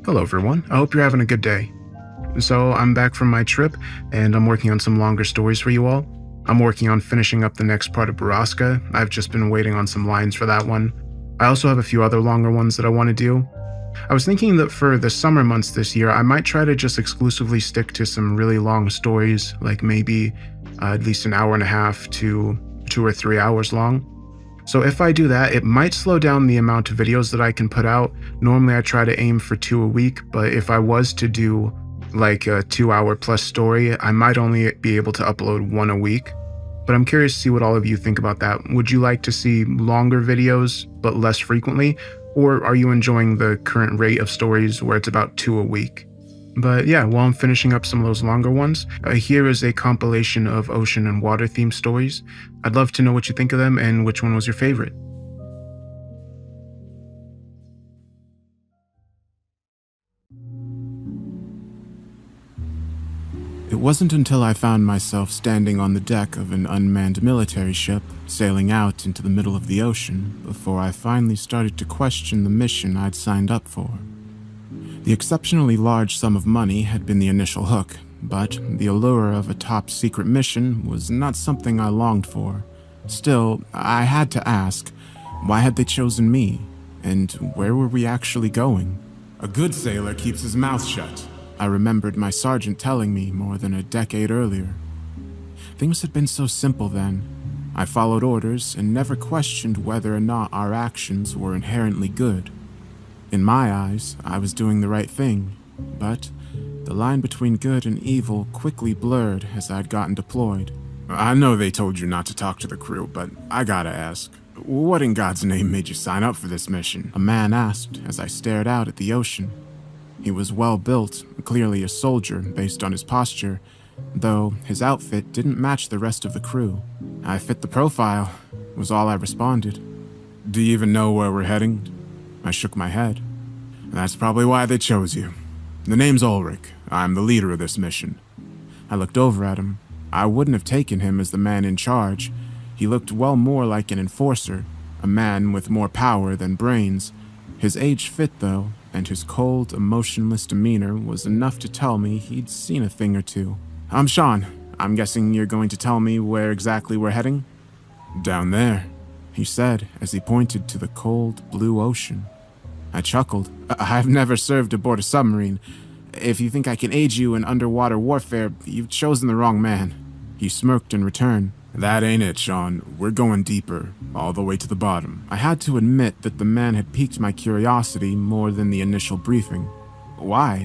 Hello, everyone. I hope you're having a good day. So, I'm back from my trip, and I'm working on some longer stories for you all. I'm working on finishing up the next part of Baraska. I've just been waiting on some lines for that one. I also have a few other longer ones that I want to do. I was thinking that for the summer months this year, I might try to just exclusively stick to some really long stories, like maybe at least an hour and a half to 2 or 3 hours long. So if I do that, it might slow down the amount of videos that I can put out. Normally I try to aim for 2 a week, but if I was to do like a 2 hour plus story, I might only be able to upload 1 a week. But I'm curious to see what all of you think about that. Would you like to see longer videos, but less frequently? Or are you enjoying the current rate of stories where it's about 2 a week? But yeah, while I'm finishing up some of those longer ones, here is a compilation of ocean and water themed stories. I'd love to know what you think of them and which one was your favorite. It wasn't until I found myself standing on the deck of an unmanned military ship, sailing out into the middle of the ocean, before I finally started to question the mission I'd signed up for. The exceptionally large sum of money had been the initial hook, but the allure of a top-secret mission was not something I longed for. Still, I had to ask, why had they chosen me? And where were we actually going? A good sailor keeps his mouth shut, I remembered my sergeant telling me more than a decade earlier. Things had been so simple then. I followed orders and never questioned whether or not our actions were inherently good. In my eyes, I was doing the right thing, but the line between good and evil quickly blurred as I'd gotten deployed. I know they told you not to talk to the crew, but I gotta ask, what in God's name made you sign up for this mission? A man asked as I stared out at the ocean. He was well built, clearly a soldier based on his posture, though his outfit didn't match the rest of the crew. I fit the profile, was all I responded. Do you even know where we're heading? I shook my head. That's probably why they chose you. The name's Ulrich. I'm the leader of this mission. I looked over at him. I wouldn't have taken him as the man in charge. He looked well more like an enforcer, a man with more power than brains. His age fit, though, and his cold, emotionless demeanor was enough to tell me he'd seen a thing or two. I'm Sean. I'm guessing you're going to tell me where exactly we're heading? Down there, he said as he pointed to the cold, blue ocean. I chuckled. I've never served aboard a submarine. If you think I can aid you in underwater warfare, you've chosen the wrong man. He smirked in return. That ain't it, Sean. We're going deeper, all the way to the bottom. I had to admit that the man had piqued my curiosity more than the initial briefing. Why?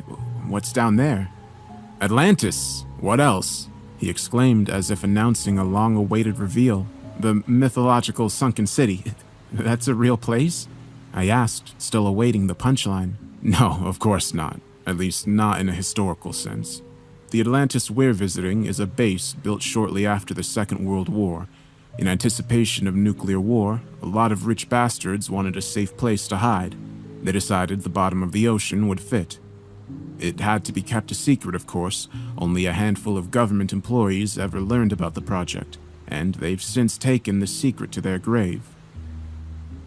What's down there? Atlantis. What else? He exclaimed as if announcing a long-awaited reveal. The mythological sunken city. That's a real place? I asked, still awaiting the punchline. No, of course not. At least not in a historical sense. The Atlantis we're visiting is a base built shortly after the Second World War. In anticipation of nuclear war, a lot of rich bastards wanted a safe place to hide. They decided the bottom of the ocean would fit. It had to be kept a secret, of course. Only a handful of government employees ever learned about the project, and they've since taken the secret to their grave.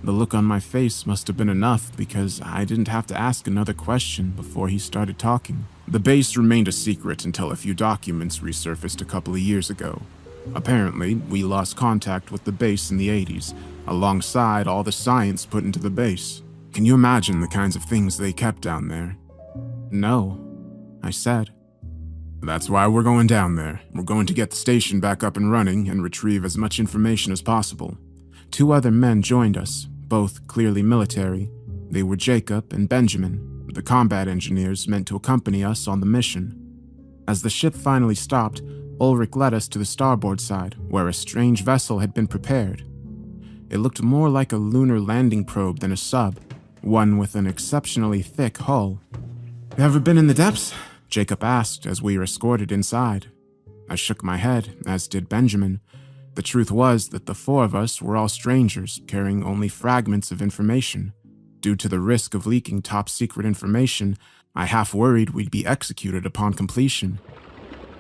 The look on my face must have been enough because I didn't have to ask another question before he started talking. The base remained a secret until a few documents resurfaced a couple of years ago. Apparently, we lost contact with the base in the 80s, alongside all the science put into the base. Can you imagine the kinds of things they kept down there? No, I said. That's why we're going down there. We're going to get the station back up and running and retrieve as much information as possible. 2 other men joined us, both clearly military. They were Jacob and Benjamin, the combat engineers meant to accompany us on the mission. As the ship finally stopped, Ulrich led us to the starboard side, where a strange vessel had been prepared. It looked more like a lunar landing probe than a sub, one with an exceptionally thick hull. Ever been in the depths? Jacob asked as we were escorted inside. I shook my head, as did Benjamin. The truth was that the 4 of us were all strangers, carrying only fragments of information. Due to the risk of leaking top-secret information, I half worried we'd be executed upon completion.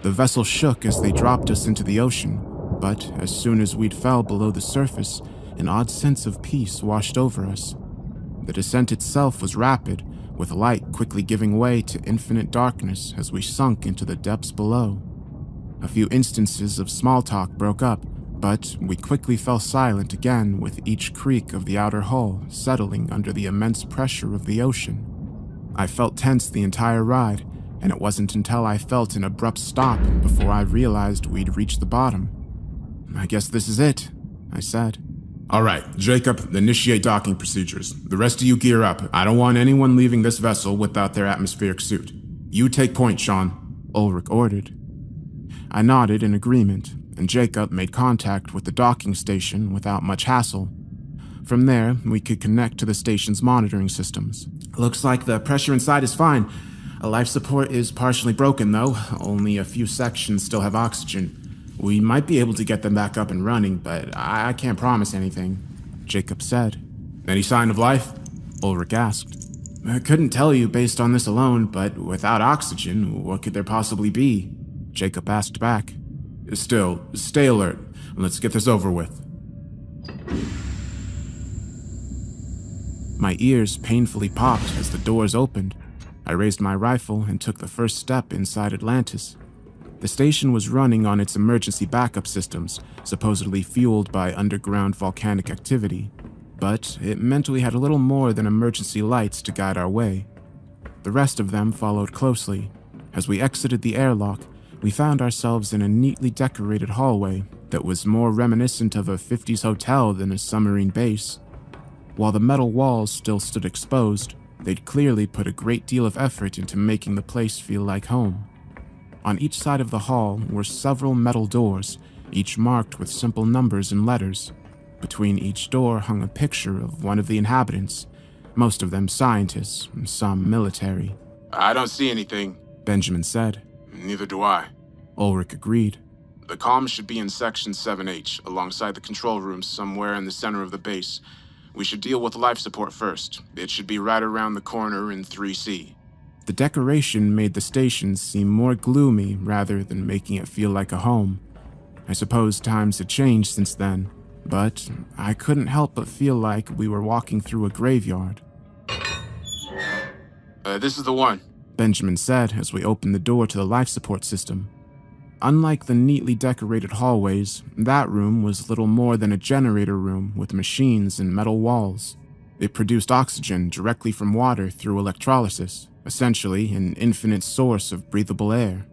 The vessel shook as they dropped us into the ocean, but as soon as we'd fell below the surface, an odd sense of peace washed over us. The descent itself was rapid, with light quickly giving way to infinite darkness as we sunk into the depths below. A few instances of small talk broke up, but we quickly fell silent again with each creak of the outer hull settling under the immense pressure of the ocean. I felt tense the entire ride, and it wasn't until I felt an abrupt stop before I realized we'd reached the bottom. "I guess this is it," I said. "All right, Jacob, initiate docking procedures. The rest of you gear up. I don't want anyone leaving this vessel without their atmospheric suit. You take point, Sean," Ulrich ordered. I nodded in agreement, and Jacob made contact with the docking station without much hassle. From there, we could connect to the station's monitoring systems. "Looks like the pressure inside is fine. Life support is partially broken, though. Only a few sections still have oxygen. We might be able to get them back up and running, but I can't promise anything," Jacob said. "Any sign of life?" Ulrich asked. "I couldn't tell you based on this alone, but without oxygen, what could there possibly be?" Jacob asked back. "Still, stay alert. Let's get this over with." My ears painfully popped as the doors opened. I raised my rifle and took the first step inside Atlantis. The station was running on its emergency backup systems, supposedly fueled by underground volcanic activity, but it meant we had a little more than emergency lights to guide our way. The rest of them followed closely. As we exited the airlock, we found ourselves in a neatly decorated hallway that was more reminiscent of a 50s hotel than a submarine base. While the metal walls still stood exposed, they'd clearly put a great deal of effort into making the place feel like home. On each side of the hall were several metal doors, each marked with simple numbers and letters. Between each door hung a picture of one of the inhabitants, most of them scientists, and some military. "I don't see anything," Benjamin said. "Neither do I." Ulrich agreed. "The comms should be in Section 7H, alongside the control rooms somewhere in the center of the base. We should deal with life support first. It should be right around the corner in 3C. The decoration made the station seem more gloomy rather than making it feel like a home. I suppose times had changed since then, but I couldn't help but feel like we were walking through a graveyard. This is the one," Benjamin said as we opened the door to the life support system. Unlike the neatly decorated hallways, that room was little more than a generator room with machines and metal walls. It produced oxygen directly from water through electrolysis, essentially an infinite source of breathable air,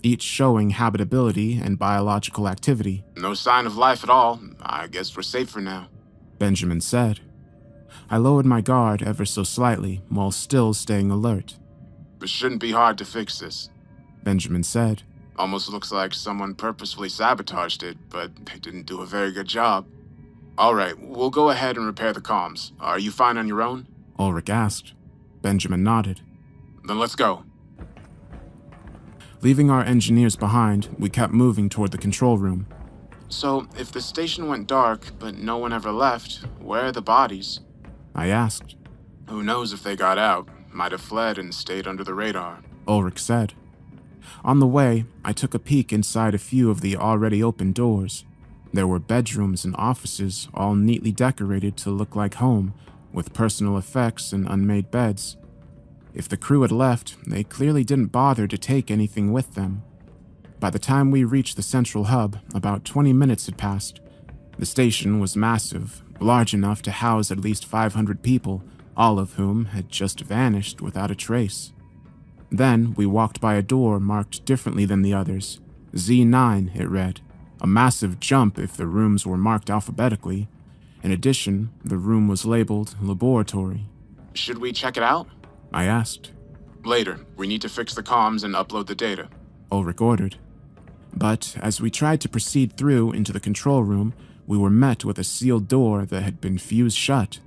each showing habitability and biological activity. "No sign of life at all. I guess we're safe for now," Benjamin said. I lowered my guard ever so slightly while still staying alert. "It shouldn't be hard to fix this." Benjamin said. "Almost looks like someone purposefully sabotaged it, but they didn't do a very good job." "All right, we'll go ahead and repair the comms. Are you fine on your own?" Ulrich asked. Benjamin nodded. "Then let's go." Leaving our engineers behind, we kept moving toward the control room. "So, if the station went dark, but no one ever left, where are the bodies?" I asked. "Who knows if they got out? Might have fled and stayed under the radar." Ulrich said. On the way, I took a peek inside a few of the already open doors. There were bedrooms and offices, all neatly decorated to look like home, with personal effects and unmade beds. If the crew had left, they clearly didn't bother to take anything with them. By the time we reached the central hub, about 20 minutes had passed. The station was massive, large enough to house at least 500 people, all of whom had just vanished without a trace. Then we walked by a door marked differently than the others. Z9, it read. A massive jump if the rooms were marked alphabetically. In addition, the room was labeled laboratory. "Should we check it out?" I asked. "Later. We need to fix the comms and upload the data." Ulrich ordered. But as we tried to proceed through into the control room, we were met with a sealed door that had been fused shut.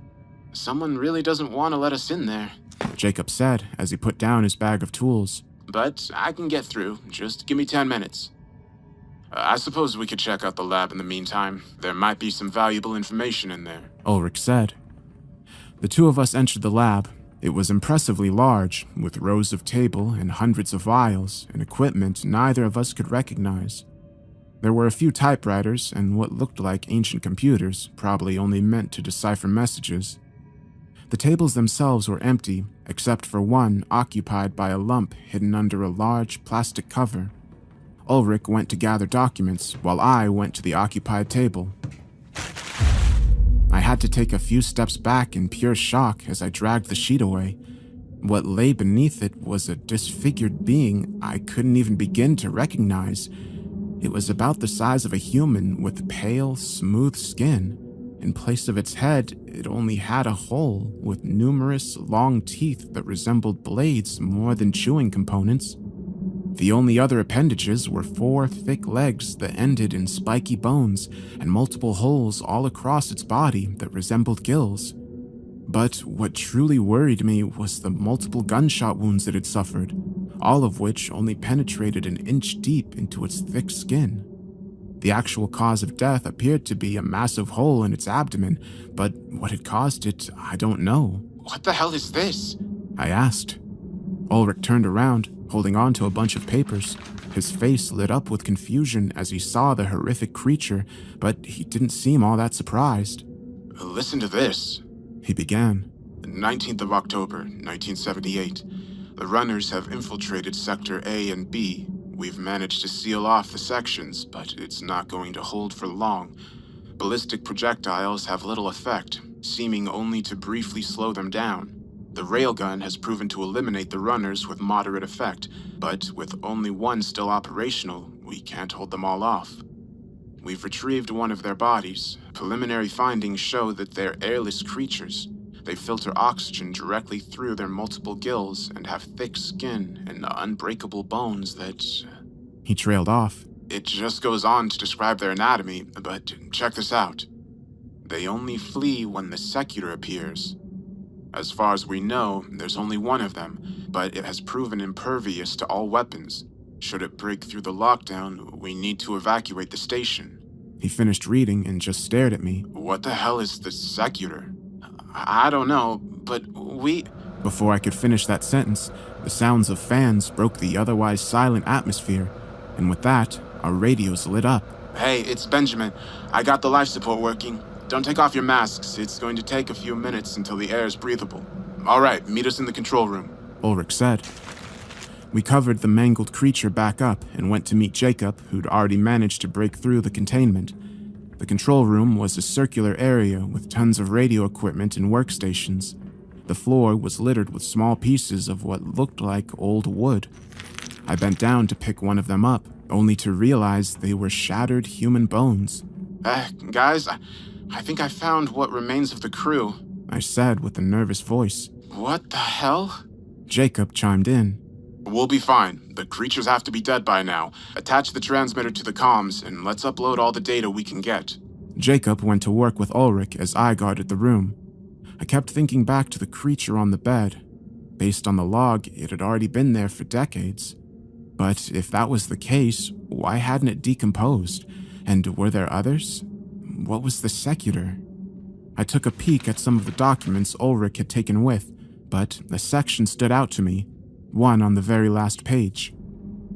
"Someone really doesn't want to let us in there," Jacob said as he put down his bag of tools. "But I can get through. Just give me 10 minutes. I suppose we could check out the lab in the meantime. There might be some valuable information in there." Ulrich said. The two of us entered the lab. It was impressively large, with rows of table and hundreds of vials and equipment neither of us could recognize. There were a few typewriters and what looked like ancient computers, probably only meant to decipher messages. The tables themselves were empty, except for one occupied by a lump hidden under a large plastic cover. Ulrich went to gather documents, while I went to the occupied table. I had to take a few steps back in pure shock as I dragged the sheet away. What lay beneath it was a disfigured being I couldn't even begin to recognize. It was about the size of a human with pale, smooth skin. In place of its head, it only had a hole with numerous long teeth that resembled blades more than chewing components. The only other appendages were 4 thick legs that ended in spiky bones and multiple holes all across its body that resembled gills. But what truly worried me was the multiple gunshot wounds it had suffered, all of which only penetrated an inch deep into its thick skin. The actual cause of death appeared to be a massive hole in its abdomen, but what had caused it, I don't know. What the hell is this? I asked. Ulrich turned around, holding on to a bunch of papers. His face lit up with confusion as he saw the horrific creature, but he didn't seem all that surprised. Listen to this. He began. 19th of October, 1978. The runners have infiltrated Sector A and B. We've managed to seal off the sections, but it's not going to hold for long. Ballistic projectiles have little effect, seeming only to briefly slow them down. The railgun has proven to eliminate the runners with moderate effect, but with only one still operational, we can't hold them all off. We've retrieved one of their bodies. Preliminary findings show that they're airless creatures. They filter oxygen directly through their multiple gills and have thick skin and unbreakable bones that... He trailed off. It just goes on to describe their anatomy, but check this out. They only flee when the secutor appears. As far as we know, there's only one of them, but it has proven impervious to all weapons. Should it break through the lockdown, we need to evacuate the station. He finished reading and just stared at me. What the hell is the secutor? I don't know, but we... Before I could finish that sentence, the sounds of fans broke the otherwise silent atmosphere, and with that, our radios lit up. Hey, it's Benjamin. I got the life support working. Don't take off your masks. It's going to take a few minutes until the air is breathable. All right, meet us in the control room. Ulrich said. We covered the mangled creature back up and went to meet Jacob, who'd already managed to break through the containment. The control room was a circular area with tons of radio equipment and workstations. The floor was littered with small pieces of what looked like old wood. I bent down to pick one of them up, only to realize they were shattered human bones. Guys, I think I found what remains of the crew. I said with a nervous voice. What the hell? Jacob chimed in. We'll be fine. The creatures have to be dead by now. Attach the transmitter to the comms, and let's upload all the data we can get. Jacob went to work with Ulrich as I guarded the room. I kept thinking back to the creature on the bed. Based on the log, it had already been there for decades. But if that was the case, why hadn't it decomposed? And were there others? What was the secutor? I took a peek at some of the documents Ulrich had taken with, but a section stood out to me, one on the very last page.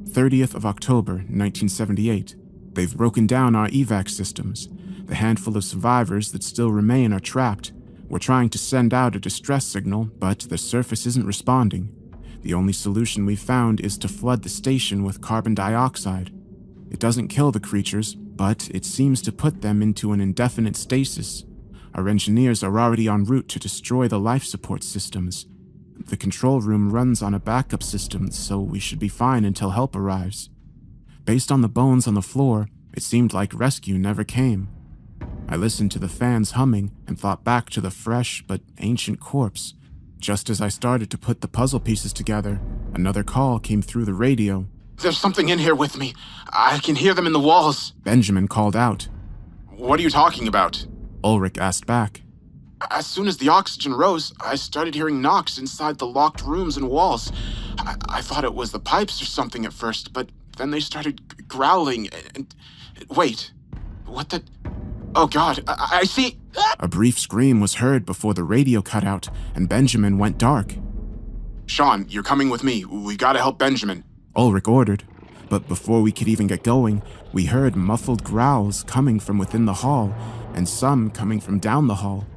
30th of October, 1978. They've broken down our evac systems. The handful of survivors that still remain are trapped. We're trying to send out a distress signal, but the surface isn't responding. The only solution we've found is to flood the station with carbon dioxide. It doesn't kill the creatures, but it seems to put them into an indefinite stasis. Our engineers are already en route to destroy the life support systems. The control room runs on a backup system, so we should be fine until help arrives. Based on the bones on the floor, it seemed like rescue never came. I listened to the fans humming and thought back to the fresh but ancient corpse. Just as I started to put the puzzle pieces together, another call came through the radio. There's something in here with me. I can hear them in the walls. Benjamin called out. What are you talking about? Ulrich asked back. As soon as the oxygen rose, I started hearing knocks inside the locked rooms and walls. I thought it was the pipes or something at first, but then they started growling and... Wait, what the... Oh God, I see... A brief scream was heard before the radio cut out, and Benjamin went dark. Sean, you're coming with me. We gotta help Benjamin. Ulrich ordered, but before we could even get going, we heard muffled growls coming from within the hall, and some coming from down the hall.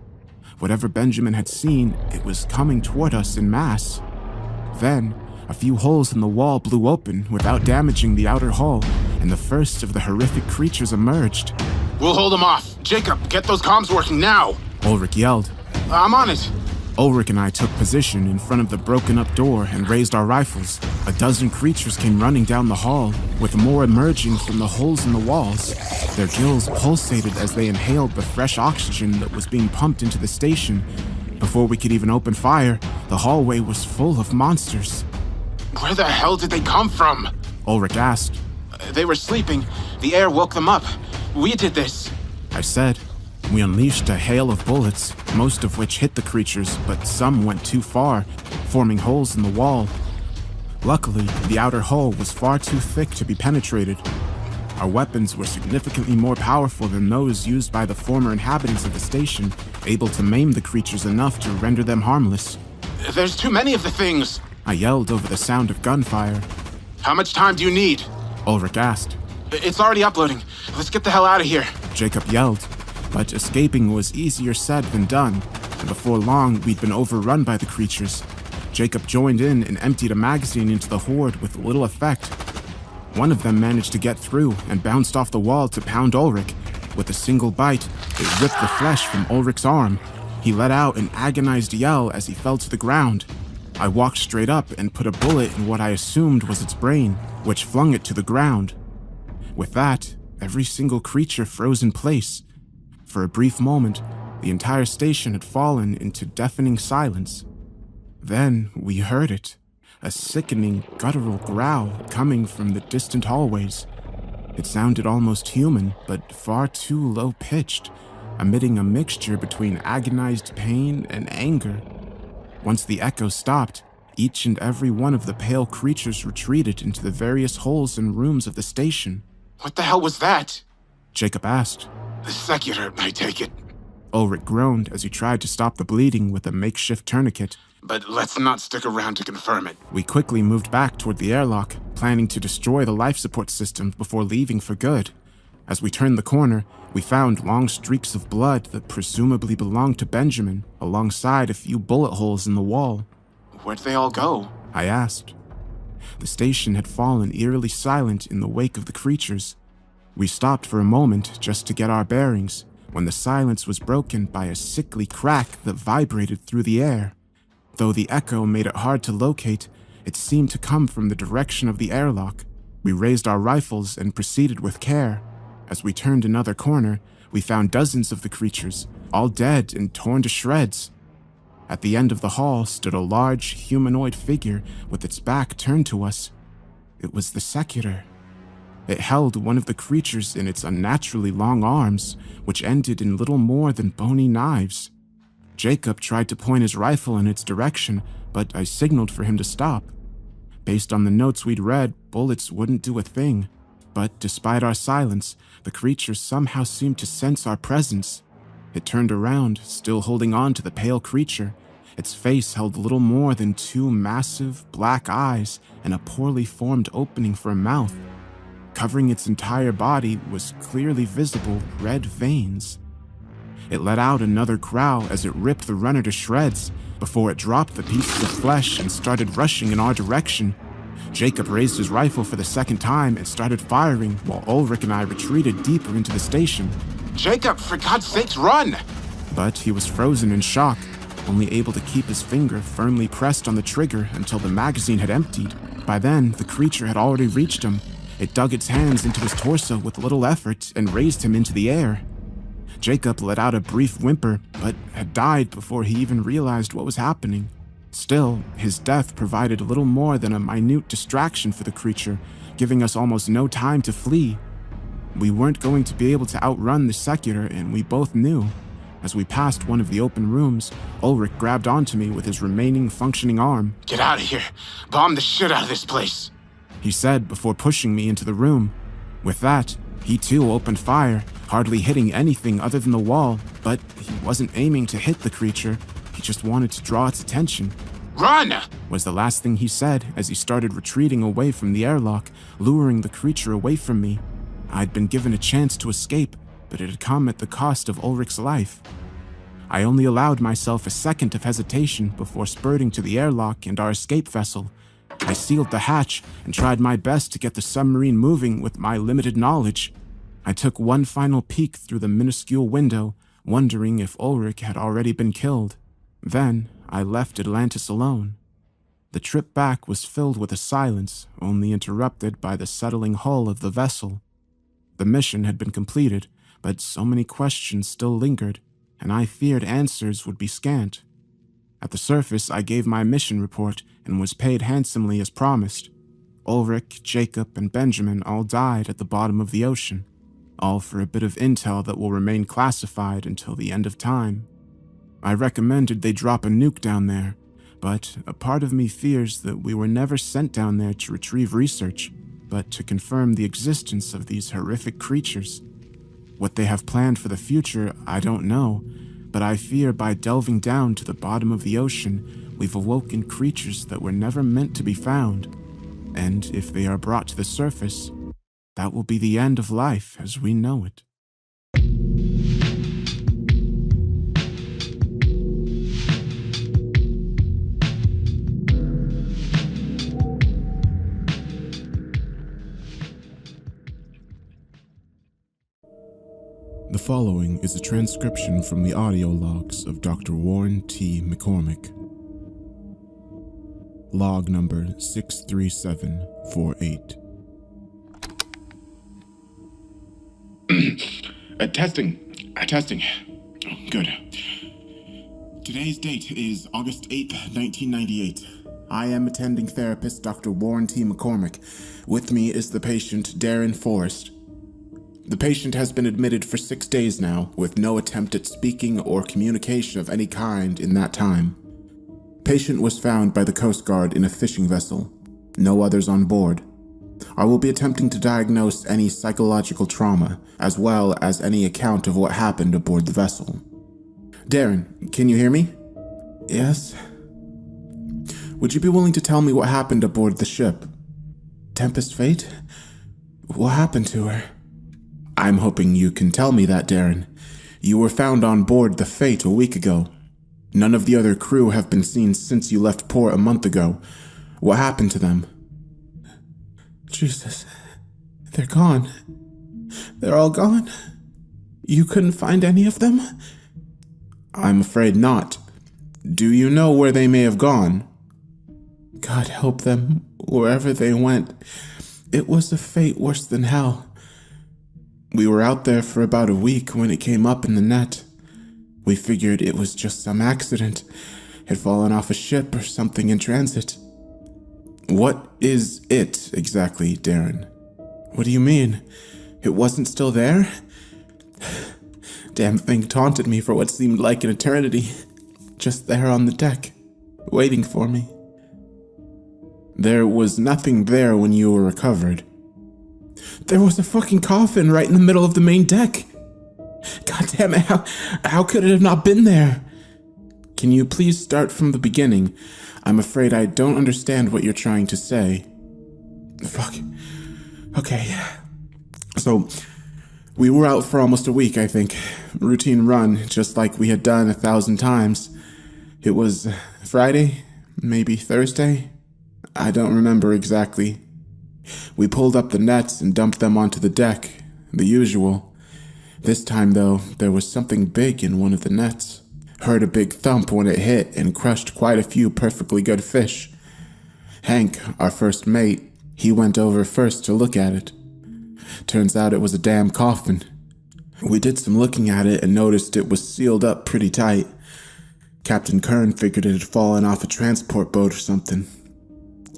Whatever Benjamin had seen, it was coming toward us in mass. Then, a few holes in the wall blew open without damaging the outer hull, and the first of the horrific creatures emerged. We'll hold them off. Jacob, get those comms working now. Ulrich yelled. I'm on it. Ulrich and I took position in front of the broken-up door and raised our rifles. A dozen creatures came running down the hall, with more emerging from the holes in the walls. Their gills pulsated as they inhaled the fresh oxygen that was being pumped into the station. Before we could even open fire, the hallway was full of monsters. Where the hell did they come from? Ulrich asked. They were sleeping. The air woke them up. We did this. I said. We unleashed a hail of bullets, most of which hit the creatures, but some went too far, forming holes in the wall. Luckily, the outer hull was far too thick to be penetrated. Our weapons were significantly more powerful than those used by the former inhabitants of the station, able to maim the creatures enough to render them harmless. There's too many of the things. I yelled over the sound of gunfire. How much time do you need? Ulrich asked. It's already uploading. Let's get the hell out of here. Jacob yelled. But escaping was easier said than done, and before long we'd been overrun by the creatures. Jacob joined in and emptied a magazine into the horde with little effect. One of them managed to get through and bounced off the wall to pound Ulrich. With a single bite, it ripped the flesh from Ulrich's arm. He let out an agonized yell as he fell to the ground. I walked straight up and put a bullet in what I assumed was its brain, which flung it to the ground. With that, every single creature froze in place. For a brief moment, the entire station had fallen into deafening silence. Then we heard it, a sickening, guttural growl coming from the distant hallways. It sounded almost human, but far too low-pitched, emitting a mixture between agonized pain and anger. Once the echo stopped, each and every one of the pale creatures retreated into the various holes and rooms of the station. What the hell was that? Jacob asked. The secular, I take it. Ulrich groaned as he tried to stop the bleeding with a makeshift tourniquet. But let's not stick around to confirm it. We quickly moved back toward the airlock, planning to destroy the life support systems before leaving for good. As we turned the corner, we found long streaks of blood that presumably belonged to Benjamin, alongside a few bullet holes in the wall. Where'd they all go? I asked. The station had fallen eerily silent in the wake of the creatures. We stopped for a moment just to get our bearings, when the silence was broken by a sickly crack that vibrated through the air. Though the echo made it hard to locate, it seemed to come from the direction of the airlock. We raised our rifles and proceeded with care. As we turned another corner, we found dozens of the creatures, all dead and torn to shreds. At the end of the hall stood a large, humanoid figure with its back turned to us. It was the secular. It held one of the creatures in its unnaturally long arms, which ended in little more than bony knives. Jacob tried to point his rifle in its direction, but I signaled for him to stop. Based on the notes we'd read, bullets wouldn't do a thing. But despite our silence, the creature somehow seemed to sense our presence. It turned around, still holding on to the pale creature. Its face held little more than two massive, black eyes and a poorly formed opening for a mouth. Covering its entire body was clearly visible red veins. It let out another growl as it ripped the runner to shreds before it dropped the pieces of flesh and started rushing in our direction. Jacob raised his rifle for the second time and started firing while Ulrich and I retreated deeper into the station. Jacob, for God's sakes, run! But he was frozen in shock, only able to keep his finger firmly pressed on the trigger until the magazine had emptied. By then, the creature had already reached him. It dug its hands into his torso with little effort and raised him into the air. Jacob let out a brief whimper, but had died before he even realized what was happening. Still, his death provided little more than a minute distraction for the creature, giving us almost no time to flee. We weren't going to be able to outrun the secular, and we both knew. As we passed one of the open rooms, Ulrich grabbed onto me with his remaining functioning arm. Get out of here. Bomb the shit out of this place. He said before pushing me into the room. With that, he too opened fire, hardly hitting anything other than the wall, but he wasn't aiming to hit the creature. He just wanted to draw its attention. Run! Was the last thing he said as he started retreating away from the airlock, luring the creature away from me. I'd been given a chance to escape, but it had come at the cost of Ulrich's life. I only allowed myself a second of hesitation before spurting to the airlock and our escape vessel. I sealed the hatch and tried my best to get the submarine moving with my limited knowledge. I took one final peek through the minuscule window, wondering if Ulrich had already been killed. Then I left Atlantis alone. The trip back was filled with a silence, only interrupted by the settling hull of the vessel. The mission had been completed, but so many questions still lingered, and I feared answers would be scant. At the surface, I gave my mission report and was paid handsomely as promised. Ulrich, Jacob, and Benjamin all died at the bottom of the ocean, all for a bit of intel that will remain classified until the end of time. I recommended they drop a nuke down there, but a part of me fears that we were never sent down there to retrieve research, but to confirm the existence of these horrific creatures. What they have planned for the future, I don't know, but I fear by delving down to the bottom of the ocean, we've awoken creatures that were never meant to be found. And if they are brought to the surface, that will be the end of life as we know it. The following is a transcription from the audio logs of Dr. Warren T. McCormick. Log number 63748. Testing. Good. Today's date is August 8th, 1998. I am attending therapist Dr. Warren T. McCormick. With me is the patient Darren Forrest. The patient has been admitted for 6 days now, with no attempt at speaking or communication of any kind in that time. Patient was found by the Coast Guard in a fishing vessel. No others on board. I will be attempting to diagnose any psychological trauma, as well as any account of what happened aboard the vessel. Darren, can you hear me? Yes. Would you be willing to tell me what happened aboard the ship? Tempest Fate? What happened to her? I'm hoping you can tell me that, Darren. You were found on board the Fate a week ago. None of the other crew have been seen since you left port a month ago. What happened to them? Jesus, they're gone. They're all gone? You couldn't find any of them? I'm afraid not. Do you know where they may have gone? God help them, wherever they went. It was a fate worse than hell. We were out there for about a week when it came up in the net. We figured it was just some accident, had fallen off a ship or something in transit. What is it exactly, Darren? What do you mean? It wasn't still there? Damn thing taunted me for what seemed like an eternity. Just there on the deck, waiting for me. There was nothing there when you were recovered. There was a fucking coffin right in the middle of the main deck. God damn it, how could it have not been there? Can you please start from the beginning? I'm afraid I don't understand what you're trying to say. Fuck. Okay. So, we were out for almost a week, I think. Routine run, just like we had done 1,000 times. It was Friday, maybe Thursday? I don't remember exactly. We pulled up the nets and dumped them onto the deck, the usual. This time, though, there was something big in one of the nets. Heard a big thump when it hit and crushed quite a few perfectly good fish. Hank, our first mate, he went over first to look at it. Turns out it was a damn coffin. We did some looking at it and noticed it was sealed up pretty tight. Captain Kern figured it had fallen off a transport boat or something.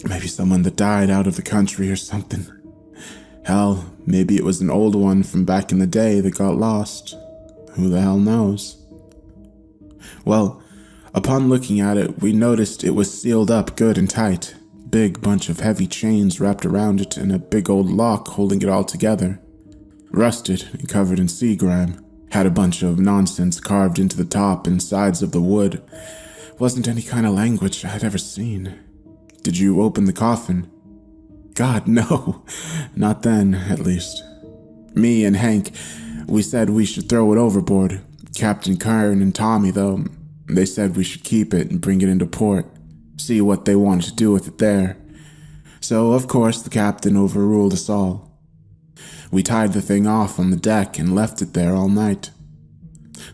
Maybe someone that died out of the country or something. Hell, maybe it was an old one from back in the day that got lost. Who the hell knows? Well, upon looking at it, we noticed it was sealed up good and tight. Big bunch of heavy chains wrapped around it and a big old lock holding it all together. Rusted and covered in sea grime. Had a bunch of nonsense carved into the top and sides of the wood. Wasn't any kind of language I'd ever seen. Did you open the coffin? God, no. Not then, at least. Me and Hank, we said we should throw it overboard. Captain Kern and Tommy, though, they said we should keep it and bring it into port, see what they wanted to do with it there. So, of course, the captain overruled us all. We tied the thing off on the deck and left it there all night.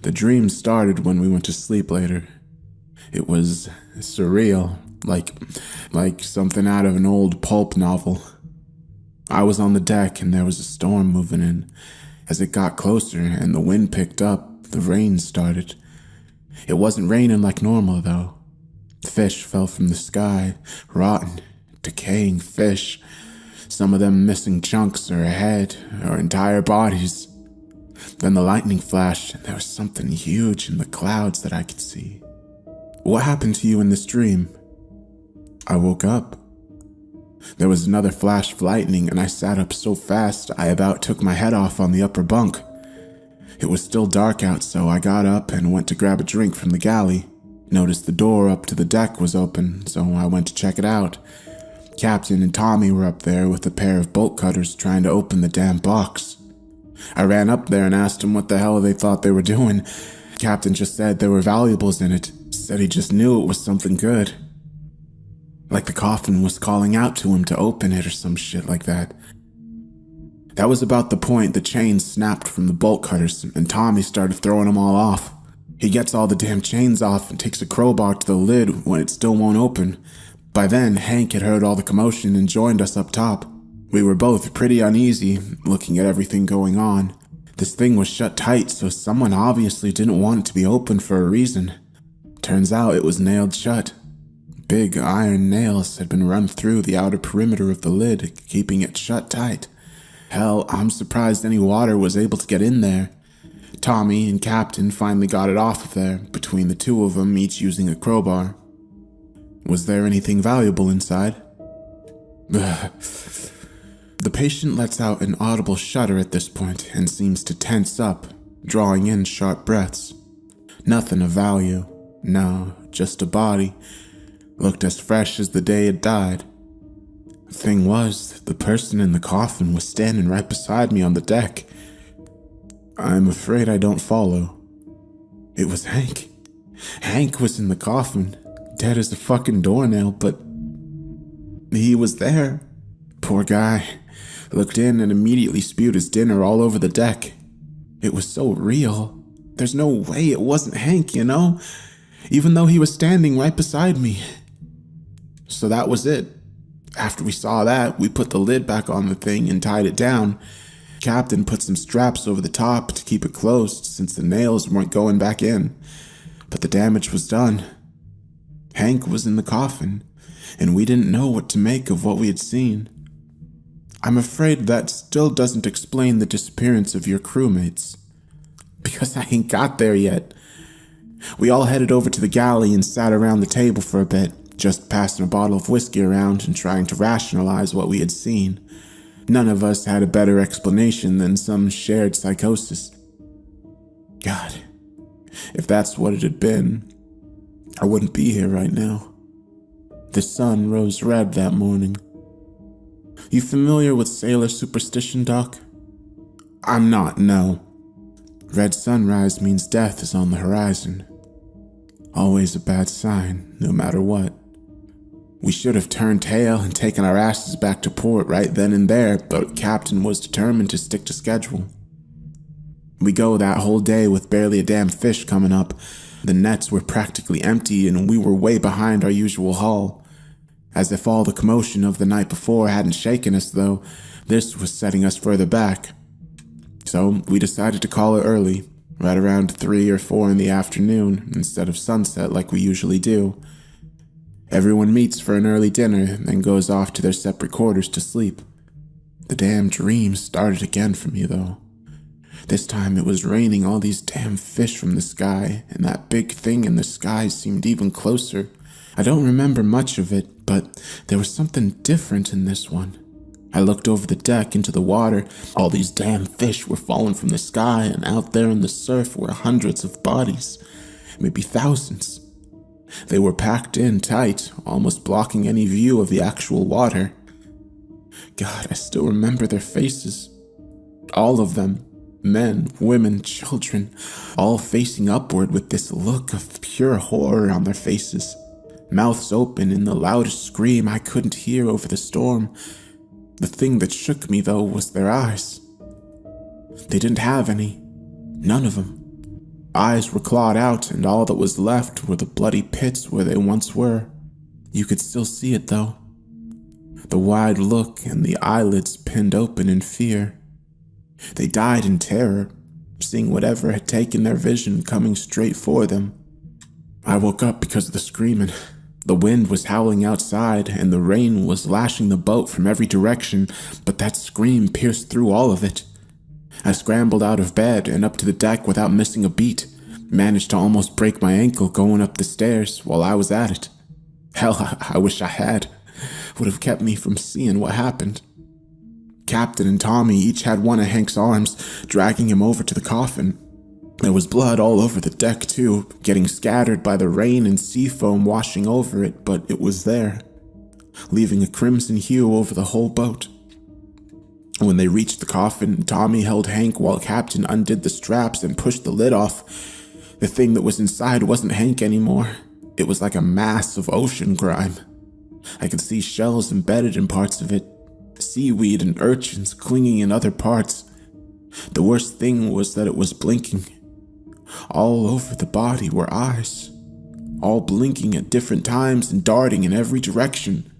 The dream started when we went to sleep later. It was surreal, like something out of an old pulp novel. I was on the deck and there was a storm moving in. As it got closer and the wind picked up, the rain started. It wasn't raining like normal, though. Fish fell from the sky, rotten, decaying fish. Some of them missing chunks or a head or entire bodies. Then the lightning flashed and there was something huge in the clouds that I could see. What happened to you in this dream? I woke up. There was another flash of lightning and I sat up so fast I about took my head off on the upper bunk. It was still dark out, so I got up and went to grab a drink from the galley. Noticed the door up to the deck was open, so I went to check it out. Captain and Tommy were up there with a pair of bolt cutters trying to open the damn box. I ran up there and asked them what the hell they thought they were doing. Captain just said there were valuables in it, said he just knew it was something good. Like the coffin was calling out to him to open it or some shit like that. That was about the point the chains snapped from the bolt cutters and Tommy started throwing them all off. He gets all the damn chains off and takes a crowbar to the lid when it still won't open. By then, Hank had heard all the commotion and joined us up top. We were both pretty uneasy, looking at everything going on. This thing was shut tight, so someone obviously didn't want it to be open for a reason. Turns out it was nailed shut. Big iron nails had been run through the outer perimeter of the lid, keeping it shut tight. Hell, I'm surprised any water was able to get in there. Tommy and Captain finally got it off of there, between the two of them each using a crowbar. Was there anything valuable inside? The patient lets out an audible shudder at this point and seems to tense up, drawing in sharp breaths. Nothing of value. No, just a body. Looked as fresh as the day it died. The thing was, the person in the coffin was standing right beside me on the deck. I'm afraid I don't follow. It was Hank. Hank was in the coffin, dead as a fucking doornail, but he was there. Poor guy. Looked in and immediately spewed his dinner all over the deck. It was so real. There's no way it wasn't Hank, you know? Even though he was standing right beside me. So that was it. After we saw that, we put the lid back on the thing and tied it down. Captain put some straps over the top to keep it closed since the nails weren't going back in. But the damage was done. Hank was in the coffin, and we didn't know what to make of what we had seen. I'm afraid that still doesn't explain the disappearance of your crewmates. Because I ain't got there yet. We all headed over to the galley and sat around the table for a bit, just passing a bottle of whiskey around and trying to rationalize what we had seen. None of us had a better explanation than some shared psychosis. God, if that's what it had been, I wouldn't be here right now. The sun rose red that morning. You familiar with sailor superstition, Doc? I'm not, no. Red sunrise means death is on the horizon. Always a bad sign, no matter what. We should have turned tail and taken our asses back to port right then and there, but Captain was determined to stick to schedule. We go that whole day with barely a damn fish coming up. The nets were practically empty and we were way behind our usual haul. As if all the commotion of the night before hadn't shaken us, though, this was setting us further back. So we decided to call it early, right around 3 or 4 in the afternoon, instead of sunset like we usually do. Everyone meets for an early dinner, then goes off to their separate quarters to sleep. The damn dream started again for me, though. This time it was raining all these damn fish from the sky, and that big thing in the sky seemed even closer. I don't remember much of it, but there was something different in this one. I looked over the deck into the water. All these damn fish were falling from the sky, and out there in the surf were hundreds of bodies, maybe thousands. They were packed in tight, almost blocking any view of the actual water. God, I still remember their faces. All of them. Men, women, children, all facing upward with this look of pure horror on their faces. Mouths open in the loudest scream I couldn't hear over the storm. The thing that shook me, though, was their eyes. They didn't have any. None of them. Eyes were clawed out, and all that was left were the bloody pits where they once were. You could still see it, though. The wide look and the eyelids pinned open in fear. They died in terror, seeing whatever had taken their vision coming straight for them. I woke up because of the screaming. The wind was howling outside, and the rain was lashing the boat from every direction, but that scream pierced through all of it. I scrambled out of bed and up to the deck without missing a beat, managed to almost break my ankle going up the stairs while I was at it. Hell, I wish I had. Would have kept me from seeing what happened. Captain and Tommy each had one of Hank's arms, dragging him over to the coffin. There was blood all over the deck too, getting scattered by the rain and sea foam washing over it, but it was there, leaving a crimson hue over the whole boat. When they reached the coffin, Tommy held Hank while Captain undid the straps and pushed the lid off. The thing that was inside wasn't Hank anymore. It was like a mass of ocean grime. I could see shells embedded in parts of it, seaweed and urchins clinging in other parts. The worst thing was that it was blinking. All over the body were eyes, all blinking at different times and darting in every direction.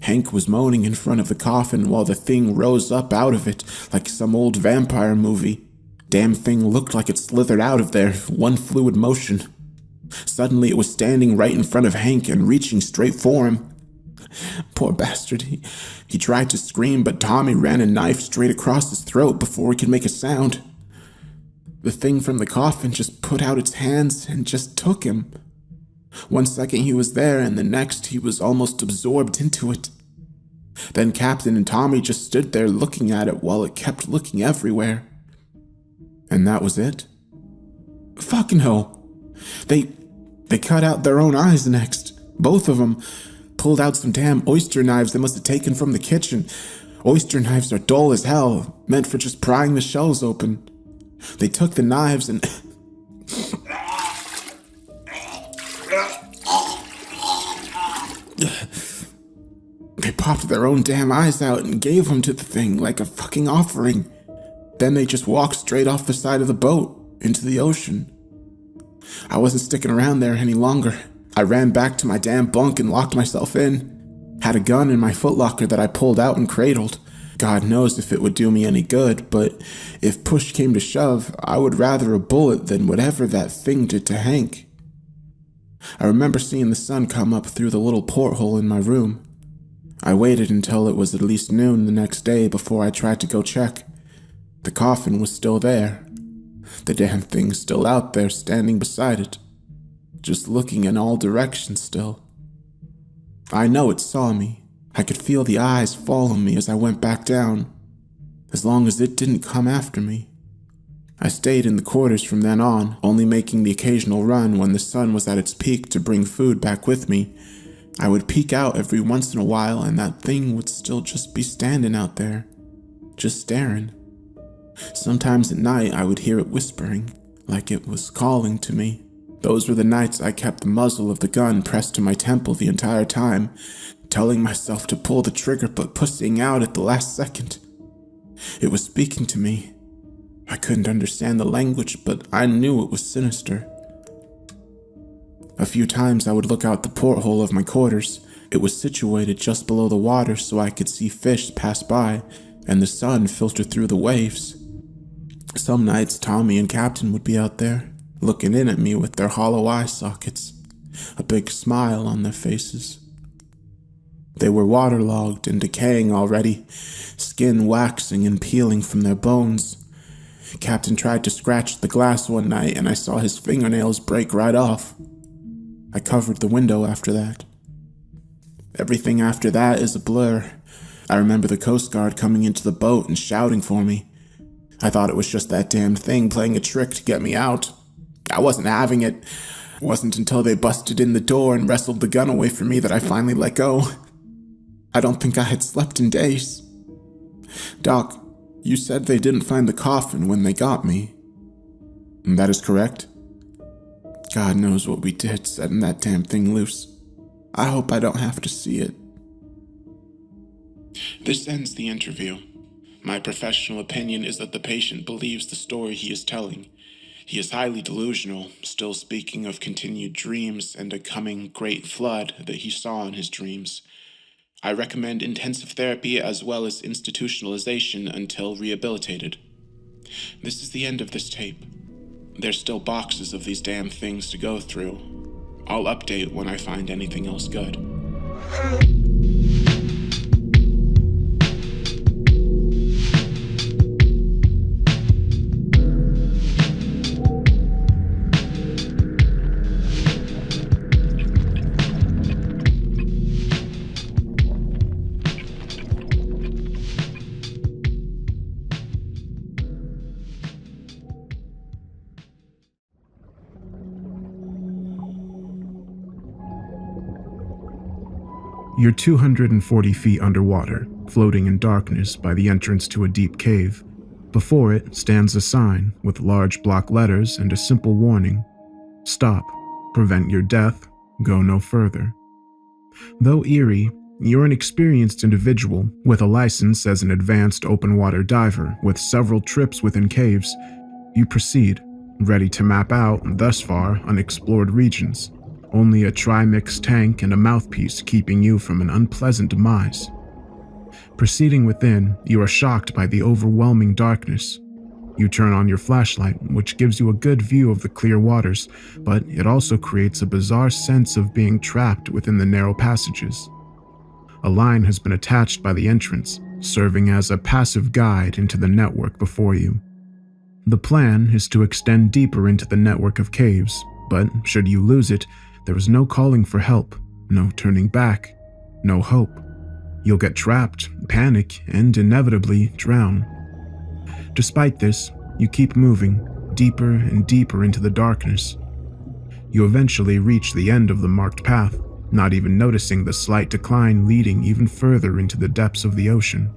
Hank was moaning in front of the coffin while the thing rose up out of it like some old vampire movie. Damn thing looked like it slithered out of there, one fluid motion. Suddenly it was standing right in front of Hank and reaching straight for him. Poor bastard. He tried to scream, but Tommy ran a knife straight across his throat before he could make a sound. The thing from the coffin just put out its hands and just took him. 1 second he was there, and the next he was almost absorbed into it. Then Captain and Tommy just stood there looking at it while it kept looking everywhere. And that was it. Fucking hell. They cut out their own eyes next. Both of them. Pulled out some damn oyster knives they must have taken from the kitchen. Oyster knives are dull as hell, meant for just prying the shells open. They took the knives and... They popped their own damn eyes out and gave them to the thing like a fucking offering. Then they just walked straight off the side of the boat into the ocean. I wasn't sticking around there any longer. I ran back to my damn bunk and locked myself in. Had a gun in my footlocker that I pulled out and cradled. God knows if it would do me any good, but if push came to shove, I would rather a bullet than whatever that thing did to Hank. I remember seeing the sun come up through the little porthole in my room. I waited until it was at least noon the next day before I tried to go check. The coffin was still there. The damn thing still out there standing beside it. Just looking in all directions still. I know it saw me. I could feel the eyes follow me as I went back down, as long as it didn't come after me. I stayed in the quarters from then on, only making the occasional run when the sun was at its peak to bring food back with me. I would peek out every once in a while and that thing would still just be standing out there, just staring. Sometimes at night I would hear it whispering, like it was calling to me. Those were the nights I kept the muzzle of the gun pressed to my temple the entire time, telling myself to pull the trigger but pussying out at the last second. It was speaking to me. I couldn't understand the language, but I knew it was sinister. A few times I would look out the porthole of my quarters. It was situated just below the water so I could see fish pass by and the sun filter through the waves. Some nights Tommy and Captain would be out there, looking in at me with their hollow eye sockets, a big smile on their faces. They were waterlogged and decaying already, skin waxing and peeling from their bones. Captain tried to scratch the glass one night and I saw his fingernails break right off. I covered the window after that. Everything after that is a blur. I remember the Coast Guard coming into the boat and shouting for me. I thought it was just that damned thing playing a trick to get me out. I wasn't having it. It wasn't until they busted in the door and wrestled the gun away from me that I finally let go. I don't think I had slept in days. Doc, You said they didn't find the coffin when they got me. That is correct? God knows what we did setting that damn thing loose. I hope I don't have to see it. This ends the interview. My professional opinion is that the patient believes the story he is telling. He is highly delusional, still speaking of continued dreams and a coming great flood that he saw in his dreams. I recommend intensive therapy as well as institutionalization until rehabilitated. This is the end of this tape. There's still boxes of these damn things to go through. I'll update when I find anything else good. You're 240 feet underwater, floating in darkness by the entrance to a deep cave. Before it stands a sign with large block letters and a simple warning: "Stop. Prevent your death. Go no further." Though eerie, you're an experienced individual with a license as an advanced open water diver with several trips within caves. You proceed, ready to map out, thus far, unexplored regions. Only a trimix tank and a mouthpiece keeping you from an unpleasant demise. Proceeding within, you are shocked by the overwhelming darkness. You turn on your flashlight, which gives you a good view of the clear waters, but it also creates a bizarre sense of being trapped within the narrow passages. A line has been attached by the entrance, serving as a passive guide into the network before you. The plan is to extend deeper into the network of caves, but should you lose it, there is no calling for help, no turning back, no hope. You'll get trapped, panic, and inevitably drown. Despite this, you keep moving, deeper and deeper into the darkness. You eventually reach the end of the marked path, not even noticing the slight decline leading even further into the depths of the ocean.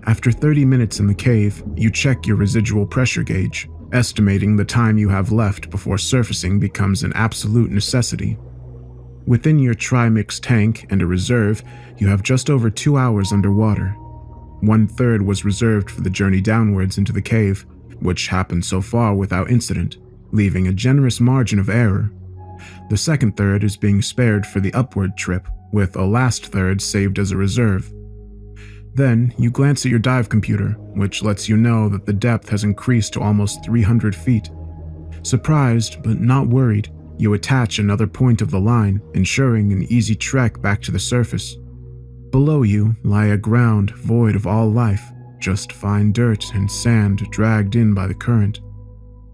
After 30 minutes in the cave, you check your residual pressure gauge, estimating the time you have left before surfacing becomes an absolute necessity. Within your trimix tank and a reserve, you have just over 2 hours underwater. 1/3 was reserved for the journey downwards into the cave, which happened so far without incident, leaving a generous margin of error. The second third is being spared for the upward trip, with a last third saved as a reserve. Then, you glance at your dive computer, which lets you know that the depth has increased to almost 300 feet. Surprised, but not worried, you attach another point of the line, ensuring an easy trek back to the surface. Below you lie a ground void of all life, just fine dirt and sand dragged in by the current.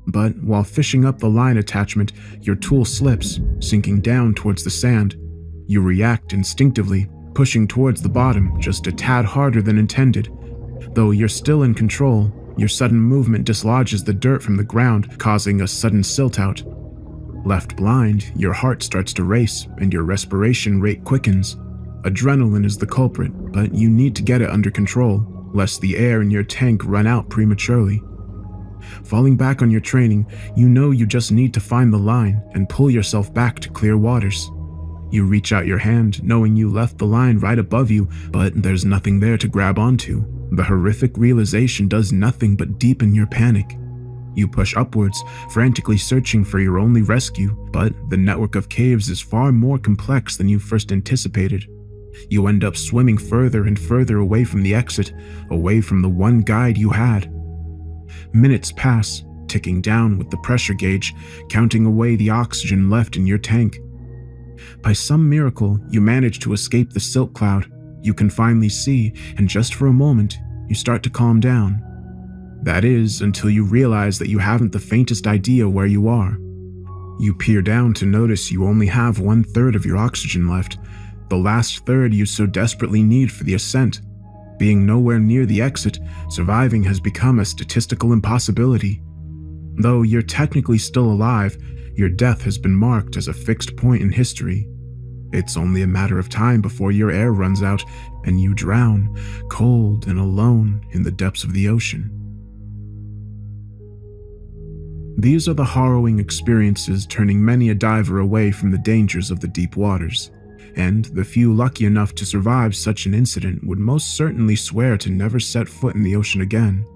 But while fishing up the line attachment, your tool slips, sinking down towards the sand. You react instinctively, pushing towards the bottom just a tad harder than intended. Though you're still in control, your sudden movement dislodges the dirt from the ground, causing a sudden silt out. Left blind, your heart starts to race and your respiration rate quickens. Adrenaline is the culprit, but you need to get it under control, lest the air in your tank run out prematurely. Falling back on your training, you know you just need to find the line and pull yourself back to clear waters. You reach out your hand, knowing you left the line right above you, but there's nothing there to grab onto. The horrific realization does nothing but deepen your panic. You push upwards, frantically searching for your only rescue, but the network of caves is far more complex than you first anticipated. You end up swimming further and further away from the exit, away from the one guide you had. Minutes pass, ticking down with the pressure gauge, counting away the oxygen left in your tank. By some miracle, you manage to escape the silt cloud. You can finally see, and just for a moment, you start to calm down. That is, until you realize that you haven't the faintest idea where you are. You peer down to notice you only have 1/3 of your oxygen left, the last third you so desperately need for the ascent. Being nowhere near the exit, surviving has become a statistical impossibility. Though you're technically still alive, your death has been marked as a fixed point in history. It's only a matter of time before your air runs out and you drown, cold and alone in the depths of the ocean. These are the harrowing experiences turning many a diver away from the dangers of the deep waters, and the few lucky enough to survive such an incident would most certainly swear to never set foot in the ocean again.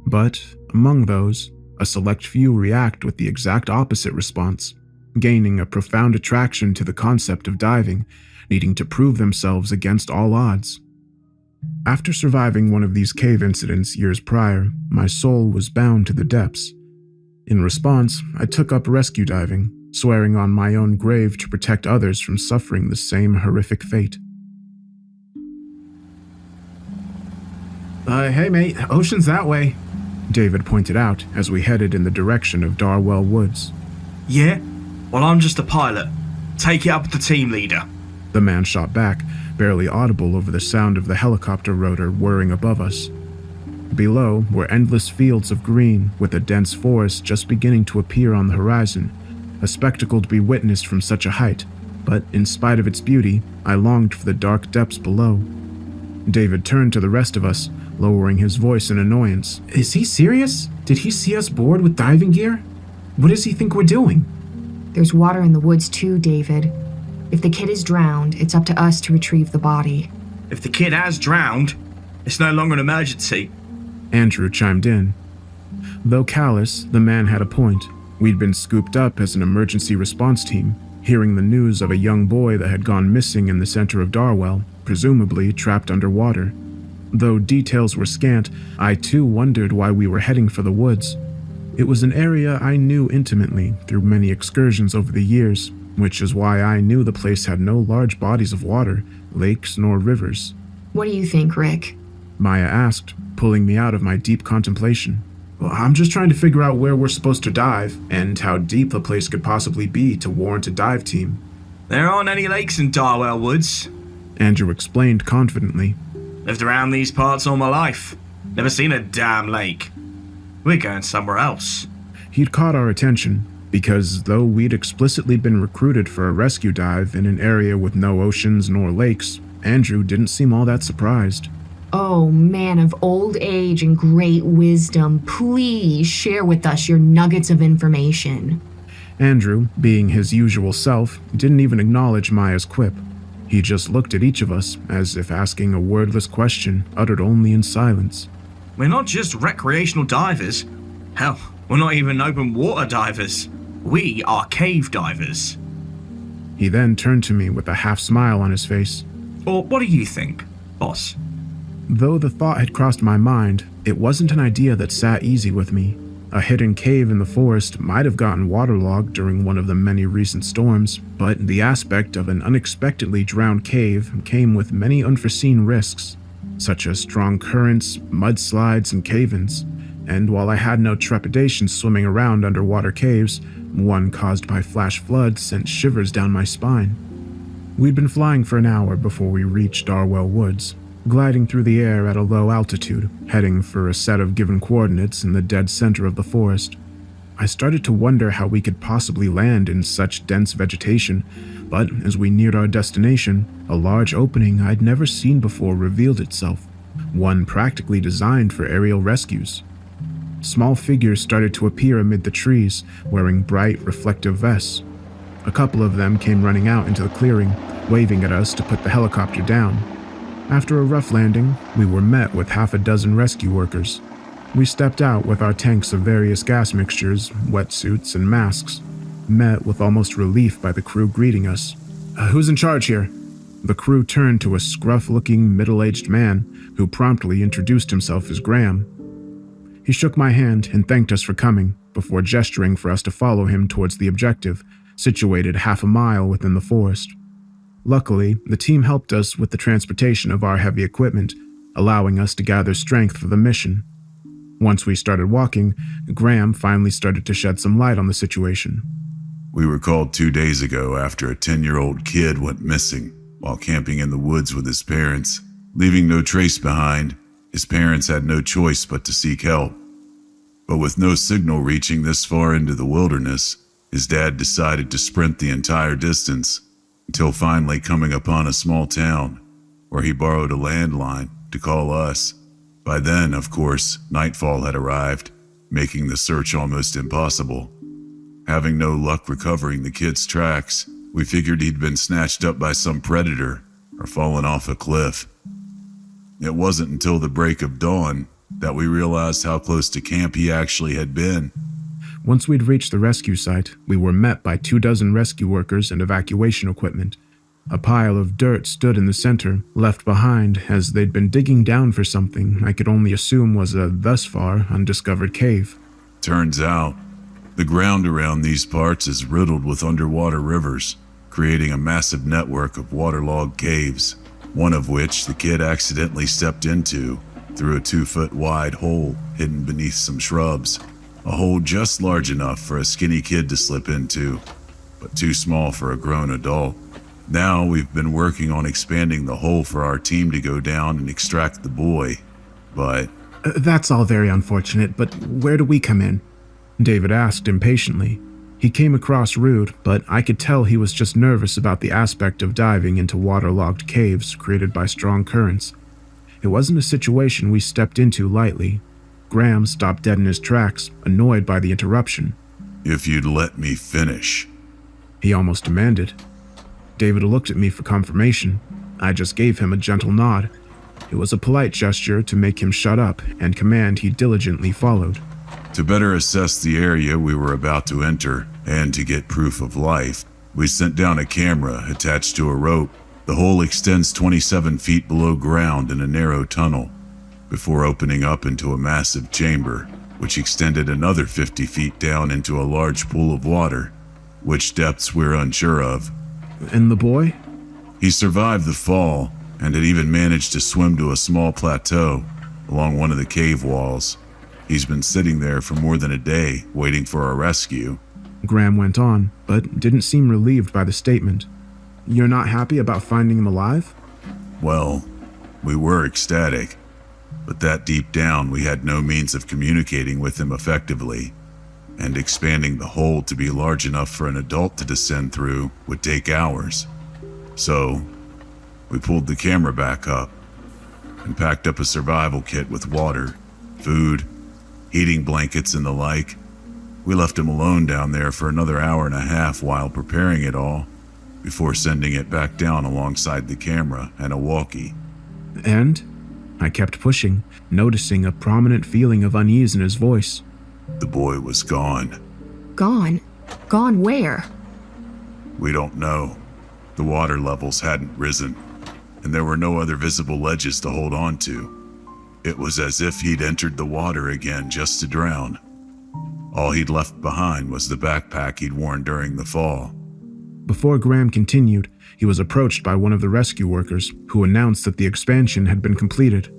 But among those, a select few react with the exact opposite response, gaining a profound attraction to the concept of diving, needing to prove themselves against all odds. After surviving one of these cave incidents years prior, my soul was bound to the depths. In response, I took up rescue diving, swearing on my own grave to protect others from suffering the same horrific fate. Hey mate, ocean's that way, David pointed out as we headed in the direction of Darwell Woods. Yeah? Well, I'm just a pilot. Take it up with the team leader. The man shot back, barely audible over the sound of the helicopter rotor whirring above us. Below were endless fields of green, with a dense forest just beginning to appear on the horizon, a spectacle to be witnessed from such a height, but in spite of its beauty, I longed for the dark depths below. David turned to the rest of us, lowering his voice in annoyance. Is he serious? Did he see us bored with diving gear? What does he think we're doing? There's water in the woods too, David. If the kid is drowned, it's up to us to retrieve the body. If the kid has drowned, it's no longer an emergency. Andrew chimed in. Though callous, the man had a point. We'd been scooped up as an emergency response team, hearing the news of a young boy that had gone missing in the center of Darwell, presumably trapped underwater. Though details were scant, I too wondered why we were heading for the woods. It was an area I knew intimately through many excursions over the years, which is why I knew the place had no large bodies of water, lakes nor rivers. What do you think, Rick? Maya asked, pulling me out of my deep contemplation. Well, I'm just trying to figure out where we're supposed to dive, and how deep the place could possibly be to warrant a dive team. There aren't any lakes in Darwell Woods, Andrew explained confidently. Lived around these parts all my life. Never seen a damn lake. We're going somewhere else. He'd caught our attention, because though we'd explicitly been recruited for a rescue dive in an area with no oceans nor lakes, Andrew didn't seem all that surprised. Oh, man of old age and great wisdom, please share with us your nuggets of information. Andrew, being his usual self, didn't even acknowledge Maya's quip. He just looked at each of us, as if asking a wordless question uttered only in silence. We're not just recreational divers. Hell, we're not even open water divers. We are cave divers. He then turned to me with a half smile on his face. Or what do you think, boss? Though the thought had crossed my mind, it wasn't an idea that sat easy with me. A hidden cave in the forest might have gotten waterlogged during one of the many recent storms, but the aspect of an unexpectedly drowned cave came with many unforeseen risks, such as strong currents, mudslides, and cave-ins. And while I had no trepidation swimming around underwater caves, one caused by flash floods sent shivers down my spine. We'd been flying for an hour before we reached Darwell Woods, gliding through the air at a low altitude, heading for a set of given coordinates in the dead center of the forest. I started to wonder how we could possibly land in such dense vegetation, but as we neared our destination, a large opening I'd never seen before revealed itself, one practically designed for aerial rescues. Small figures started to appear amid the trees, wearing bright, reflective vests. A couple of them came running out into the clearing, waving at us to put the helicopter down. After a rough landing, we were met with half a dozen rescue workers. We stepped out with our tanks of various gas mixtures, wetsuits, and masks, met with almost relief by the crew greeting us. Who's in charge here? The crew turned to a scruff-looking, middle-aged man who promptly introduced himself as Graham. He shook my hand and thanked us for coming, before gesturing for us to follow him towards the objective, situated half a mile within the forest. Luckily, the team helped us with the transportation of our heavy equipment, allowing us to gather strength for the mission. Once we started walking, Graham finally started to shed some light on the situation. We were called 2 days ago after a 10-year-old kid went missing while camping in the woods with his parents. Leaving no trace behind, his parents had no choice but to seek help. But with no signal reaching this far into the wilderness, his dad decided to sprint the entire distance. until finally coming upon a small town where he borrowed a landline to call us. By then, of course, nightfall had arrived, making the search almost impossible. Having no luck recovering the kid's tracks, we figured he'd been snatched up by some predator or fallen off a cliff. It wasn't until the break of dawn that we realized how close to camp he actually had been. Once we'd reached the rescue site, we were met by 24 rescue workers and evacuation equipment. A pile of dirt stood in the center, left behind as they'd been digging down for something I could only assume was a thus far undiscovered cave. Turns out, the ground around these parts is riddled with underwater rivers, creating a massive network of waterlogged caves, one of which the kid accidentally stepped into through a 2-foot wide hole hidden beneath some shrubs. A hole just large enough for a skinny kid to slip into, but too small for a grown adult. Now we've been working on expanding the hole for our team to go down and extract the boy, but... That's all very unfortunate, but where do we come in? David asked impatiently. He came across rude, but I could tell he was just nervous about the aspect of diving into waterlogged caves created by strong currents. It wasn't a situation we stepped into lightly. Graham stopped dead in his tracks, annoyed by the interruption. If you'd let me finish, he almost demanded. David looked at me for confirmation. I just gave him a gentle nod. It was a polite gesture to make him shut up, and command he diligently followed. To better assess the area we were about to enter, and to get proof of life, we sent down a camera attached to a rope. The hole extends 27 feet below ground in a narrow tunnel, before opening up into a massive chamber, which extended another 50 feet down into a large pool of water, which depths we're unsure of. And the boy? He survived the fall, and had even managed to swim to a small plateau along one of the cave walls. He's been sitting there for more than a day, waiting for our rescue. Graham went on, but didn't seem relieved by the statement. You're not happy about finding him alive? Well, we were ecstatic, but that deep down we had no means of communicating with him effectively, and expanding the hole to be large enough for an adult to descend through would take hours. So, we pulled the camera back up and packed up a survival kit with water, food, heating blankets, and the like. We left him alone down there for another hour and a half while preparing it all, before sending it back down alongside the camera and a walkie. And? I kept pushing, noticing a prominent feeling of unease in his voice. The boy was gone. Gone? Gone where? We don't know. The water levels hadn't risen, and there were no other visible ledges to hold on to. It was as if he'd entered the water again just to drown. All he'd left behind was the backpack he'd worn during the fall. Before Graham continued, he was approached by one of the rescue workers, who announced that the expansion had been completed.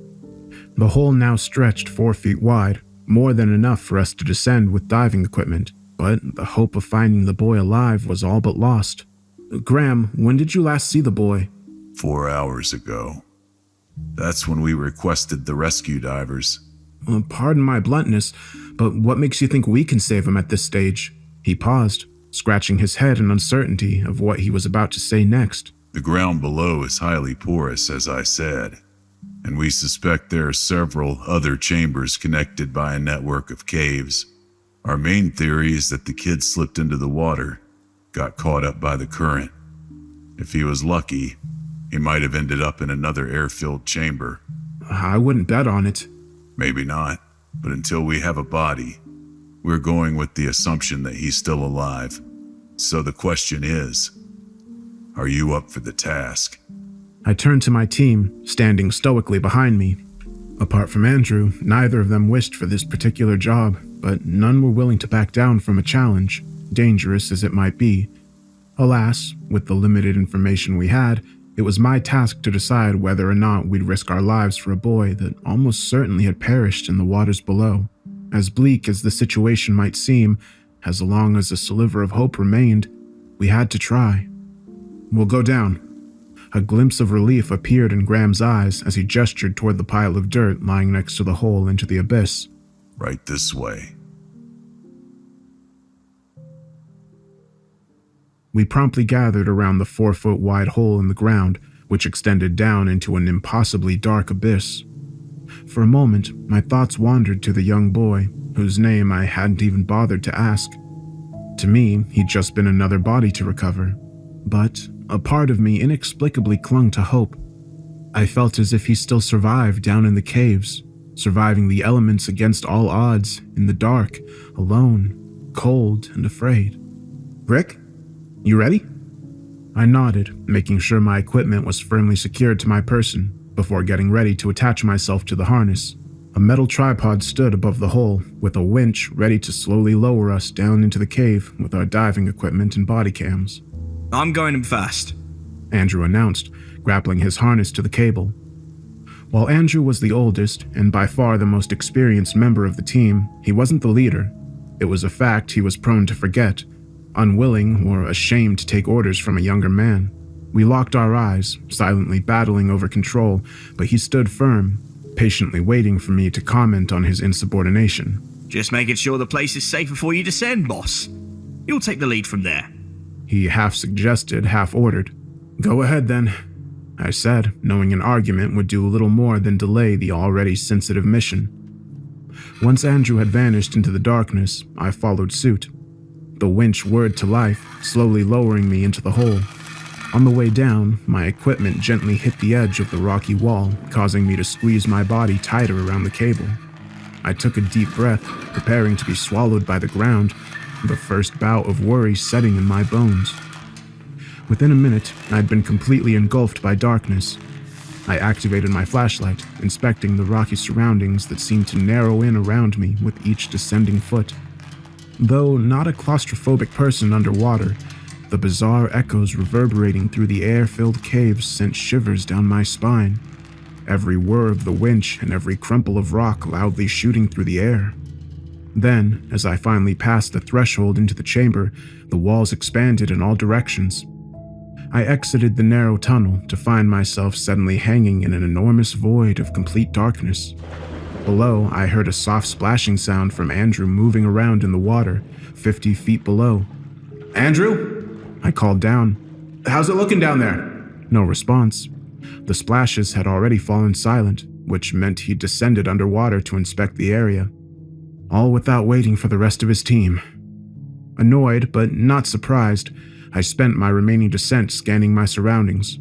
The hole now stretched 4 feet wide, more than enough for us to descend with diving equipment, but the hope of finding the boy alive was all but lost. Graham, when did you last see the boy? 4 hours ago. That's when we requested the rescue divers. Pardon my bluntness, but what makes you think we can save him at this stage? He paused, scratching his head in uncertainty of what he was about to say next. The ground below is highly porous, as I said, and we suspect there are several other chambers connected by a network of caves. Our main theory is that the kid slipped into the water, got caught up by the current. If he was lucky, he might have ended up in another air-filled chamber. I wouldn't bet on it. Maybe not, but until we have a body, we're going with the assumption that he's still alive. So the question is, are you up for the task? I turned to my team, standing stoically behind me. Apart from Andrew, neither of them wished for this particular job, but none were willing to back down from a challenge, dangerous as it might be. Alas, with the limited information we had, it was my task to decide whether or not we'd risk our lives for a boy that almost certainly had perished in the waters below. As bleak as the situation might seem, as long as a sliver of hope remained, we had to try. We'll go down. A glimpse of relief appeared in Graham's eyes as he gestured toward the pile of dirt lying next to the hole into the abyss. Right this way. We promptly gathered around the 4-foot wide hole in the ground, which extended down into an impossibly dark abyss. For a moment, my thoughts wandered to the young boy, whose name I hadn't even bothered to ask. To me, he'd just been another body to recover. But a part of me inexplicably clung to hope. I felt as if he still survived down in the caves, surviving the elements against all odds, in the dark, alone, cold, and afraid. "Rick, you ready?" I nodded, making sure my equipment was firmly secured to my person, before getting ready to attach myself to the harness. A metal tripod stood above the hole, with a winch ready to slowly lower us down into the cave with our diving equipment and body cams. I'm going in first, Andrew announced, grappling his harness to the cable. While Andrew was the oldest and by far the most experienced member of the team, he wasn't the leader. It was a fact he was prone to forget, unwilling or ashamed to take orders from a younger man. We locked our eyes, silently battling over control, but he stood firm, patiently waiting for me to comment on his insubordination. Just making sure the place is safe before you descend, boss. You'll take the lead from there. He half suggested, half ordered. "Go ahead then," I said, knowing an argument would do little more than delay the already sensitive mission. Once Andrew had vanished into the darkness, I followed suit. The winch whirred to life, slowly lowering me into the hole. On the way down, my equipment gently hit the edge of the rocky wall, causing me to squeeze my body tighter around the cable. I took a deep breath, preparing to be swallowed by the ground, the first bout of worry setting in my bones. Within a minute, I'd been completely engulfed by darkness. I activated my flashlight, inspecting the rocky surroundings that seemed to narrow in around me with each descending foot. Though not a claustrophobic person underwater, the bizarre echoes reverberating through the air-filled caves sent shivers down my spine, every whir of the winch and every crumple of rock loudly shooting through the air. Then, as I finally passed the threshold into the chamber, the walls expanded in all directions. I exited the narrow tunnel to find myself suddenly hanging in an enormous void of complete darkness. Below, I heard a soft splashing sound from Andrew moving around in the water, 50 feet below. "Andrew?" I called down. "How's it looking down there?" No response. The splashes had already fallen silent, which meant he'd descended underwater to inspect the area. All without waiting for the rest of his team. Annoyed, but not surprised, I spent my remaining descent scanning my surroundings.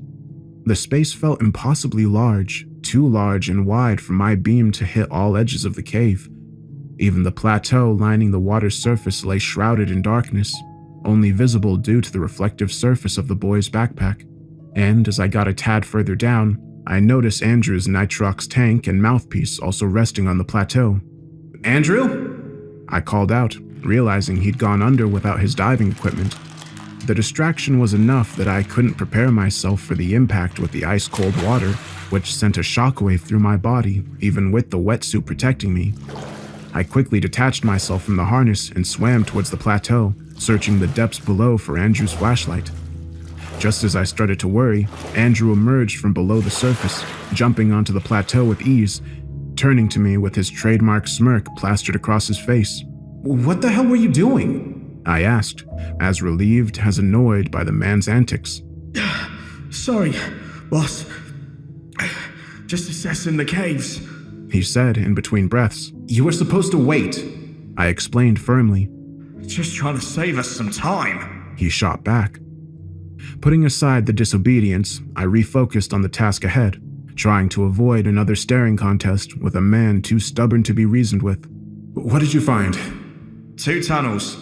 The space felt impossibly large, too large and wide for my beam to hit all edges of the cave. Even the plateau lining the water's surface lay shrouded in darkness, only visible due to the reflective surface of the boy's backpack. And as I got a tad further down, I noticed Andrew's nitrox tank and mouthpiece also resting on the plateau. "Andrew?" I called out, realizing he'd gone under without his diving equipment. The distraction was enough that I couldn't prepare myself for the impact with the ice-cold water, which sent a shockwave through my body, even with the wetsuit protecting me. I quickly detached myself from the harness and swam towards the plateau, searching the depths below for Andrew's flashlight. Just as I started to worry, Andrew emerged from below the surface, jumping onto the plateau with ease, turning to me with his trademark smirk plastered across his face. "What the hell were you doing?" I asked, as relieved as annoyed by the man's antics. Sorry, boss. Just assessing the caves, he said in between breaths. "You were supposed to wait," I explained firmly. Just trying to save us some time, he shot back. Putting aside the disobedience, I refocused on the task ahead, trying to avoid another staring contest with a man too stubborn to be reasoned with. "What did you find?" 2 tunnels.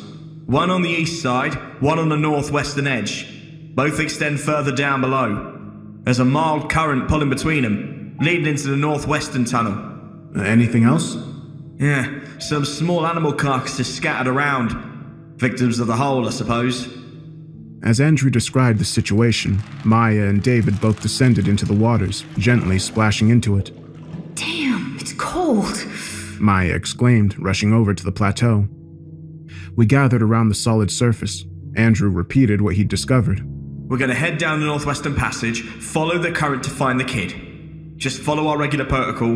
One on the east side, one on the northwestern edge. Both extend further down below. There's a mild current pulling between them, leading into the northwestern tunnel. Anything else? Yeah, some small animal carcasses scattered around. Victims of the hole, I suppose. As Andrew described the situation, Maya and David both descended into the waters, gently splashing into it. Damn, it's cold. Maya exclaimed, rushing over to the plateau. We gathered around the solid surface. Andrew repeated what he'd discovered. We're going to head down the northwestern passage, follow the current to find the kid. Just follow our regular protocol,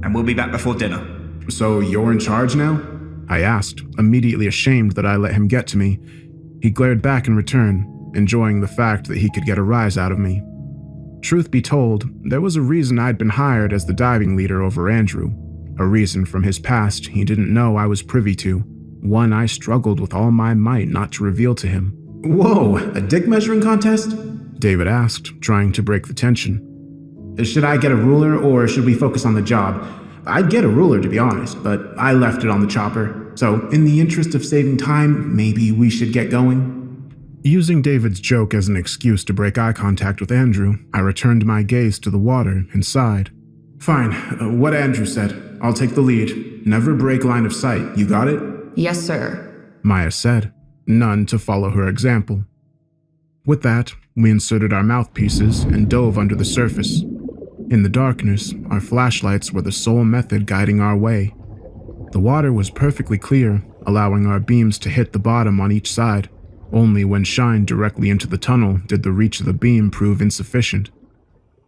and we'll be back before dinner. So you're in charge now? I asked, immediately ashamed that I let him get to me. He glared back in return, enjoying the fact that he could get a rise out of me. Truth be told, there was a reason I'd been hired as the diving leader over Andrew, a reason from his past he didn't know I was privy to, one I struggled with all my might not to reveal to him. Whoa, a dick measuring contest? David asked, trying to break the tension. Should I get a ruler or should we focus on the job? I'd get a ruler to be honest, but I left it on the chopper. So, in the interest of saving time, maybe we should get going? Using David's joke as an excuse to break eye contact with Andrew, I returned my gaze to the water and sighed. Fine, what Andrew said. I'll take the lead. Never break line of sight. You got it? Yes, sir. Maya said, none to follow her example. With that, we inserted our mouthpieces and dove under the surface. In the darkness, our flashlights were the sole method guiding our way. The water was perfectly clear, allowing our beams to hit the bottom on each side. Only when shined directly into the tunnel did the reach of the beam prove insufficient.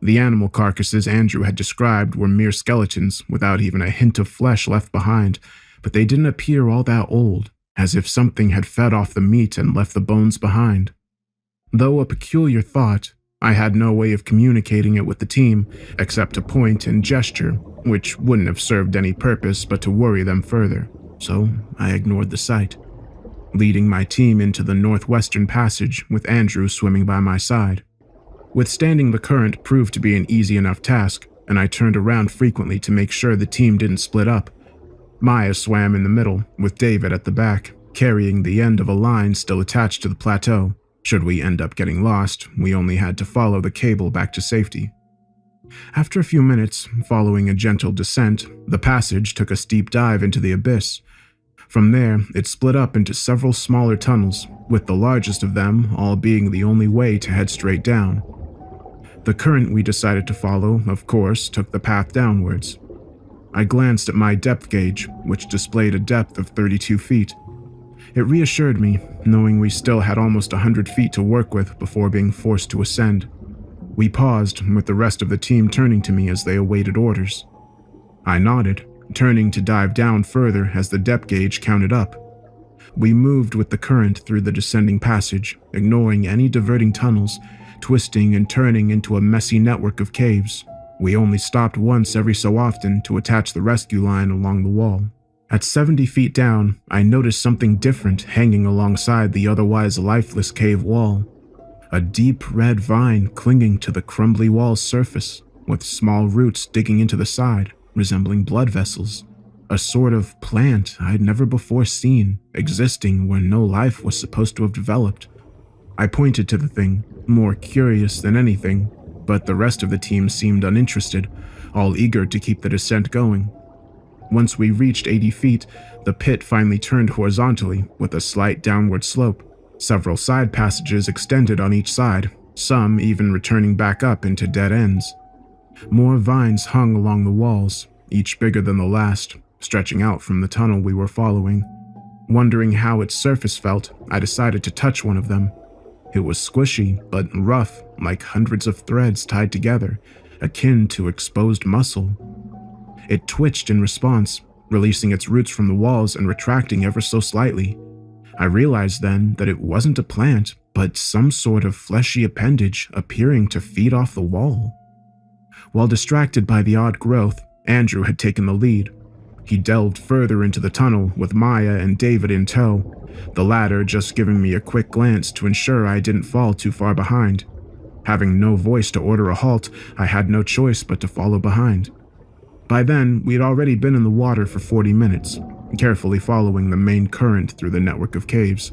The animal carcasses Andrew had described were mere skeletons without even a hint of flesh left behind, but they didn't appear all that old, as if something had fed off the meat and left the bones behind. Though a peculiar thought, I had no way of communicating it with the team, except to point and gesture, which wouldn't have served any purpose but to worry them further, so I ignored the sight, leading my team into the northwestern passage with Andrew swimming by my side. Withstanding the current proved to be an easy enough task, and I turned around frequently to make sure the team didn't split up. Maya swam in the middle, with David at the back, carrying the end of a line still attached to the plateau. Should we end up getting lost, we only had to follow the cable back to safety. After a few minutes, following a gentle descent, the passage took a steep dive into the abyss. From there, it split up into several smaller tunnels, with the largest of them all being the only way to head straight down. The current we decided to follow, of course, took the path downwards. I glanced at my depth gauge, which displayed a depth of 32 feet. It reassured me, knowing we still had almost 100 feet to work with before being forced to ascend. We paused, with the rest of the team turning to me as they awaited orders. I nodded, turning to dive down further as the depth gauge counted up. We moved with the current through the descending passage, ignoring any diverting tunnels, twisting and turning into a messy network of caves. We only stopped once every so often to attach the rescue line along the wall. At 70 feet down, I noticed something different hanging alongside the otherwise lifeless cave wall. A deep red vine clinging to the crumbly wall's surface, with small roots digging into the side, resembling blood vessels. A sort of plant I'd never before seen, existing where no life was supposed to have developed. I pointed to the thing, more curious than anything, but the rest of the team seemed uninterested, all eager to keep the descent going. Once we reached 80 feet, the pit finally turned horizontally with a slight downward slope. Several side passages extended on each side, some even returning back up into dead ends. More vines hung along the walls, each bigger than the last, stretching out from the tunnel we were following. Wondering how its surface felt, I decided to touch one of them. It was squishy, but rough, like hundreds of threads tied together, akin to exposed muscle. It twitched in response, releasing its roots from the walls and retracting ever so slightly. I realized then that it wasn't a plant, but some sort of fleshy appendage appearing to feed off the wall. While distracted by the odd growth, Andrew had taken the lead. He delved further into the tunnel with Maya and David in tow, the latter just giving me a quick glance to ensure I didn't fall too far behind. Having no voice to order a halt, I had no choice but to follow behind. By then, we had already been in the water for 40 minutes, carefully following the main current through the network of caves.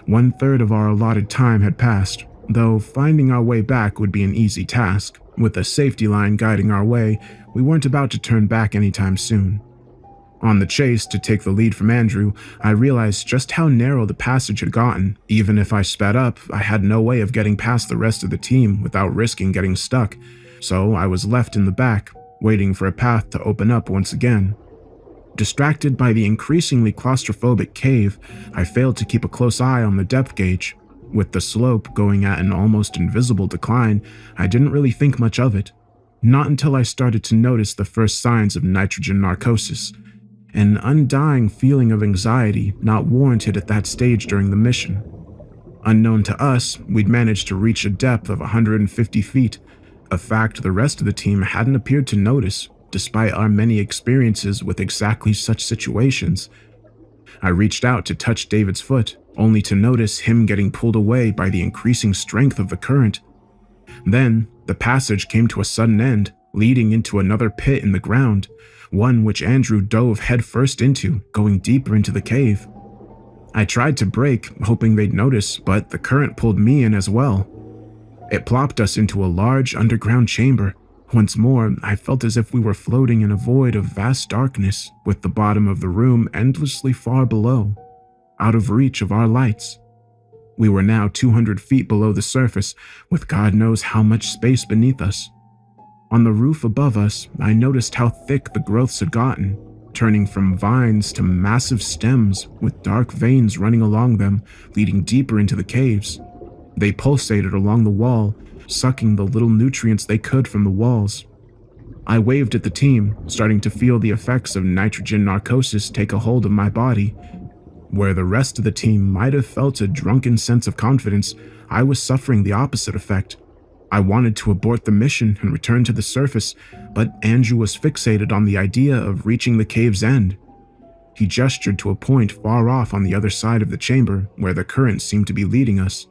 1/3 of our allotted time had passed, though finding our way back would be an easy task. With a safety line guiding our way, we weren't about to turn back anytime soon. On the chase to take the lead from Andrew, I realized just how narrow the passage had gotten. Even if I sped up, I had no way of getting past the rest of the team without risking getting stuck, so I was left in the back, waiting for a path to open up once again. Distracted by the increasingly claustrophobic cave, I failed to keep a close eye on the depth gauge. With the slope going at an almost invisible decline, I didn't really think much of it. Not until I started to notice the first signs of nitrogen narcosis, an undying feeling of anxiety not warranted at that stage during the mission. Unknown to us, we'd managed to reach a depth of 150 feet, a fact the rest of the team hadn't appeared to notice, despite our many experiences with exactly such situations. I reached out to touch David's foot, only to notice him getting pulled away by the increasing strength of the current. Then, the passage came to a sudden end, leading into another pit in the ground, one which Andrew dove headfirst into, going deeper into the cave. I tried to brake, hoping they'd notice, but the current pulled me in as well. It plopped us into a large underground chamber. Once more, I felt as if we were floating in a void of vast darkness, with the bottom of the room endlessly far below, out of reach of our lights. We were now 200 feet below the surface, with God knows how much space beneath us. On the roof above us, I noticed how thick the growths had gotten, turning from vines to massive stems with dark veins running along them, leading deeper into the caves. They pulsated along the wall, sucking the little nutrients they could from the walls. I waved at the team, starting to feel the effects of nitrogen narcosis take a hold of my body. Where the rest of the team might have felt a drunken sense of confidence, I was suffering the opposite effect. I wanted to abort the mission and return to the surface, but Andrew was fixated on the idea of reaching the cave's end. He gestured to a point far off on the other side of the chamber where the current seemed to be leading us.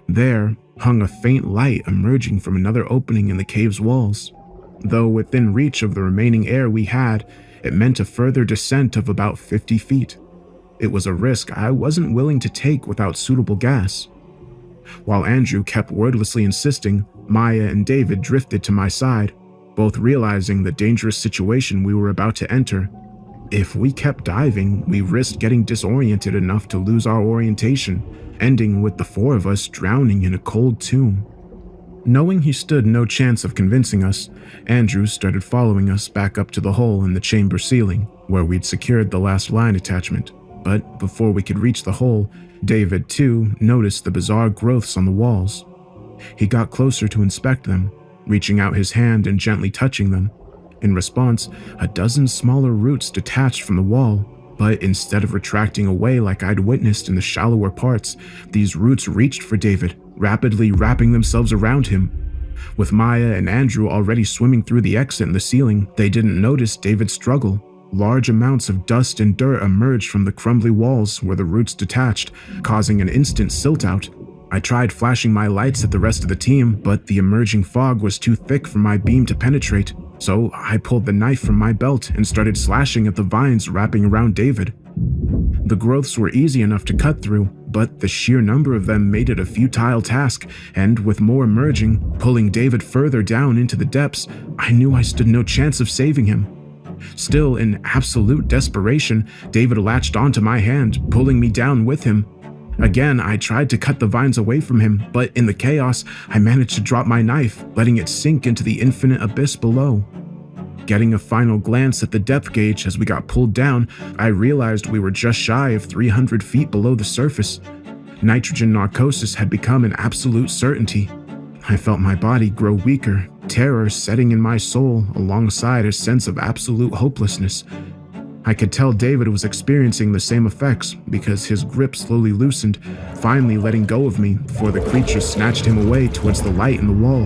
There hung a faint light emerging from another opening in the cave's walls. Though within reach of the remaining air we had, it meant a further descent of about 50 feet. It was a risk I wasn't willing to take without suitable gas. While Andrew kept wordlessly insisting, Maya and David drifted to my side, both realizing the dangerous situation we were about to enter. If we kept diving, we risked getting disoriented enough to lose our orientation, ending with the four of us drowning in a cold tomb. Knowing he stood no chance of convincing us, Andrew started following us back up to the hole in the chamber ceiling, where we'd secured the last line attachment. But before we could reach the hole, David, too, noticed the bizarre growths on the walls. He got closer to inspect them, reaching out his hand and gently touching them. In response, a dozen smaller roots detached from the wall, but instead of retracting away like I'd witnessed in the shallower parts, these roots reached for David, rapidly wrapping themselves around him. With Maya and Andrew already swimming through the exit in the ceiling, they didn't notice David's struggle. Large amounts of dust and dirt emerged from the crumbly walls where the roots detached, causing an instant silt-out. I tried flashing my lights at the rest of the team, but the emerging fog was too thick for my beam to penetrate, so I pulled the knife from my belt and started slashing at the vines wrapping around David. The growths were easy enough to cut through, but the sheer number of them made it a futile task, and with more emerging, pulling David further down into the depths, I knew I stood no chance of saving him. Still, in absolute desperation, David latched onto my hand, pulling me down with him. Again, I tried to cut the vines away from him, but in the chaos, I managed to drop my knife, letting it sink into the infinite abyss below. Getting a final glance at the depth gauge as we got pulled down, I realized we were just shy of 300 feet below the surface. Nitrogen narcosis had become an absolute certainty. I felt my body grow weaker, terror setting in my soul alongside a sense of absolute hopelessness. I could tell David was experiencing the same effects because his grip slowly loosened, finally letting go of me before the creature snatched him away towards the light in the wall.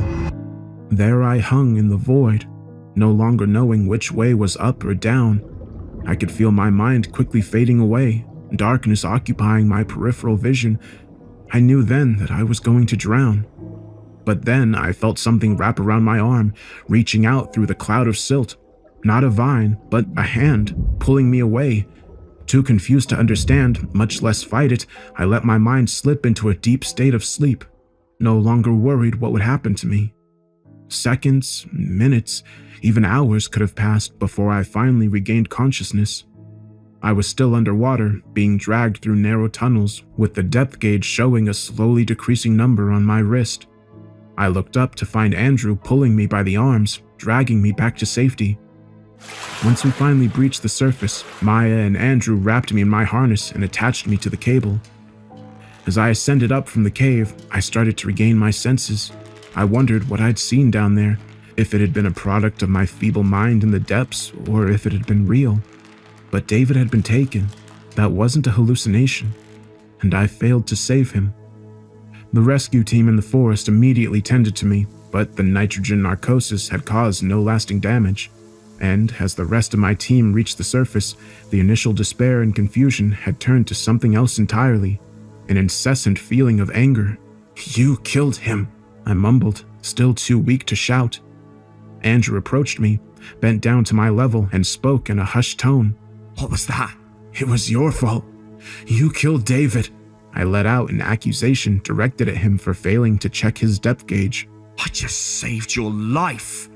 There I hung in the void, no longer knowing which way was up or down. I could feel my mind quickly fading away, darkness occupying my peripheral vision. I knew then that I was going to drown. But then I felt something wrap around my arm, reaching out through the cloud of silt. Not a vine, but a hand, pulling me away. Too confused to understand, much less fight it, I let my mind slip into a deep state of sleep, no longer worried what would happen to me. Seconds, minutes, even hours could have passed before I finally regained consciousness. I was still underwater, being dragged through narrow tunnels, with the depth gauge showing a slowly decreasing number on my wrist. I looked up to find Andrew pulling me by the arms, dragging me back to safety. Once we finally breached the surface, Maya and Andrew wrapped me in my harness and attached me to the cable. As I ascended up from the cave, I started to regain my senses. I wondered what I'd seen down there, if it had been a product of my feeble mind in the depths, or if it had been real. But David had been taken. That wasn't a hallucination, and I failed to save him. The rescue team in the forest immediately tended to me, but the nitrogen narcosis had caused no lasting damage. And as the rest of my team reached the surface, the initial despair and confusion had turned to something else entirely, an incessant feeling of anger. "You killed him," I mumbled, still too weak to shout. Andrew approached me, bent down to my level, and spoke in a hushed tone. What was that? "It was your fault. You killed David." I let out an accusation directed at him for failing to check his depth gauge. I just saved your life,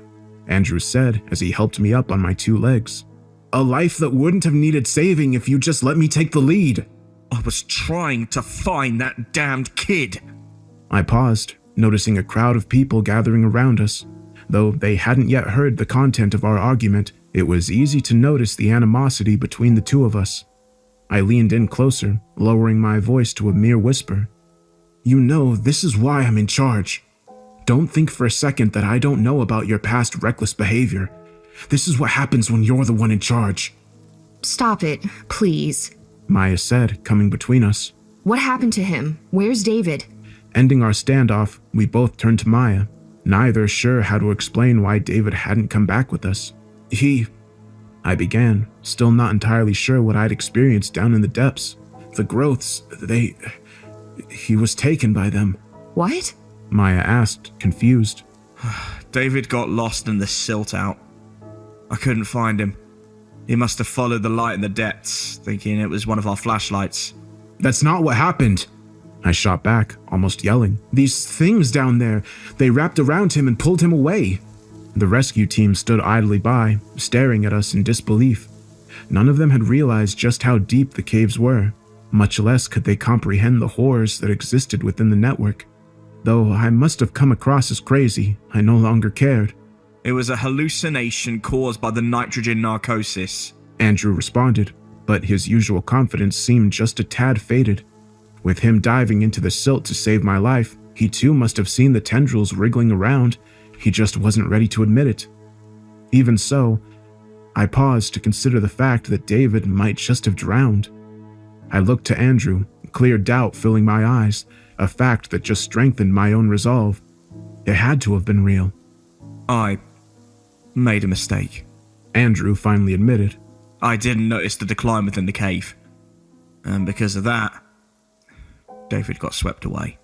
Andrew said as he helped me up on my 2 legs. "A life that wouldn't have needed saving if you just let me take the lead." I was trying to find that damned kid. I paused, noticing a crowd of people gathering around us. Though they hadn't yet heard the content of our argument, it was easy to notice the animosity between the two of us. I leaned in closer, lowering my voice to a mere whisper. "You know, this is why I'm in charge. Don't think for a second that I don't know about your past reckless behavior. This is what happens when you're the one in charge." Stop it, please. Maya said, coming between us. What happened to him? Where's David? Ending our standoff, we both turned to Maya, neither sure how to explain why David hadn't come back with us. I began, still not entirely sure what I'd experienced down in the depths. The growths, he was taken by them. What? Maya asked, confused. David got lost in the silt out. I couldn't find him. He must have followed the light in the depths, thinking it was one of our flashlights. That's not what happened. I shot back, almost yelling. These things down there, they wrapped around him and pulled him away. The rescue team stood idly by, staring at us in disbelief. None of them had realized just how deep the caves were, much less could they comprehend the horrors that existed within the network. Though I must have come across as crazy, I no longer cared. It was a hallucination caused by the nitrogen narcosis, Andrew responded, but his usual confidence seemed just a tad faded. With him diving into the silt to save my life, he too must have seen the tendrils wriggling around. He just wasn't ready to admit it. Even so, I paused to consider the fact that David might just have drowned. I looked to Andrew, clear doubt filling my eyes, a fact that just strengthened my own resolve. It had to have been real. I made a mistake. Andrew finally admitted. I didn't notice the decline within the cave. And because of that, David got swept away.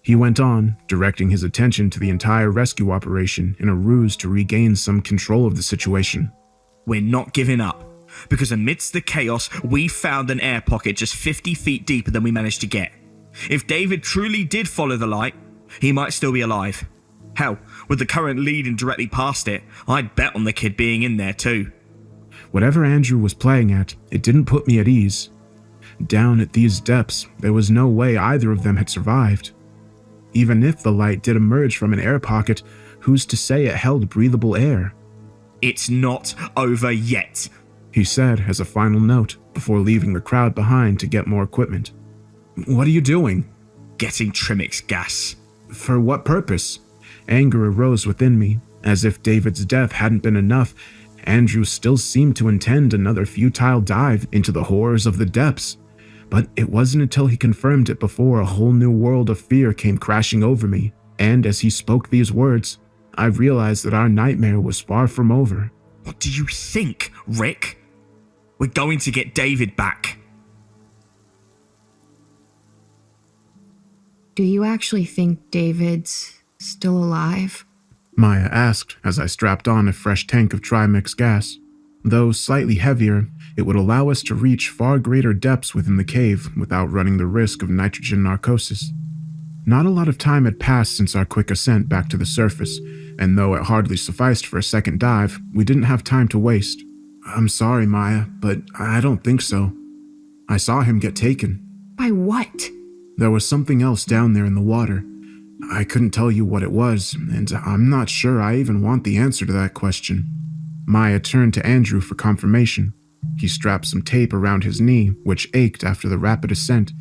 He went on, directing his attention to the entire rescue operation in a ruse to regain some control of the situation. We're not giving up, because amidst the chaos, we found an air pocket just 50 feet deeper than we managed to get. If David truly did follow the light, he might still be alive. Hell, with the current leading directly past it, I'd bet on the kid being in there too. Whatever Andrew was playing at, it didn't put me at ease. Down at these depths, there was no way either of them had survived. Even if the light did emerge from an air pocket, who's to say it held breathable air? It's not over yet, he said as a final note before leaving the crowd behind to get more equipment. What are you doing? Getting Trimix gas. For what purpose? Anger arose within me. As if David's death hadn't been enough, Andrew still seemed to intend another futile dive into the horrors of the depths. But it wasn't until he confirmed it before a whole new world of fear came crashing over me, and as he spoke these words, I realized that our nightmare was far from over. What do you think, Rick? We're going to get David back. Do you actually think David's still alive? Maya asked as I strapped on a fresh tank of Trimix gas. Though slightly heavier, it would allow us to reach far greater depths within the cave without running the risk of nitrogen narcosis. Not a lot of time had passed since our quick ascent back to the surface, and though it hardly sufficed for a second dive, we didn't have time to waste. I'm sorry, Maya, but I don't think so. I saw him get taken. By what? There was something else down there in the water. I couldn't tell you what it was, and I'm not sure I even want the answer to that question. Maya turned to Andrew for confirmation. He strapped some tape around his knee, which ached after the rapid ascent.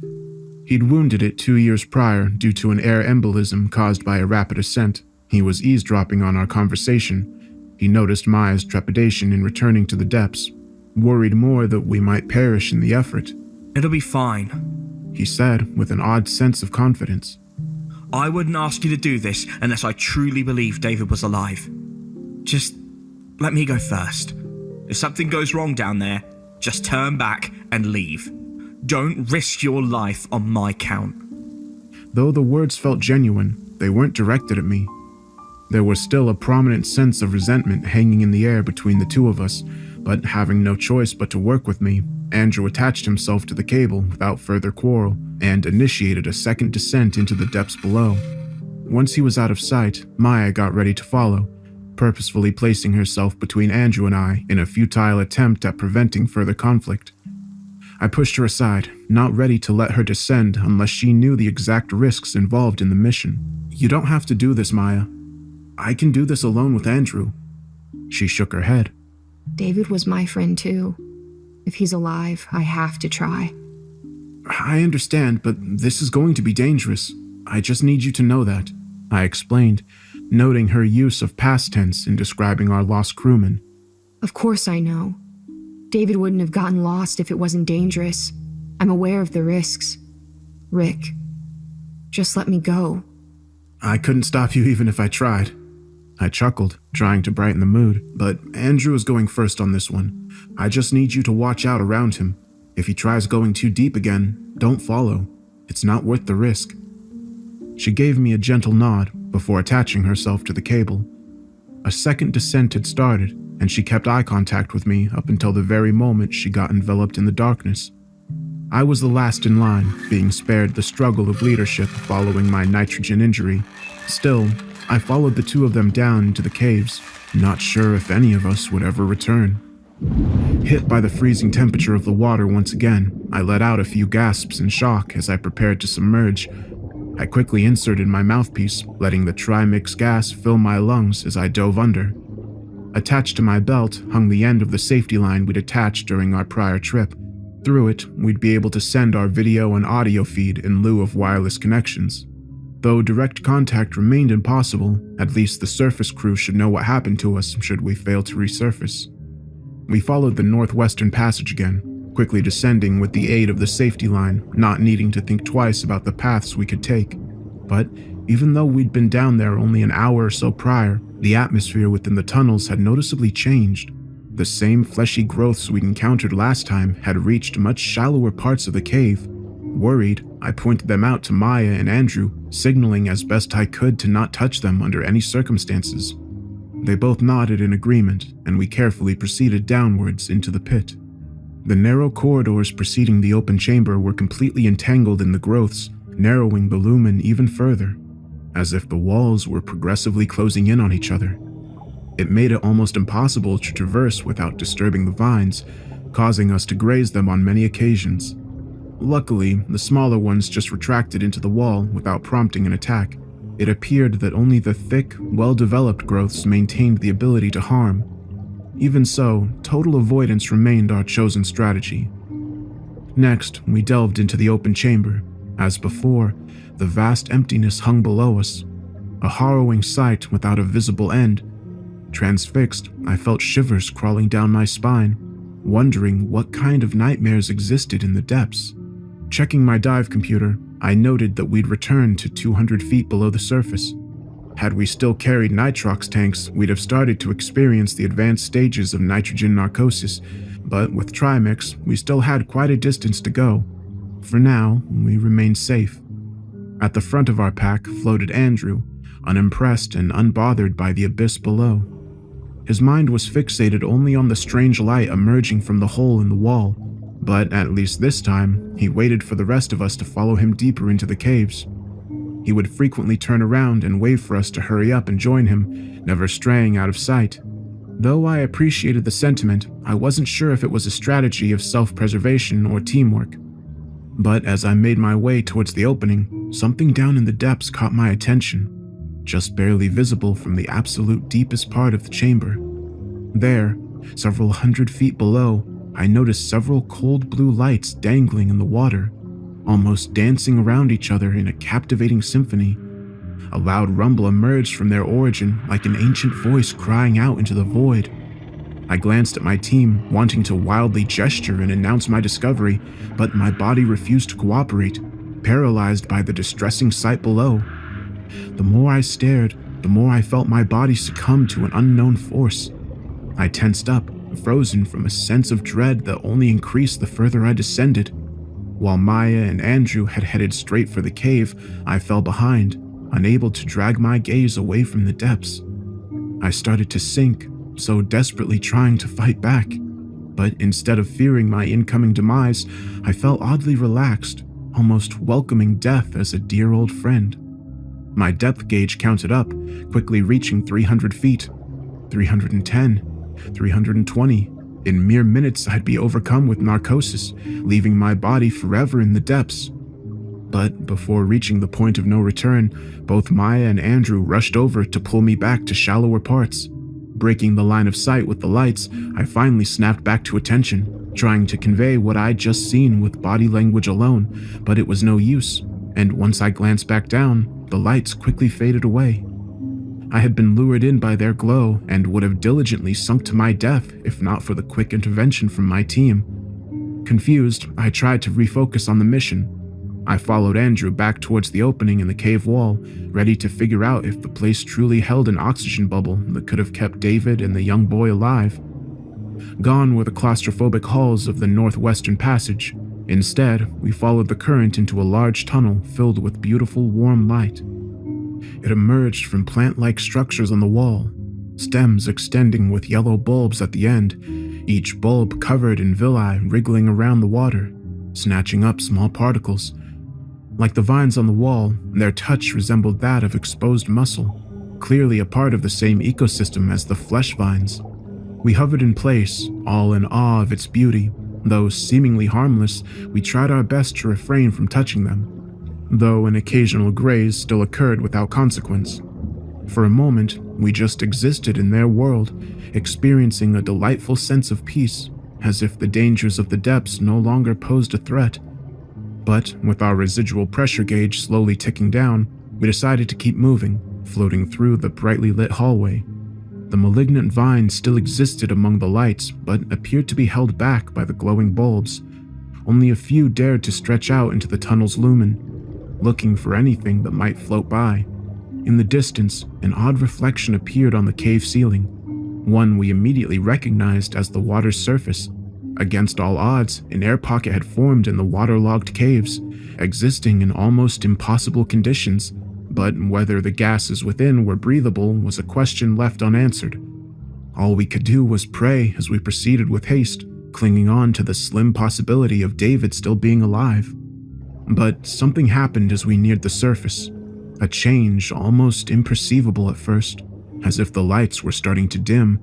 He'd wounded it 2 years prior due to an air embolism caused by a rapid ascent. He was eavesdropping on our conversation. He noticed Maya's trepidation in returning to the depths, worried more that we might perish in the effort. It'll be fine, he said with an odd sense of confidence. I wouldn't ask you to do this unless I truly believed David was alive. Just let me go first. If something goes wrong down there, just turn back and leave. Don't risk your life on my count. Though the words felt genuine, they weren't directed at me. There was still a prominent sense of resentment hanging in the air between the two of us, but having no choice but to work with me, Andrew attached himself to the cable without further quarrel and initiated a second descent into the depths below. Once he was out of sight, Maya got ready to follow, purposefully placing herself between Andrew and I in a futile attempt at preventing further conflict. I pushed her aside, not ready to let her descend unless she knew the exact risks involved in the mission. "You don't have to do this, Maya. I can do this alone with Andrew." She shook her head. David was my friend too. If he's alive, I have to try. "I understand, but this is going to be dangerous. I just need you to know that," I explained, noting her use of past tense in describing our lost crewman. Of course I know. David wouldn't have gotten lost if it wasn't dangerous. I'm aware of the risks. Rick, just let me go. "I couldn't stop you even if I tried." I chuckled, trying to brighten the mood, but Andrew is going first on this one. I just need you to watch out around him. If he tries going too deep again, don't follow. It's not worth the risk. She gave me a gentle nod before attaching herself to the cable. A second descent had started, and she kept eye contact with me up until the very moment she got enveloped in the darkness. I was the last in line, being spared the struggle of leadership following my nitrogen injury. Still, I followed the two of them down into the caves, not sure if any of us would ever return. Hit by the freezing temperature of the water once again, I let out a few gasps in shock as I prepared to submerge. I quickly inserted my mouthpiece, letting the trimix gas fill my lungs as I dove under. Attached to my belt hung the end of the safety line we'd attached during our prior trip. Through it, we'd be able to send our video and audio feed in lieu of wireless connections. Though direct contact remained impossible, at least the surface crew should know what happened to us should we fail to resurface. We followed the northwestern passage again, quickly descending with the aid of the safety line, not needing to think twice about the paths we could take. But even though we'd been down there only an hour or so prior, the atmosphere within the tunnels had noticeably changed. The same fleshy growths we'd encountered last time had reached much shallower parts of the cave. Worried, I pointed them out to Maya and Andrew, signaling as best I could to not touch them under any circumstances. They both nodded in agreement, and we carefully proceeded downwards into the pit. The narrow corridors preceding the open chamber were completely entangled in the growths, narrowing the lumen even further, as if the walls were progressively closing in on each other. It made it almost impossible to traverse without disturbing the vines, causing us to graze them on many occasions. Luckily, the smaller ones just retracted into the wall without prompting an attack. It appeared that only the thick, well-developed growths maintained the ability to harm. Even so, total avoidance remained our chosen strategy. Next, we delved into the open chamber. As before, the vast emptiness hung below us, a harrowing sight without a visible end. Transfixed, I felt shivers crawling down my spine, wondering what kind of nightmares existed in the depths. Checking my dive computer, I noted that we'd returned to 200 feet below the surface. Had we still carried nitrox tanks, we'd have started to experience the advanced stages of nitrogen narcosis, but with Trimix, we still had quite a distance to go. For now, we remained safe. At the front of our pack floated Andrew, unimpressed and unbothered by the abyss below. His mind was fixated only on the strange light emerging from the hole in the wall, but at least this time, he waited for the rest of us to follow him deeper into the caves. He would frequently turn around and wave for us to hurry up and join him, never straying out of sight. Though I appreciated the sentiment, I wasn't sure if it was a strategy of self-preservation or teamwork. But as I made my way towards the opening, something down in the depths caught my attention, just barely visible from the absolute deepest part of the chamber. There, several hundred feet below, I noticed several cold blue lights dangling in the water, almost dancing around each other in a captivating symphony. A loud rumble emerged from their origin like an ancient voice crying out into the void. I glanced at my team, wanting to wildly gesture and announce my discovery, but my body refused to cooperate, paralyzed by the distressing sight below. The more I stared, the more I felt my body succumb to an unknown force. I tensed up, frozen from a sense of dread that only increased the further I descended. While Maya and Andrew had headed straight for the cave, I fell behind, unable to drag my gaze away from the depths. I started to sink, so desperately trying to fight back. But instead of fearing my incoming demise, I felt oddly relaxed, almost welcoming death as a dear old friend. My depth gauge counted up, quickly reaching 300 feet, 310, 320. In mere minutes, I'd be overcome with narcosis, leaving my body forever in the depths. But before reaching the point of no return, both Maya and Andrew rushed over to pull me back to shallower parts. Breaking the line of sight with the lights, I finally snapped back to attention, trying to convey what I'd just seen with body language alone, but it was no use, and once I glanced back down, the lights quickly faded away. I had been lured in by their glow and would have diligently sunk to my death if not for the quick intervention from my team. Confused, I tried to refocus on the mission. I followed Andrew back towards the opening in the cave wall, ready to figure out if the place truly held an oxygen bubble that could have kept David and the young boy alive. Gone were the claustrophobic halls of the northwestern passage. Instead, we followed the current into a large tunnel filled with beautiful warm light. It emerged from plant-like structures on the wall, stems extending with yellow bulbs at the end, each bulb covered in villi wriggling around the water, snatching up small particles. Like the vines on the wall, their touch resembled that of exposed muscle, clearly a part of the same ecosystem as the flesh vines. We hovered in place, all in awe of its beauty. Though seemingly harmless, we tried our best to refrain from touching them, though an occasional graze still occurred without consequence. For a moment, we just existed in their world, experiencing a delightful sense of peace, as if the dangers of the depths no longer posed a threat. But with our residual pressure gauge slowly ticking down, we decided to keep moving, floating through the brightly lit hallway. The malignant vine still existed among the lights, but appeared to be held back by the glowing bulbs. Only a few dared to stretch out into the tunnel's lumen, looking for anything that might float by. In the distance, an odd reflection appeared on the cave ceiling, one we immediately recognized as the water's surface. Against all odds, an air pocket had formed in the waterlogged caves, existing in almost impossible conditions, but whether the gases within were breathable was a question left unanswered. All we could do was pray as we proceeded with haste, clinging on to the slim possibility of David still being alive. But something happened as we neared the surface, a change almost imperceivable at first, as if the lights were starting to dim.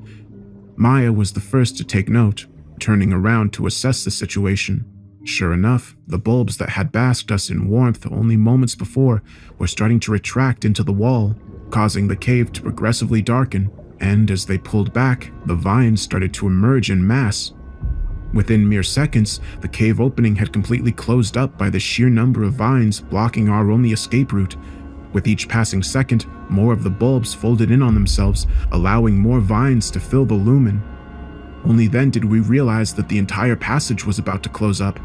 Maya was the first to take note, turning around to assess the situation. Sure enough, the bulbs that had basked us in warmth only moments before were starting to retract into the wall, causing the cave to progressively darken, and as they pulled back, the vines started to emerge en masse. Within mere seconds, the cave opening had completely closed up by the sheer number of vines blocking our only escape route. With each passing second, more of the bulbs folded in on themselves, allowing more vines to fill the lumen. Only then did we realize that the entire passage was about to close up.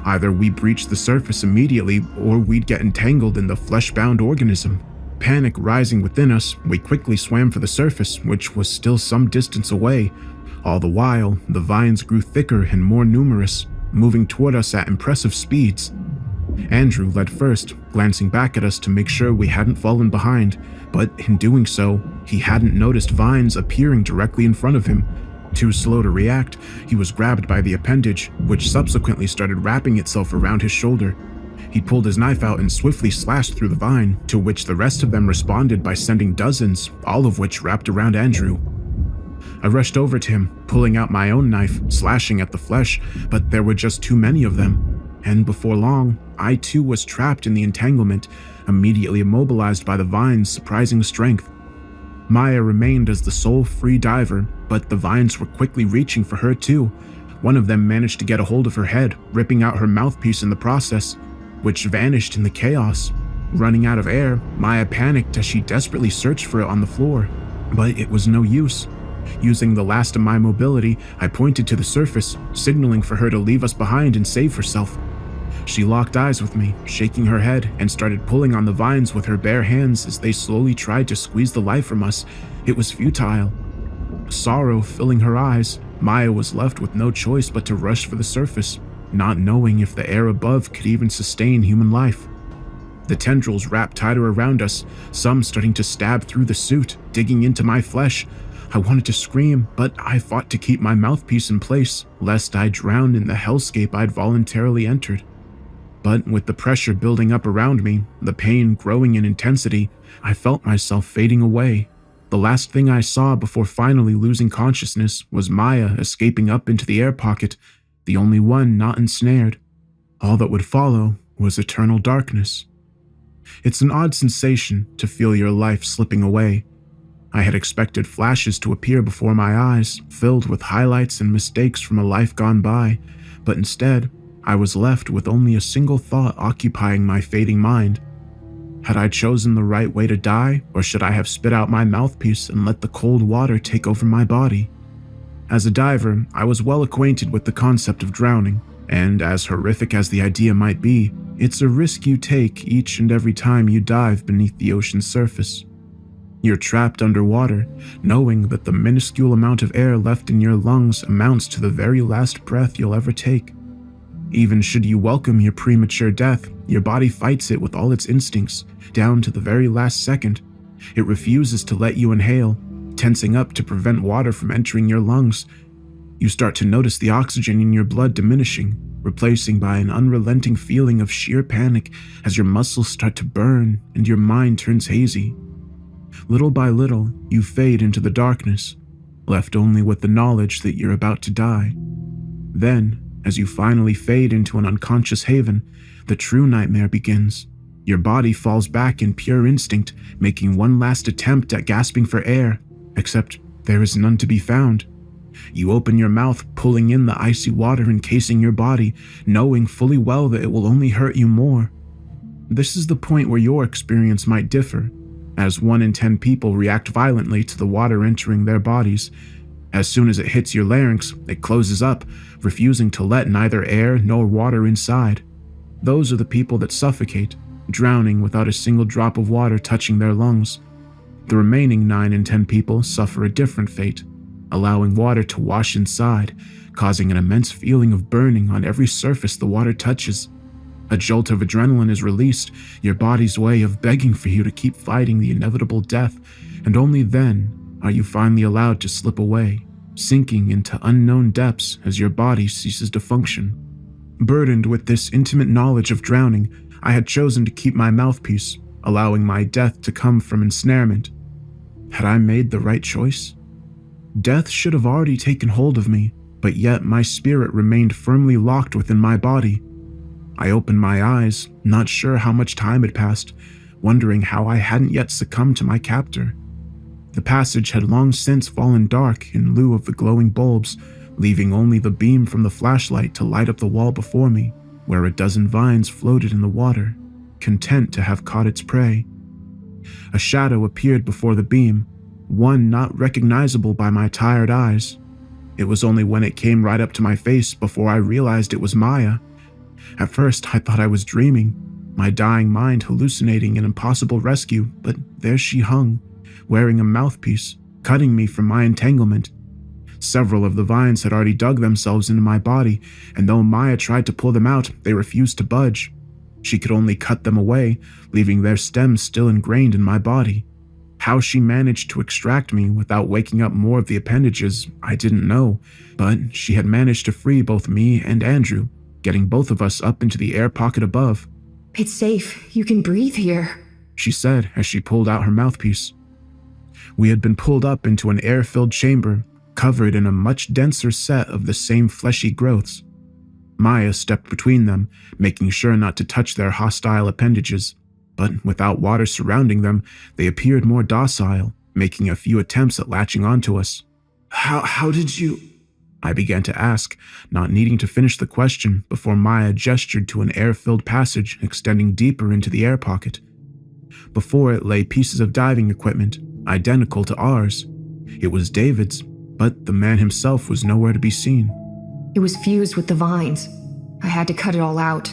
Either we breached the surface immediately, or we'd get entangled in the flesh-bound organism. Panic rising within us, we quickly swam for the surface, which was still some distance away. All the while, the vines grew thicker and more numerous, moving toward us at impressive speeds. Andrew led first, glancing back at us to make sure we hadn't fallen behind, but in doing so, he hadn't noticed vines appearing directly in front of him. Too slow to react, he was grabbed by the appendage, which subsequently started wrapping itself around his shoulder. He pulled his knife out and swiftly slashed through the vine, to which the rest of them responded by sending dozens, all of which wrapped around Andrew. I rushed over to him, pulling out my own knife, slashing at the flesh, but there were just too many of them. And before long, I too was trapped in the entanglement, immediately immobilized by the vine's surprising strength. Maya remained as the sole free diver, but the vines were quickly reaching for her too. One of them managed to get a hold of her head, ripping out her mouthpiece in the process, which vanished in the chaos. Running out of air, Maya panicked as she desperately searched for it on the floor, but it was no use. Using the last of my mobility, I pointed to the surface, signaling for her to leave us behind and save herself. She locked eyes with me, shaking her head, and started pulling on the vines with her bare hands as they slowly tried to squeeze the life from us. It was futile. Sorrow filling her eyes, Maya was left with no choice but to rush for the surface, not knowing if the air above could even sustain human life. The tendrils wrapped tighter around us, some starting to stab through the suit, digging into my flesh. I wanted to scream, but I fought to keep my mouthpiece in place, lest I drown in the hellscape I'd voluntarily entered. But with the pressure building up around me, the pain growing in intensity, I felt myself fading away. The last thing I saw before finally losing consciousness was Maya escaping up into the air pocket, the only one not ensnared. All that would follow was eternal darkness. It's an odd sensation to feel your life slipping away. I had expected flashes to appear before my eyes, filled with highlights and mistakes from a life gone by, but instead, I was left with only a single thought occupying my fading mind. Had I chosen the right way to die, or should I have spit out my mouthpiece and let the cold water take over my body? As a diver, I was well acquainted with the concept of drowning, and as horrific as the idea might be, it's a risk you take each and every time you dive beneath the ocean's surface. You're trapped underwater, knowing that the minuscule amount of air left in your lungs amounts to the very last breath you'll ever take. Even should you welcome your premature death, your body fights it with all its instincts, down to the very last second. It refuses to let you inhale, tensing up to prevent water from entering your lungs. You start to notice the oxygen in your blood diminishing, replacing by an unrelenting feeling of sheer panic as your muscles start to burn and your mind turns hazy. Little by little, you fade into the darkness, left only with the knowledge that you're about to die. Then, as you finally fade into an unconscious haven, the true nightmare begins. Your body falls back in pure instinct, making one last attempt at gasping for air, except there is none to be found. You open your mouth, pulling in the icy water encasing your body, knowing fully well that it will only hurt you more. This is the point where your experience might differ, as 1 in 10 people react violently to the water entering their bodies. As soon as it hits your larynx, it closes up, refusing to let neither air nor water inside. Those are the people that suffocate, drowning without a single drop of water touching their lungs. The remaining 9 in 10 people suffer a different fate, allowing water to wash inside, causing an immense feeling of burning on every surface the water touches. A jolt of adrenaline is released, your body's way of begging for you to keep fighting the inevitable death, and only then are you finally allowed to slip away, sinking into unknown depths as your body ceases to function. Burdened with this intimate knowledge of drowning, I had chosen to keep my mouthpiece, allowing my death to come from ensnarement. Had I made the right choice? Death should have already taken hold of me, but yet my spirit remained firmly locked within my body. I opened my eyes, not sure how much time had passed, wondering how I hadn't yet succumbed to my captor. The passage had long since fallen dark in lieu of the glowing bulbs, leaving only the beam from the flashlight to light up the wall before me, where a dozen vines floated in the water, content to have caught its prey. A shadow appeared before the beam, one not recognizable by my tired eyes. It was only when it came right up to my face before I realized it was Maya. At first, I thought I was dreaming, my dying mind hallucinating an impossible rescue, but there she hung, wearing a mouthpiece, cutting me from my entanglement. Several of the vines had already dug themselves into my body, and though Maya tried to pull them out, they refused to budge. She could only cut them away, leaving their stems still ingrained in my body. How she managed to extract me without waking up more of the appendages, I didn't know, but she had managed to free both me and Andrew, getting both of us up into the air pocket above. It's safe. You can breathe here, she said as she pulled out her mouthpiece. We had been pulled up into an air-filled chamber, covered in a much denser set of the same fleshy growths. Maya stepped between them, making sure not to touch their hostile appendages, but without water surrounding them, they appeared more docile, making a few attempts at latching onto us. How did you... I began to ask, not needing to finish the question before Maya gestured to an air-filled passage extending deeper into the air pocket. Before it lay pieces of diving equipment, identical to ours. It was David's, but the man himself was nowhere to be seen. It was fused with the vines. I had to cut it all out.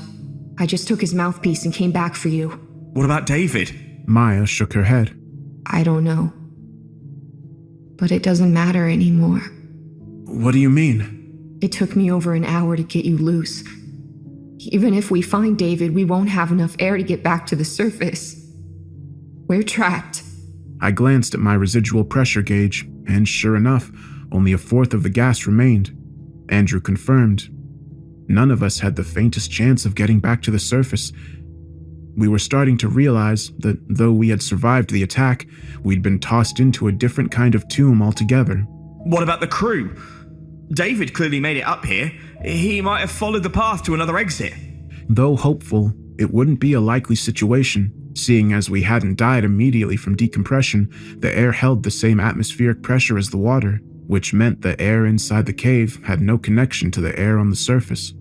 I just took his mouthpiece and came back for you. What about David? Maya shook her head. I don't know. But it doesn't matter anymore. What do you mean? It took me over an hour to get you loose. Even if we find David, we won't have enough air to get back to the surface. We're trapped. I glanced at my residual pressure gauge, and sure enough, only a fourth of the gas remained. Andrew confirmed. None of us had the faintest chance of getting back to the surface. We were starting to realize that though we had survived the attack, we'd been tossed into a different kind of tomb altogether. What about the crew? David clearly made it up here. He might have followed the path to another exit. Though hopeful, it wouldn't be a likely situation, seeing as we hadn't died immediately from decompression. The air held the same atmospheric pressure as the water, which meant the air inside the cave had no connection to the air on the surface.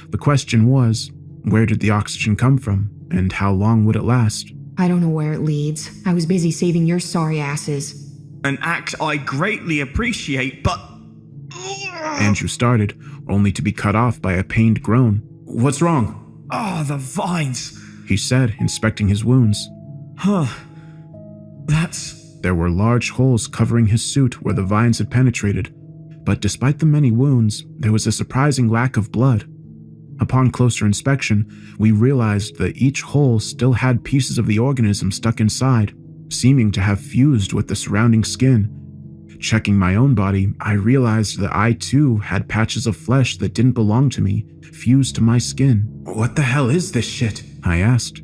The question was, where did the oxygen come from, and how long would it last? I don't know where it leads. I was busy saving your sorry asses. An act I greatly appreciate, but... Andrew started, only to be cut off by a pained groan. What's wrong? Oh, the vines. He said, inspecting his wounds. There were large holes covering his suit where the vines had penetrated, but despite the many wounds, there was a surprising lack of blood. Upon closer inspection, we realized that each hole still had pieces of the organism stuck inside, seeming to have fused with the surrounding skin. Checking my own body, I realized that I too had patches of flesh that didn't belong to me, fused to my skin. What the hell is this shit? I asked.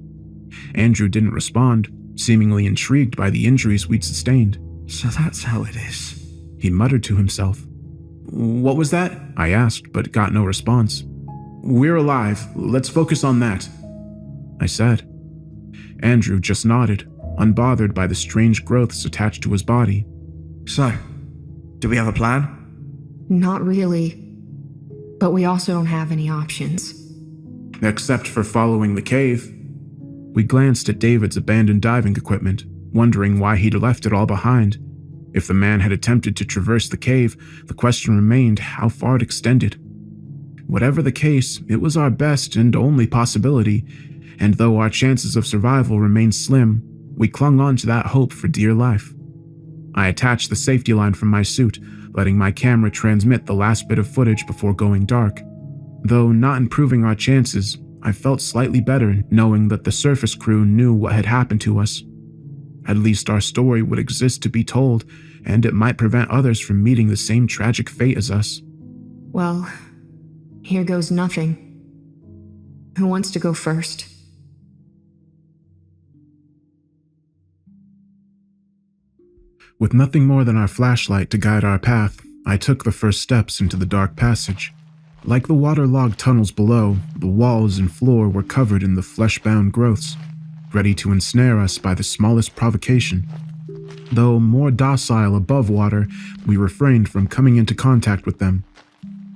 Andrew didn't respond, seemingly intrigued by the injuries we'd sustained. So that's how it is. He muttered to himself. What was that? I asked, but got no response. We're alive. Let's focus on that. I said. Andrew just nodded, unbothered by the strange growths attached to his body. So, do we have a plan? Not really. But we also don't have any options. Except for following the cave. We glanced at David's abandoned diving equipment, wondering why he'd left it all behind. If the man had attempted to traverse the cave, the question remained how far it extended. Whatever the case, it was our best and only possibility, and though our chances of survival remained slim, we clung on to that hope for dear life. I attached the safety line from my suit, letting my camera transmit the last bit of footage before going dark. Though not improving our chances, I felt slightly better knowing that the surface crew knew what had happened to us. At least our story would exist to be told, and it might prevent others from meeting the same tragic fate as us. Well, here goes nothing. Who wants to go first? With nothing more than our flashlight to guide our path, I took the first steps into the dark passage. Like the waterlogged tunnels below, the walls and floor were covered in the flesh-bound growths, ready to ensnare us by the smallest provocation. Though more docile above water, we refrained from coming into contact with them.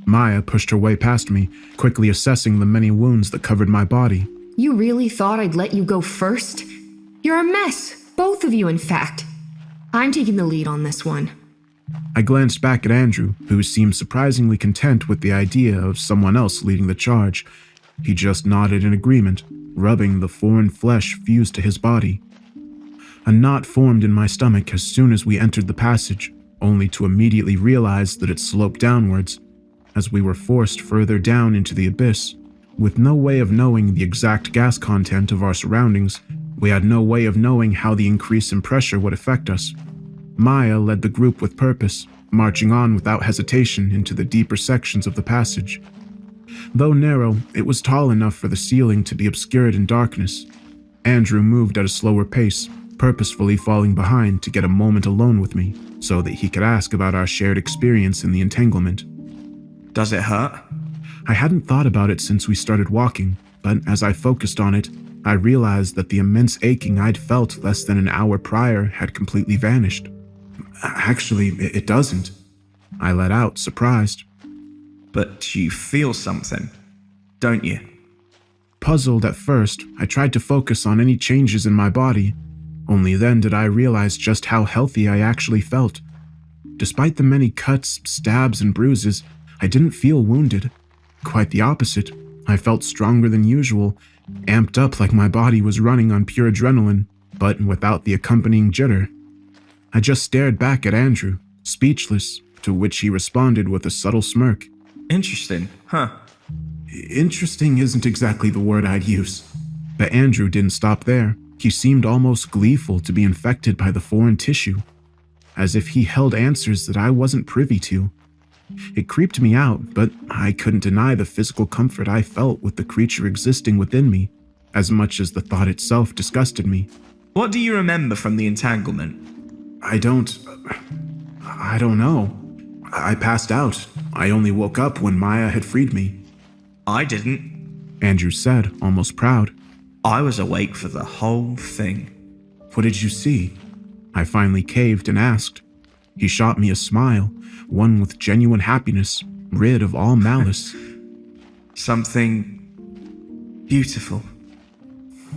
Maya pushed her way past me, quickly assessing the many wounds that covered my body. You really thought I'd let you go first? You're a mess, both of you in fact. I'm taking the lead on this one. I glanced back at Andrew, who seemed surprisingly content with the idea of someone else leading the charge. He just nodded in agreement, rubbing the foreign flesh fused to his body. A knot formed in my stomach as soon as we entered the passage, only to immediately realize that it sloped downwards, as we were forced further down into the abyss. With no way of knowing the exact gas content of our surroundings, we had no way of knowing how the increase in pressure would affect us. Maya led the group with purpose, marching on without hesitation into the deeper sections of the passage. Though narrow, it was tall enough for the ceiling to be obscured in darkness. Andrew moved at a slower pace, purposefully falling behind to get a moment alone with me, so that he could ask about our shared experience in the entanglement. Does it hurt? I hadn't thought about it since we started walking, but as I focused on it, I realized that the immense aching I'd felt less than an hour prior had completely vanished. Actually, it doesn't. I let out, surprised. But you feel something, don't you? Puzzled at first, I tried to focus on any changes in my body. Only then did I realize just how healthy I actually felt. Despite the many cuts, stabs, and bruises, I didn't feel wounded. Quite the opposite. I felt stronger than usual, amped up like my body was running on pure adrenaline, but without the accompanying jitter. I just stared back at Andrew, speechless, to which he responded with a subtle smirk. Interesting, huh? Interesting isn't exactly the word I'd use. But Andrew didn't stop there. He seemed almost gleeful to be infected by the foreign tissue, as if he held answers that I wasn't privy to. It creeped me out, but I couldn't deny the physical comfort I felt with the creature existing within me, as much as the thought itself disgusted me. What do you remember from the entanglement? I don't know. I passed out. I only woke up when Maya had freed me. I didn't. Andrew said, almost proud. I was awake for the whole thing. What did you see? I finally caved and asked. He shot me a smile, one with genuine happiness, rid of all malice. Something beautiful.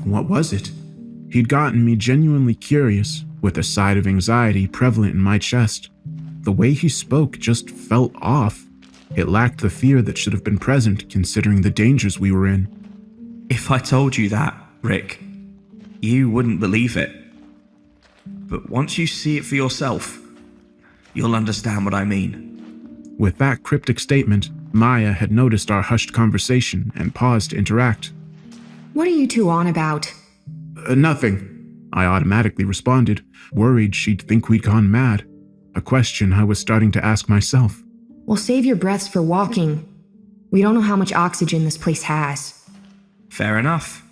What was it? He'd gotten me genuinely curious, with a side of anxiety prevalent in my chest. The way he spoke just felt off. It lacked the fear that should have been present considering the dangers we were in. If I told you that, Rick, you wouldn't believe it. But once you see it for yourself, you'll understand what I mean. With that cryptic statement, Maya had noticed our hushed conversation and paused to interact. What are you two on about? Nothing, I automatically responded, worried she'd think we'd gone mad. A question I was starting to ask myself. Well, save your breaths for walking. We don't know how much oxygen this place has. Fair enough,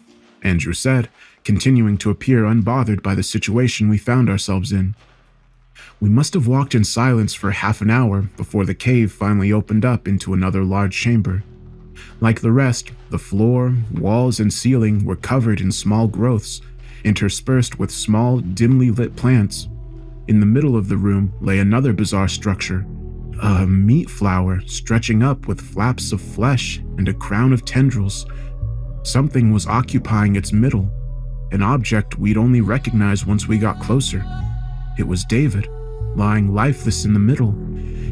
Andrew said, continuing to appear unbothered by the situation we found ourselves in. We must have walked in silence for half an hour before the cave finally opened up into another large chamber. Like the rest, the floor, walls, and ceiling were covered in small growths, interspersed with small, dimly lit plants. In the middle of the room lay another bizarre structure, a meat flower stretching up with flaps of flesh and a crown of tendrils. Something was occupying its middle, an object we'd only recognize once we got closer. It was David, lying lifeless in the middle,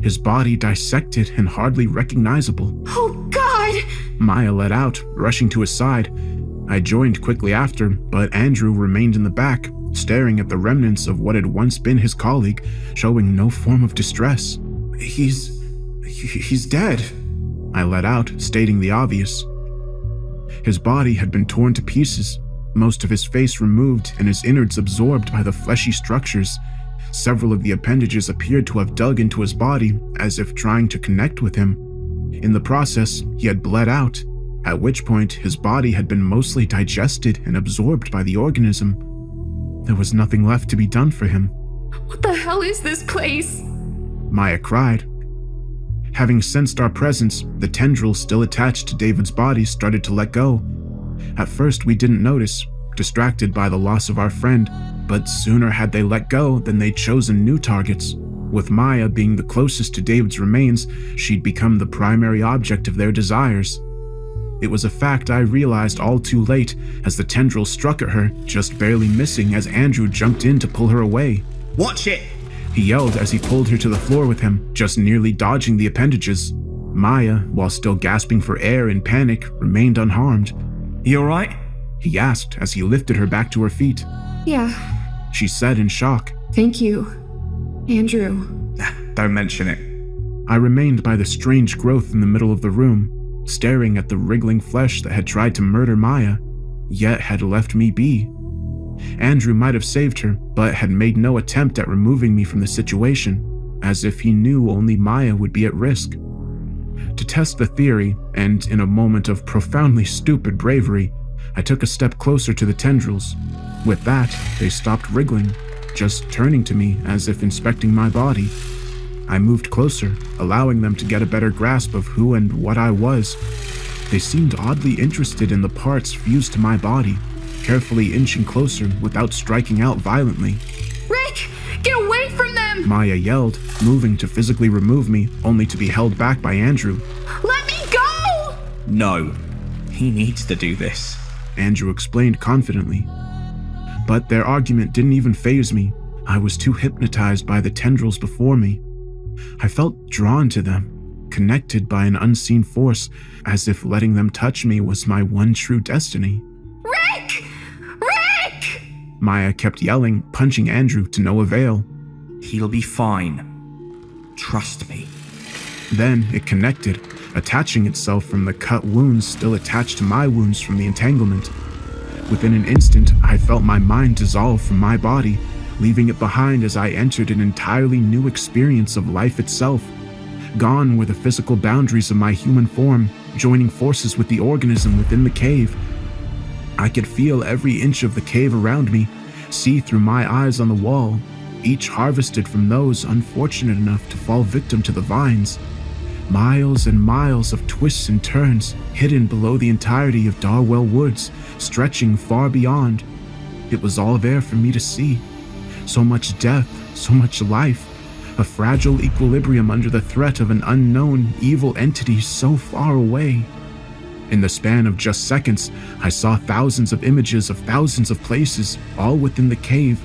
his body dissected and hardly recognizable. Oh, God! Maya let out, rushing to his side. I joined quickly after, but Andrew remained in the back, staring at the remnants of what had once been his colleague, showing no form of distress. He's dead, I let out, stating the obvious. His body had been torn to pieces, most of his face removed and his innards absorbed by the fleshy structures. Several of the appendages appeared to have dug into his body as if trying to connect with him. In the process, he had bled out, at which point his body had been mostly digested and absorbed by the organism. There was nothing left to be done for him. What the hell is this place? Maya cried. Having sensed our presence, the tendrils still attached to David's body started to let go. At first we didn't notice, distracted by the loss of our friend, but sooner had they let go than they'd chosen new targets. With Maya being the closest to David's remains, she'd become the primary object of their desires. It was a fact I realized all too late as the tendril struck at her, just barely missing as Andrew jumped in to pull her away. Watch it! He yelled as he pulled her to the floor with him, just nearly dodging the appendages. Maya, while still gasping for air in panic, remained unharmed. You alright? He asked as he lifted her back to her feet. Yeah, She said in shock. thank you. Andrew. Don't mention it. I remained by the strange growth in the middle of the room, staring at the wriggling flesh that had tried to murder Maya, yet had left me be. Andrew might have saved her, but had made no attempt at removing me from the situation, as if he knew only Maya would be at risk. To test the theory, and in a moment of profoundly stupid bravery, I took a step closer to the tendrils. With that, they stopped wriggling, just turning to me as if inspecting my body. I moved closer, allowing them to get a better grasp of who and what I was. They seemed oddly interested in the parts fused to my body, carefully inching closer without striking out violently. Rick, get away from them! Maya yelled, moving to physically remove me, only to be held back by Andrew. Let me go! No. He needs to do this. Andrew explained confidently. But their argument didn't even faze me. I was too hypnotized by the tendrils before me. I felt drawn to them, connected by an unseen force, as if letting them touch me was my one true destiny. Rick! Rick! Maya kept yelling, punching Andrew to no avail. He'll be fine. Trust me. Then it connected, attaching itself from the cut wounds still attached to my wounds from the entanglement. Within an instant, I felt my mind dissolve from my body, leaving it behind as I entered an entirely new experience of life itself. Gone were the physical boundaries of my human form, joining forces with the organism within the cave. I could feel every inch of the cave around me, see through my eyes on the wall, each harvested from those unfortunate enough to fall victim to the vines. Miles and miles of twists and turns, hidden below the entirety of Darwell Woods, stretching far beyond. It was all there for me to see. So much death, so much life, a fragile equilibrium under the threat of an unknown, evil entity so far away. In the span of just seconds, I saw thousands of images of thousands of places, all within the cave,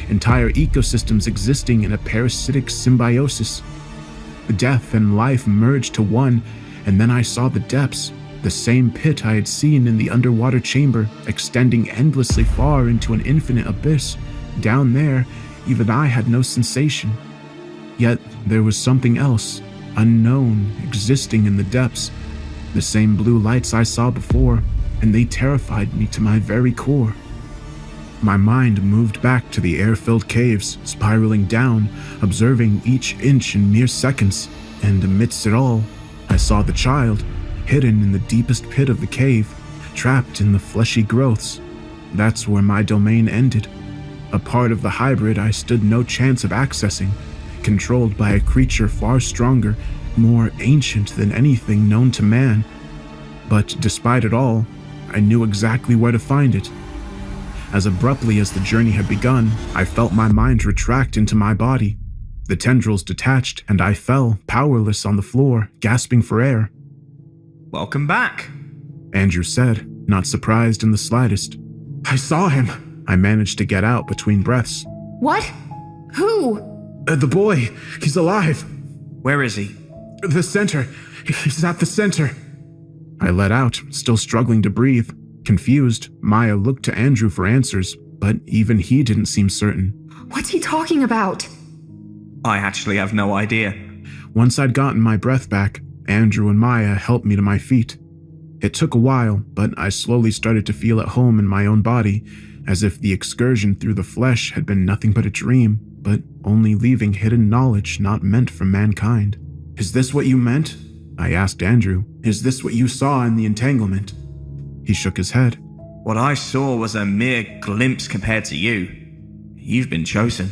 entire ecosystems existing in a parasitic symbiosis. Death and life merged to one, and then I saw the depths, the same pit I had seen in the underwater chamber, extending endlessly far into an infinite abyss. Down there, even I had no sensation. Yet there was something else, unknown, existing in the depths. The same blue lights I saw before, and they terrified me to my very core. My mind moved back to the air-filled caves, spiraling down, observing each inch in mere seconds, and amidst it all, I saw the child, hidden in the deepest pit of the cave, trapped in the fleshy growths. That's where my domain ended. A part of the hybrid I stood no chance of accessing, controlled by a creature far stronger, more ancient than anything known to man. But despite it all, I knew exactly where to find it. As abruptly as the journey had begun, I felt my mind retract into my body. The tendrils detached, and I fell, powerless on the floor, gasping for air. Welcome back. Andrew said, not surprised in the slightest. I saw him. I managed to get out between breaths. What? Who? The boy. He's alive. Where is he? The center. He's at the center. I let out, still struggling to breathe. Confused, Maya looked to Andrew for answers, but even he didn't seem certain. What's he talking about? I actually have no idea. Once I'd gotten my breath back, Andrew and Maya helped me to my feet. It took a while, but I slowly started to feel at home in my own body, as if the excursion through the flesh had been nothing but a dream, but only leaving hidden knowledge not meant for mankind. Is this what you meant? I asked Andrew. Is this what you saw in the entanglement? He shook his head. What I saw was a mere glimpse compared to you. You've been chosen.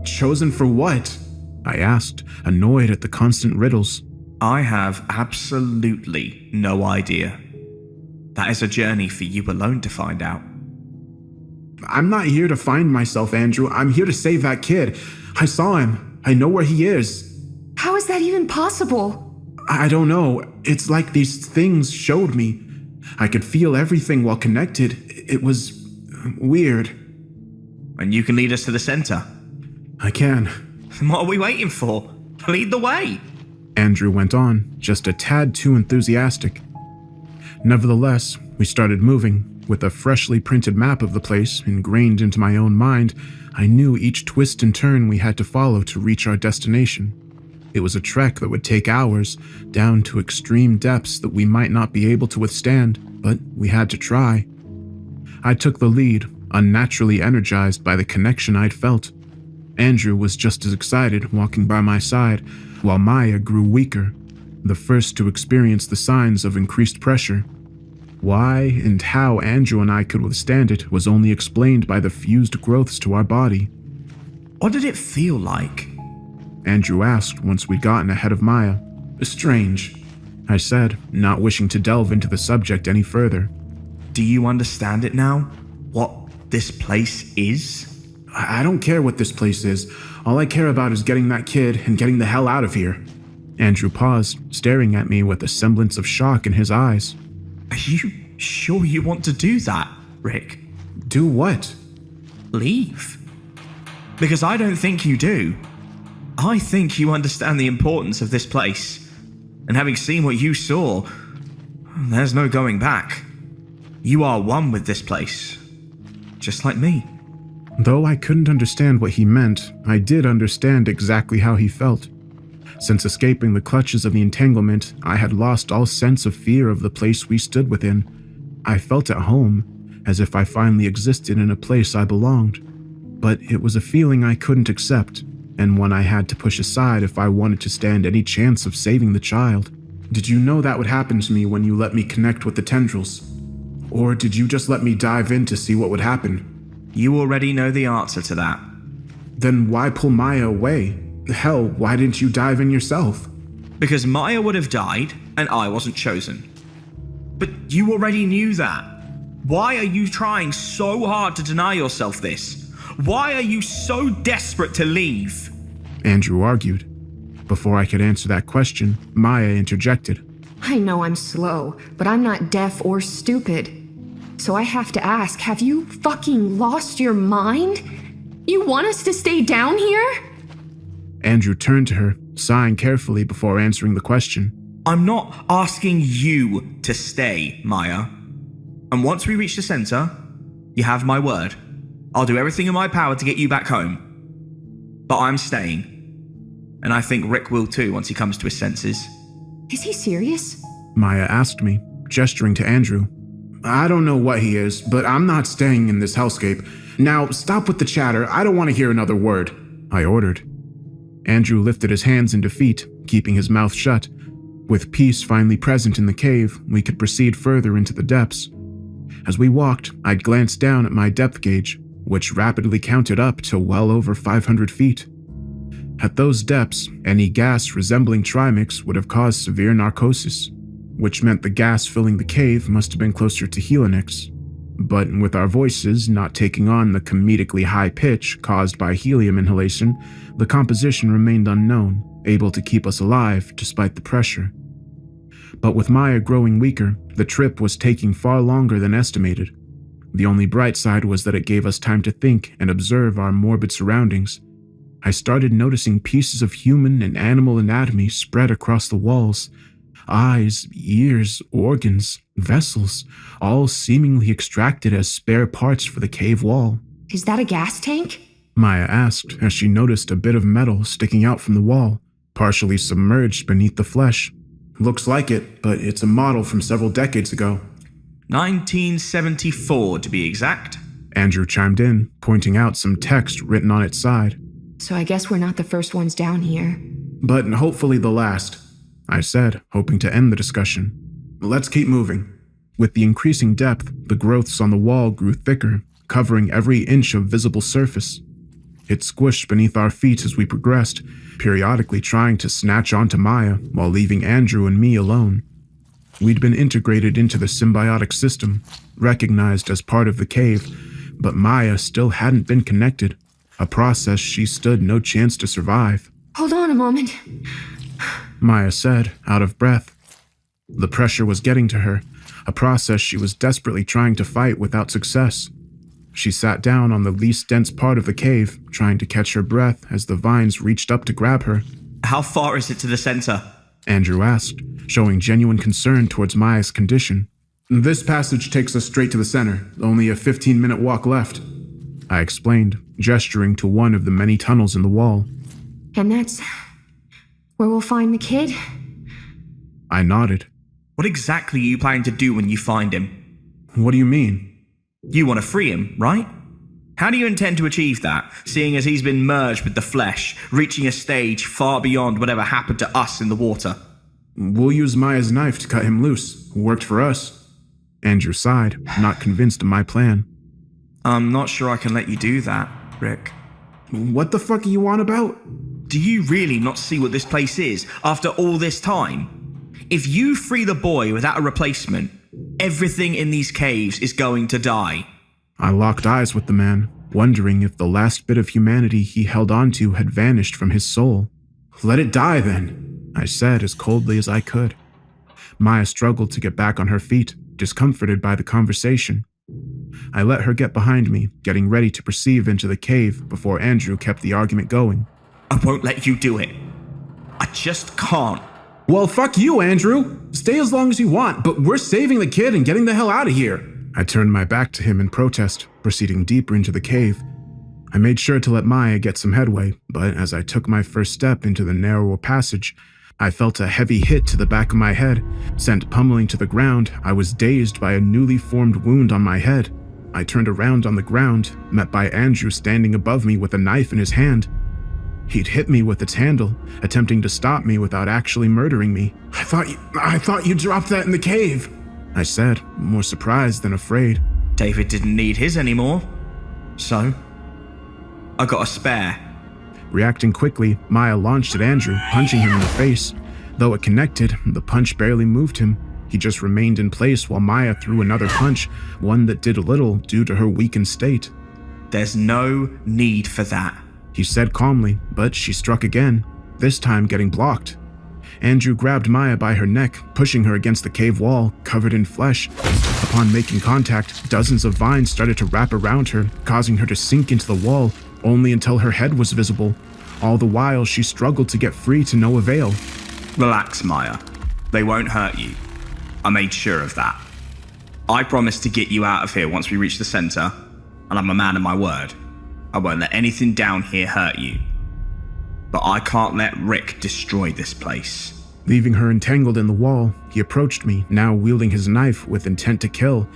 Chosen for what? I asked, annoyed at the constant riddles. I have absolutely no idea. That is a journey for you alone to find out. I'm not here to find myself, Andrew. I'm here to save that kid. I saw him. I know where he is. How is that even possible? I don't know. It's like these things showed me. I could feel everything while connected. It was weird. And you can lead us to the center. I can. What are we waiting for? Lead the way. Andrew went on, just a tad too enthusiastic. Nevertheless, we started moving. With a freshly printed map of the place ingrained into my own mind, I knew each twist and turn we had to follow to reach our destination. It was a trek that would take hours, down to extreme depths that we might not be able to withstand, but we had to try. I took the lead, unnaturally energized by the connection I'd felt. Andrew was just as excited, walking by my side, while Maya grew weaker, the first to experience the signs of increased pressure. Why and how Andrew and I could withstand it was only explained by the fused growths to our body. What did it feel like? Andrew asked once we'd gotten ahead of Maya. Strange, I said, not wishing to delve into the subject any further. Do you understand it now? What this place is? I don't care what this place is. All I care about is getting that kid and getting the hell out of here. Andrew paused, staring at me with a semblance of shock in his eyes. Are you sure you want to do that, Rick? Do what? Leave. Because I don't think you do. I think you understand the importance of this place. And having seen what you saw, there's no going back. You are one with this place, just like me. Though I couldn't understand what he meant, I did understand exactly how he felt. Since escaping the clutches of the entanglement, I had lost all sense of fear of the place we stood within. I felt at home, as if I finally existed in a place I belonged. But it was a feeling I couldn't accept, and one I had to push aside if I wanted to stand any chance of saving the child. Did you know that would happen to me when you let me connect with the tendrils? Or did you just let me dive in to see what would happen? You already know the answer to that. Then why pull Maya away? Hell, why didn't you dive in yourself? Because Maya would have died, and I wasn't chosen. But you already knew that. Why are you trying so hard to deny yourself this? Why are you so desperate to leave? Andrew argued. Before I could answer that question, Maya interjected. I know I'm slow, but I'm not deaf or stupid. So I have to ask, have you fucking lost your mind? You want us to stay down here? Andrew turned to her, sighing carefully before answering the question. I'm not asking you to stay, Maya. And once we reach the center, you have my word. I'll do everything in my power to get you back home. But I'm staying. And I think Rick will too once he comes to his senses. Is he serious? Maya asked me, gesturing to Andrew. I don't know what he is, but I'm not staying in this hellscape. Now, stop with the chatter. I don't want to hear another word, I ordered. Andrew lifted his hands in defeat, keeping his mouth shut. With peace finally present in the cave, we could proceed further into the depths. As we walked, I glanced down at my depth gauge, which rapidly counted up to well over 500 feet. At those depths, any gas resembling trimix would have caused severe narcosis, which meant the gas filling the cave must have been closer to Helionix. But with our voices not taking on the comedically high pitch caused by helium inhalation, the composition remained unknown, able to keep us alive despite the pressure. But with Maya growing weaker, the trip was taking far longer than estimated. The only bright side was that it gave us time to think and observe our morbid surroundings. I started noticing pieces of human and animal anatomy spread across the walls. Eyes, ears, organs, vessels, all seemingly extracted as spare parts for the cave wall. Is that a gas tank? Maya asked as she noticed a bit of metal sticking out from the wall, partially submerged beneath the flesh. Looks like it, but it's a model from several decades ago. 1974 to be exact. Andrew chimed in, pointing out some text written on its side. So I guess we're not the first ones down here. But hopefully the last, I said, hoping to end the discussion. Let's keep moving. With the increasing depth, the growths on the wall grew thicker, covering every inch of visible surface. It squished beneath our feet as we progressed, periodically trying to snatch onto Maya while leaving Andrew and me alone. We'd been integrated into the symbiotic system, recognized as part of the cave, but Maya still hadn't been connected, a process she stood no chance to survive. Hold on a moment. Maya said, out of breath. The pressure was getting to her, a process she was desperately trying to fight without success. She sat down on the least dense part of the cave, trying to catch her breath as the vines reached up to grab her. How far is it to the center? Andrew asked, showing genuine concern towards Maya's condition. This passage takes us straight to the center, only a 15-minute walk left, I explained, gesturing to one of the many tunnels in the wall. And that's where we'll find the kid? I nodded. What exactly are you planning to do when you find him? What do you mean? You want to free him, right? How do you intend to achieve that, seeing as he's been merged with the flesh, reaching a stage far beyond whatever happened to us in the water? We'll use Maya's knife to cut him loose. Worked for us. Andrew sighed, not convinced of my plan. I'm not sure I can let you do that, Rick. What the fuck are you on about? Do you really not see what this place is after all this time? If you free the boy without a replacement, everything in these caves is going to die. I locked eyes with the man, wondering if the last bit of humanity he held onto had vanished from his soul. Let it die then, I said as coldly as I could. Maya struggled to get back on her feet, discomforted by the conversation. I let her get behind me, getting ready to proceed into the cave before Andrew kept the argument going. I won't let you do it. I just can't. Well, fuck you, Andrew. Stay as long as you want, but we're saving the kid and getting the hell out of here. I turned my back to him in protest, proceeding deeper into the cave. I made sure to let Maya get some headway, but as I took my first step into the narrower passage, I felt a heavy hit to the back of my head. Sent pummeling to the ground, I was dazed by a newly formed wound on my head. I turned around on the ground, met by Andrew standing above me with a knife in his hand. He'd hit me with its handle, attempting to stop me without actually murdering me. I thought you dropped that in the cave, I said, more surprised than afraid. David didn't need his anymore. So, I got a spare. Reacting quickly, Maya launched at Andrew, punching him in the face. Though it connected, the punch barely moved him. He just remained in place while Maya threw another punch, one that did little due to her weakened state. There's no need for that, he said calmly, but she struck again, this time getting blocked. Andrew grabbed Maya by her neck, pushing her against the cave wall, covered in flesh. Upon making contact, dozens of vines started to wrap around her, causing her to sink into the wall, only until her head was visible. All the while, she struggled to get free to no avail. Relax, Maya. They won't hurt you. I made sure of that. I promised to get you out of here once we reach the center, and I'm a man of my word. I won't let anything down here hurt you. But I can't let Rick destroy this place. Leaving her entangled in the wall, he approached me, now wielding his knife with intent to kill.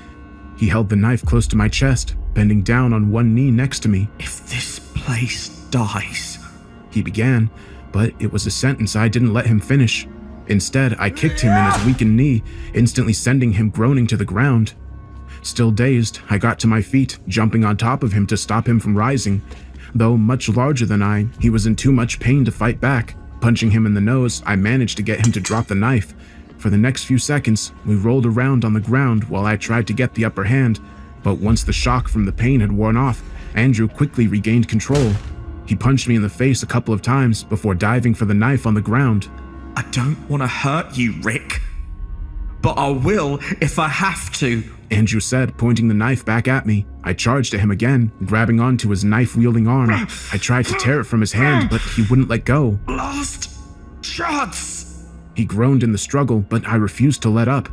He held the knife close to my chest, bending down on one knee next to me. If this place dies, he began, but it was a sentence I didn't let him finish. Instead, I kicked him in his weakened knee, instantly sending him groaning to the ground. Still dazed, I got to my feet, jumping on top of him to stop him from rising. Though much larger than I, he was in too much pain to fight back. Punching him in the nose, I managed to get him to drop the knife. For the next few seconds, we rolled around on the ground while I tried to get the upper hand, but once the shock from the pain had worn off, Andrew quickly regained control. He punched me in the face a couple of times before diving for the knife on the ground. I don't want to hurt you, Rick, but I will if I have to, Andrew said, pointing the knife back at me. I charged at him again, grabbing onto his knife-wielding arm. I tried to tear it from his hand, but he wouldn't let go. Last chance! He groaned in the struggle, but I refused to let up.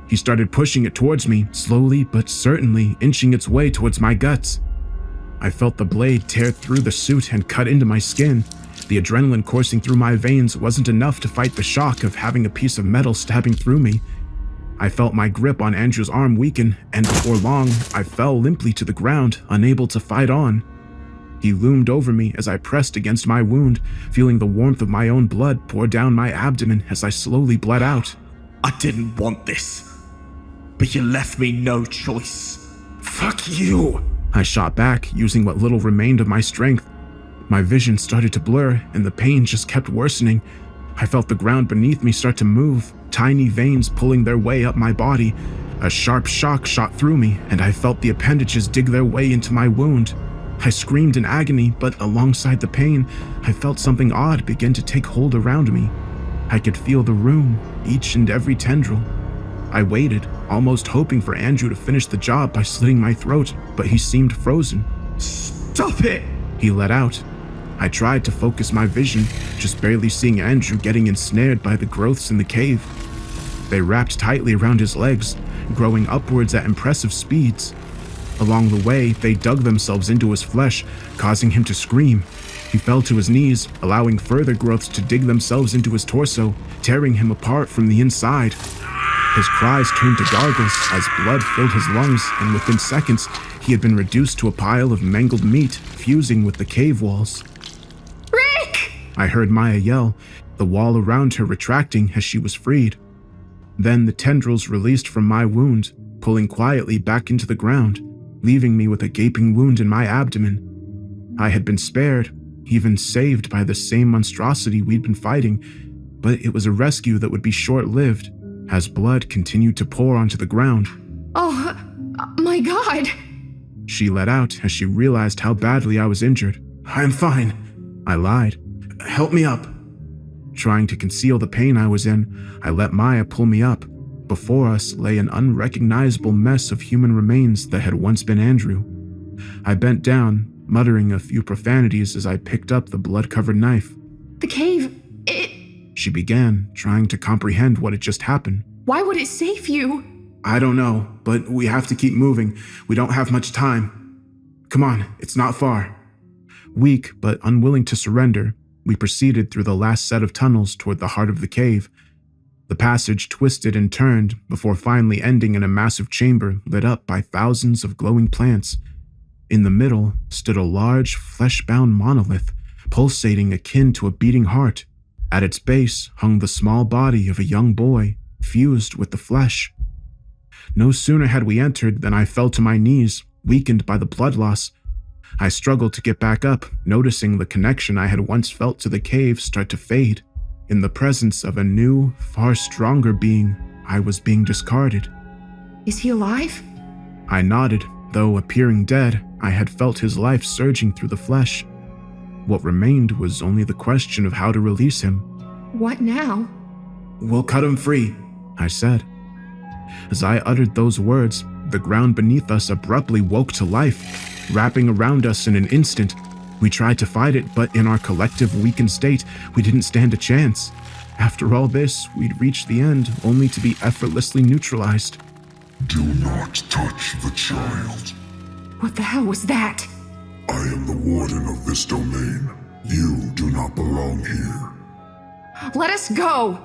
He started pushing it towards me, slowly but certainly inching its way towards my guts. I felt the blade tear through the suit and cut into my skin. The adrenaline coursing through my veins wasn't enough to fight the shock of having a piece of metal stabbing through me. I felt my grip on Andrew's arm weaken, and before long, I fell limply to the ground, unable to fight on. He loomed over me as I pressed against my wound, feeling the warmth of my own blood pour down my abdomen as I slowly bled out. I didn't want this, but you left me no choice. Fuck you! I shot back, using what little remained of my strength. My vision started to blur, and the pain just kept worsening. I felt the ground beneath me start to move, tiny veins pulling their way up my body. A sharp shock shot through me, and I felt the appendages dig their way into my wound. I screamed in agony, but alongside the pain, I felt something odd begin to take hold around me. I could feel the room, each and every tendril. I waited, almost hoping for Andrew to finish the job by slitting my throat, but he seemed frozen. Stop it! He let out. I tried to focus my vision, just barely seeing Andrew getting ensnared by the growths in the cave. They wrapped tightly around his legs, growing upwards at impressive speeds. Along the way, they dug themselves into his flesh, causing him to scream. He fell to his knees, allowing further growths to dig themselves into his torso, tearing him apart from the inside. His cries turned to gargles as blood filled his lungs, and within seconds, he had been reduced to a pile of mangled meat, fusing with the cave walls. Rick! I heard Maya yell, the wall around her retracting as she was freed. Then the tendrils released from my wound, pulling quietly back into the ground, leaving me with a gaping wound in my abdomen. I had been spared, even saved by the same monstrosity we'd been fighting, but it was a rescue that would be short-lived, as blood continued to pour onto the ground. Oh, my God! She let out as she realized how badly I was injured. I'm fine, I lied. Help me up. Trying to conceal the pain I was in, I let Maya pull me up. Before us lay an unrecognizable mess of human remains that had once been Andrew. I bent down, muttering a few profanities as I picked up the blood-covered knife. The cave, she began, trying to comprehend what had just happened. Why would it save you? I don't know, but we have to keep moving. We don't have much time. Come on, it's not far. Weak but unwilling to surrender, we proceeded through the last set of tunnels toward the heart of the cave. The passage twisted and turned before finally ending in a massive chamber lit up by thousands of glowing plants. In the middle stood a large, flesh-bound monolith, pulsating akin to a beating heart. At its base hung the small body of a young boy, fused with the flesh. No sooner had we entered than I fell to my knees, weakened by the blood loss. I struggled to get back up, noticing the connection I had once felt to the cave start to fade. In the presence of a new, far stronger being, I was being discarded. Is he alive? I nodded, though appearing dead, I had felt his life surging through the flesh. What remained was only the question of how to release him. What now? We'll cut him free, I said. As I uttered those words, the ground beneath us abruptly woke to life, wrapping around us in an instant. We tried to fight it, but in our collective weakened state, we didn't stand a chance. After all this, we'd reached the end, only to be effortlessly neutralized. Do not touch the child. What the hell was that? I am the warden of this domain. You do not belong here. Let us go!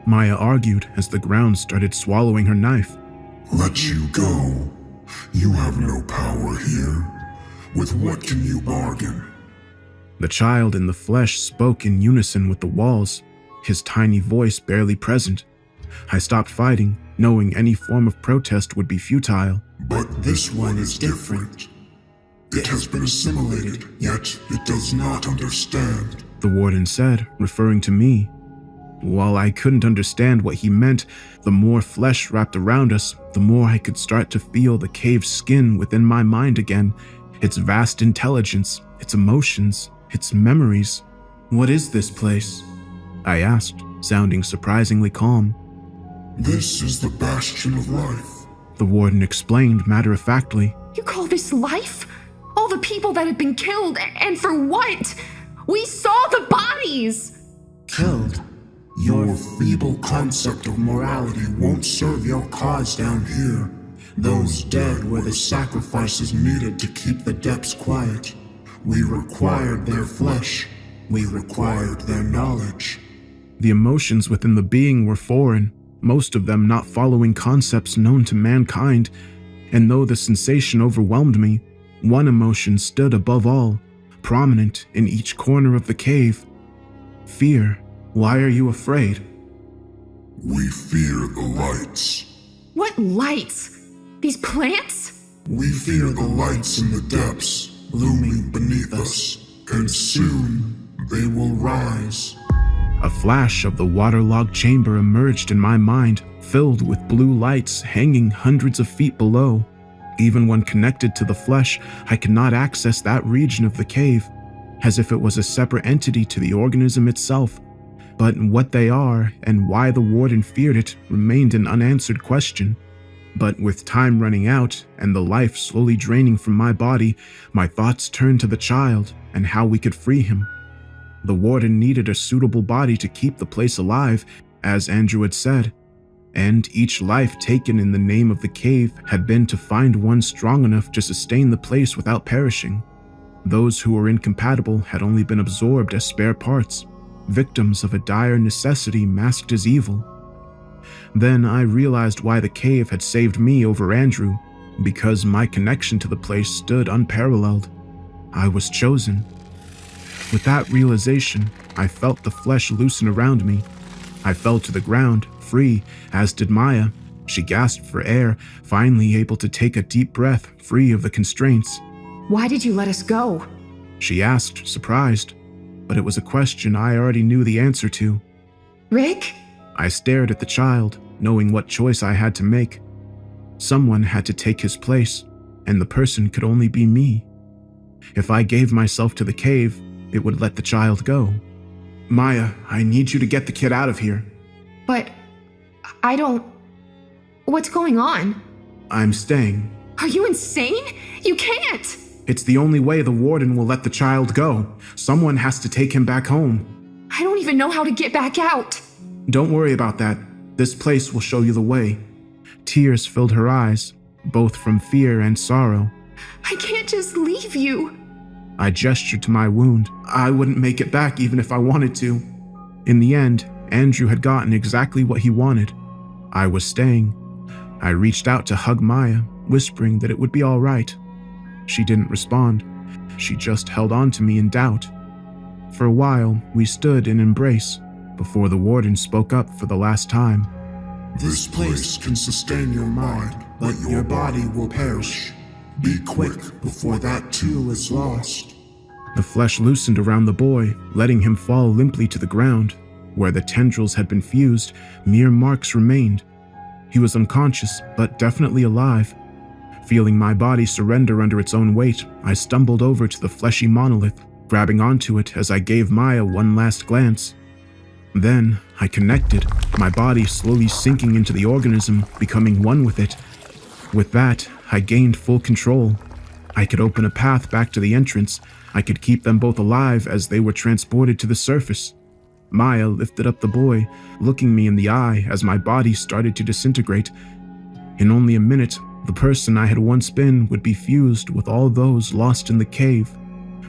Maya argued as the ground started swallowing her knife. Let you go. You have no power here. With what can you bargain? The child in the flesh spoke in unison with the walls, his tiny voice barely present. I stopped fighting, knowing any form of protest would be futile. But this one is different. It has been assimilated, yet it does not understand. The warden said, referring to me. While I couldn't understand what he meant, the more flesh wrapped around us, the more I could start to feel the cave's skin within my mind again, its vast intelligence, its emotions, its memories. What is this place? I asked, sounding surprisingly calm. This is the bastion of life. The warden explained matter-of-factly. You call this life? All the people that have been killed, and for what? We saw the bodies! Killed? Your feeble concept of morality won't serve your cause down here. Those dead were the sacrifices needed to keep the depths quiet. We required their flesh. We required their knowledge. The emotions within the being were foreign, most of them not following concepts known to mankind, and though the sensation overwhelmed me, one emotion stood above all, prominent in each corner of the cave. Fear. Why are you afraid? We fear the lights. What lights? These plants? We fear the lights in the depths, looming beneath us, and soon they will rise. A flash of the waterlogged chamber emerged in my mind, filled with blue lights hanging hundreds of feet below. Even when connected to the flesh, I could not access that region of the cave, as if it was a separate entity to the organism itself. But what they are and why the warden feared it remained an unanswered question. But with time running out and the life slowly draining from my body, my thoughts turned to the child and how we could free him. The warden needed a suitable body to keep the place alive, as Andrew had said, and each life taken in the name of the cave had been to find one strong enough to sustain the place without perishing. Those who were incompatible had only been absorbed as spare parts, victims of a dire necessity masked as evil. Then I realized why the cave had saved me over Andrew, because my connection to the place stood unparalleled. I was chosen. With that realization, I felt the flesh loosen around me. I fell to the ground, free, as did Maya. She gasped for air, finally able to take a deep breath, free of the constraints. Why did you let us go? She asked, surprised, but it was a question I already knew the answer to. Rick? I stared at the child, knowing what choice I had to make. Someone had to take his place, and the person could only be me. If I gave myself to the cave, it would let the child go. Maya, I need you to get the kid out of here. But I don't... What's going on? I'm staying. Are you insane? You can't! It's the only way the warden will let the child go. Someone has to take him back home. I don't even know how to get back out. Don't worry about that. This place will show you the way. Tears filled her eyes, both from fear and sorrow. I can't just leave you. I gestured to my wound. I wouldn't make it back even if I wanted to. In the end, Andrew had gotten exactly what he wanted. I was staying. I reached out to hug Maya, whispering that it would be all right. She didn't respond. She just held on to me in doubt. For a while, we stood in embrace before the warden spoke up for the last time. This place can sustain your mind, but your body will perish. Be quick before that too is lost. The flesh loosened around the boy, letting him fall limply to the ground. Where the tendrils had been fused, mere marks remained. He was unconscious, but definitely alive. Feeling my body surrender under its own weight, I stumbled over to the fleshy monolith, grabbing onto it as I gave Maya one last glance. Then, I connected, my body slowly sinking into the organism, becoming one with it. With that, I gained full control. I could open a path back to the entrance. I could keep them both alive as they were transported to the surface. Maya lifted up the boy, looking me in the eye as my body started to disintegrate. In only a minute, the person I had once been would be fused with all those lost in the cave.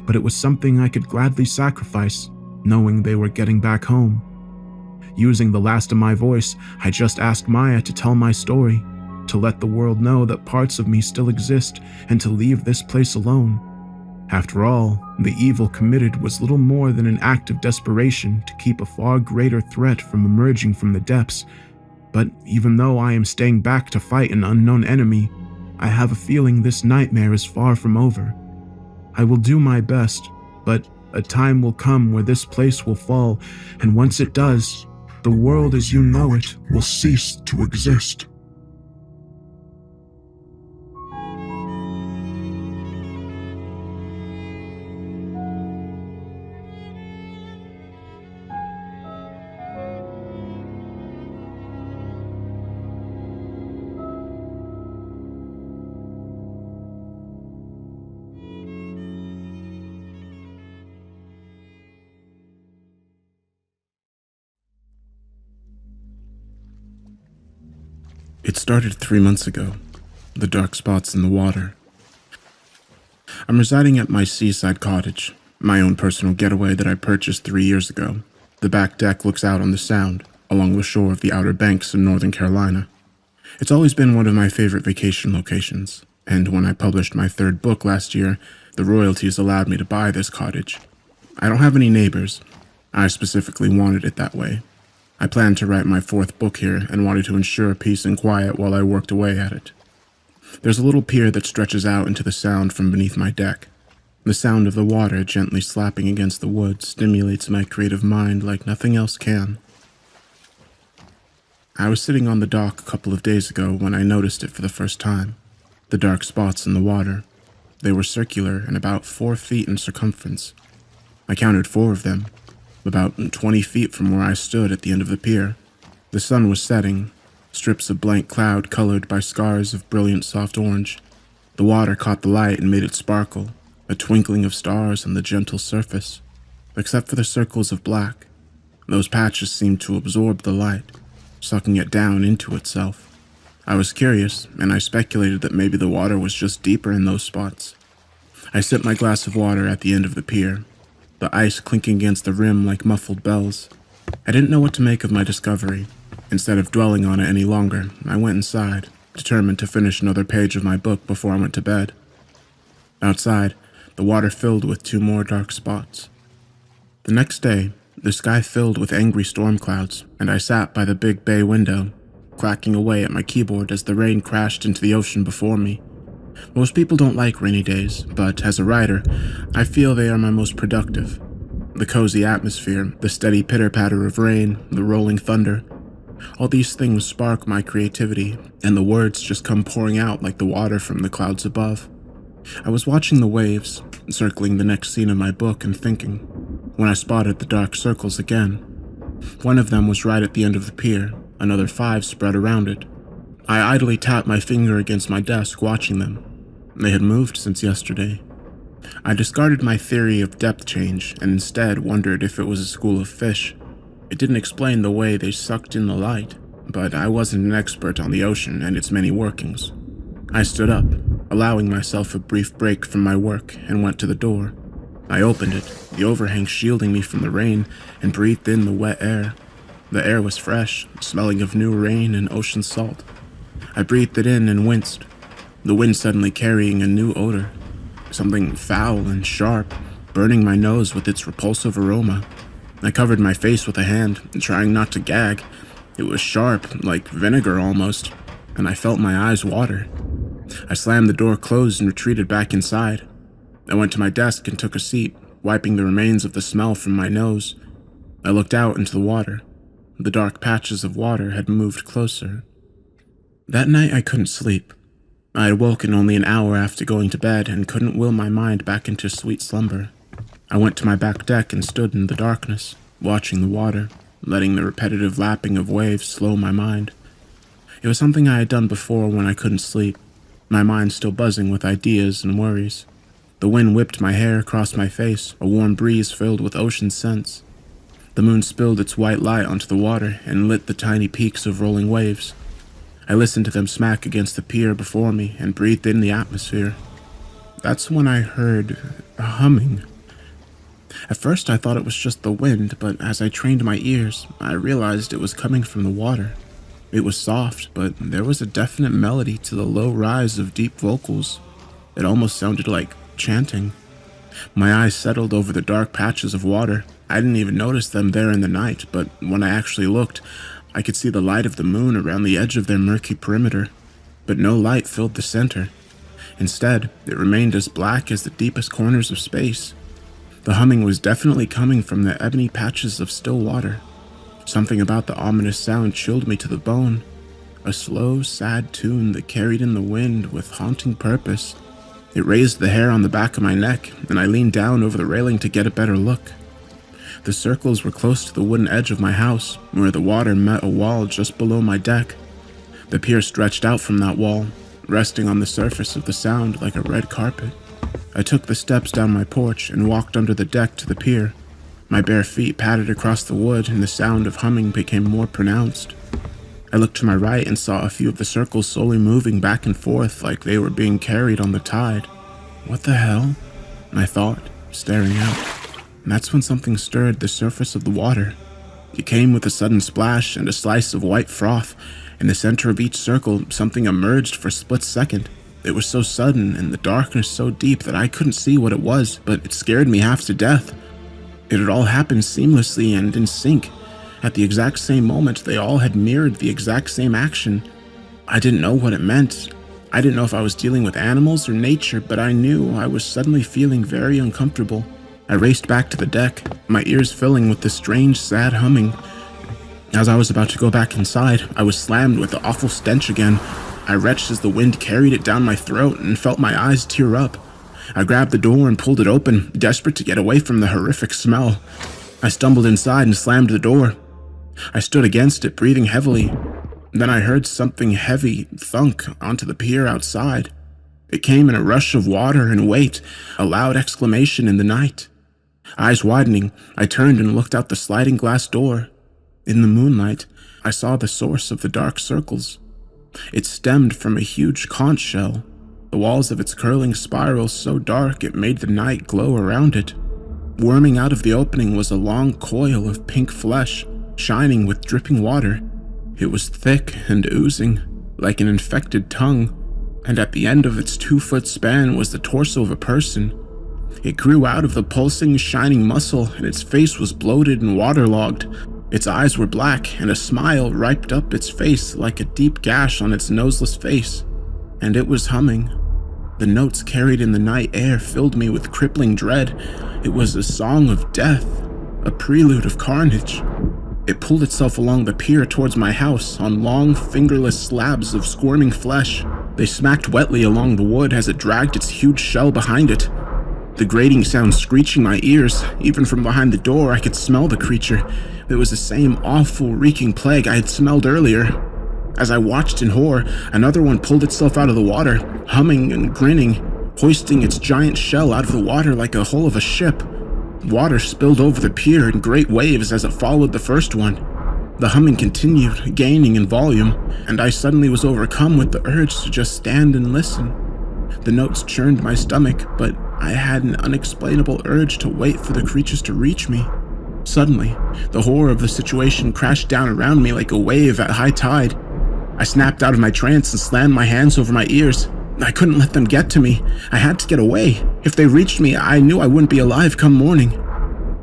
But it was something I could gladly sacrifice, knowing they were getting back home. Using the last of my voice, I just asked Maya to tell my story, to let the world know that parts of me still exist, and to leave this place alone. After all, the evil committed was little more than an act of desperation to keep a far greater threat from emerging from the depths. But even though I am staying back to fight an unknown enemy, I have a feeling this nightmare is far from over. I will do my best, but a time will come where this place will fall, and once it does, the world as you know it will cease to exist. It started 3 months ago, the dark spots in the water. I'm residing at my seaside cottage, my own personal getaway that I purchased 3 years ago. The back deck looks out on the Sound, along the shore of the Outer Banks in Northern Carolina. It's always been one of my favorite vacation locations, and when I published my 3rd book last year, the royalties allowed me to buy this cottage. I don't have any neighbors. I specifically wanted it that way. I planned to write my 4th book here and wanted to ensure peace and quiet while I worked away at it. There's a little pier that stretches out into the Sound from beneath my deck. The sound of the water gently slapping against the wood stimulates my creative mind like nothing else can. I was sitting on the dock a couple of days ago when I noticed it for the first time. The dark spots in the water. They were circular and about 4 feet in circumference. I counted 4 of them, about 20 feet from where I stood at the end of the pier. The sun was setting, strips of blank cloud colored by scars of brilliant soft orange. The water caught the light and made it sparkle, a twinkling of stars on the gentle surface. Except for the circles of black, those patches seemed to absorb the light, sucking it down into itself. I was curious, and I speculated that maybe the water was just deeper in those spots. I sipped my glass of water at the end of the pier, the ice clinking against the rim like muffled bells. I didn't know what to make of my discovery. Instead of dwelling on it any longer, I went inside, determined to finish another page of my book before I went to bed. Outside, the water filled with 2 more dark spots. The next day, the sky filled with angry storm clouds, and I sat by the big bay window, clacking away at my keyboard as the rain crashed into the ocean before me. Most people don't like rainy days, but as a writer, I feel they are my most productive. The cozy atmosphere, the steady pitter-patter of rain, the rolling thunder, all these things spark my creativity, and the words just come pouring out like the water from the clouds above. I was watching the waves, circling the next scene of my book and thinking, when I spotted the dark circles again. One of them was right at the end of the pier, another 5 spread around it. I idly tapped my finger against my desk, watching them. They had moved since yesterday. I discarded my theory of depth change and instead wondered if it was a school of fish. It didn't explain the way they sucked in the light, but I wasn't an expert on the ocean and its many workings. I stood up, allowing myself a brief break from my work, and went to the door. I opened it, the overhang shielding me from the rain, and breathed in the wet air. The air was fresh, smelling of new rain and ocean salt. I breathed it in and winced, the wind suddenly carrying a new odor, something foul and sharp, burning my nose with its repulsive aroma. I covered my face with a hand, trying not to gag. It was sharp, like vinegar almost, and I felt my eyes water. I slammed the door closed and retreated back inside. I went to my desk and took a seat, wiping the remains of the smell from my nose. I looked out into the water. The dark patches of water had moved closer. That night I couldn't sleep. I had woken only an hour after going to bed and couldn't will my mind back into sweet slumber. I went to my back deck and stood in the darkness, watching the water, letting the repetitive lapping of waves slow my mind. It was something I had done before when I couldn't sleep, my mind still buzzing with ideas and worries. The wind whipped my hair across my face, a warm breeze filled with ocean scents. The moon spilled its white light onto the water and lit the tiny peaks of rolling waves. I listened to them smack against the pier before me and breathed in the atmosphere. That's when I heard a humming. At first I thought it was just the wind, but as I trained my ears, I realized it was coming from the water. It was soft, but there was a definite melody to the low rise of deep vocals. It almost sounded like chanting. My eyes settled over the dark patches of water. I didn't even notice them there in the night, but when I actually looked, I could see the light of the moon around the edge of their murky perimeter, but no light filled the center. Instead, it remained as black as the deepest corners of space. The humming was definitely coming from the ebony patches of still water. Something about the ominous sound chilled me to the bone. A slow, sad tune that carried in the wind with haunting purpose. It raised the hair on the back of my neck, and I leaned down over the railing to get a better look. The circles were close to the wooden edge of my house, where the water met a wall just below my deck. The pier stretched out from that wall, resting on the surface of the sound like a red carpet. I took the steps down my porch and walked under the deck to the pier. My bare feet patted across the wood, and the sound of humming became more pronounced. I looked to my right and saw a few of the circles slowly moving back and forth like they were being carried on the tide. What the hell? I thought, staring out. And that's when something stirred the surface of the water. It came with a sudden splash and a slice of white froth. In the center of each circle, something emerged for a split second. It was so sudden and the darkness so deep that I couldn't see what it was, but it scared me half to death. It had all happened seamlessly and in sync. At the exact same moment, they all had mirrored the exact same action. I didn't know what it meant. I didn't know if I was dealing with animals or nature, but I knew I was suddenly feeling very uncomfortable. I raced back to the deck, my ears filling with the strange, sad humming. As I was about to go back inside, I was slammed with the awful stench again. I retched as the wind carried it down my throat and felt my eyes tear up. I grabbed the door and pulled it open, desperate to get away from the horrific smell. I stumbled inside and slammed the door. I stood against it, breathing heavily. Then I heard something heavy thunk onto the pier outside. It came in a rush of water and weight, a loud exclamation in the night. Eyes widening, I turned and looked out the sliding glass door. In the moonlight, I saw the source of the dark circles. It stemmed from a huge conch shell, the walls of its curling spiral so dark it made the night glow around it. Worming out of the opening was a long coil of pink flesh, shining with dripping water. It was thick and oozing, like an infected tongue, and at the end of its 2-foot span was the torso of a person. It grew out of the pulsing, shining muscle, and its face was bloated and waterlogged. Its eyes were black, and a smile riped up its face like a deep gash on its noseless face. And it was humming. The notes carried in the night air filled me with crippling dread. It was a song of death, a prelude of carnage. It pulled itself along the pier towards my house on long, fingerless slabs of squirming flesh. They smacked wetly along the wood as it dragged its huge shell behind it. The grating sound screeching my ears. Even from behind the door, I could smell the creature. It was the same awful, reeking plague I had smelled earlier. As I watched in horror, another one pulled itself out of the water, humming and grinning, hoisting its giant shell out of the water like the hull of a ship. Water spilled over the pier in great waves as it followed the first one. The humming continued, gaining in volume, and I suddenly was overcome with the urge to just stand and listen. The notes churned my stomach, but I had an unexplainable urge to wait for the creatures to reach me. Suddenly, the horror of the situation crashed down around me like a wave at high tide. I snapped out of my trance and slammed my hands over my ears. I couldn't let them get to me. I had to get away. If they reached me, I knew I wouldn't be alive come morning.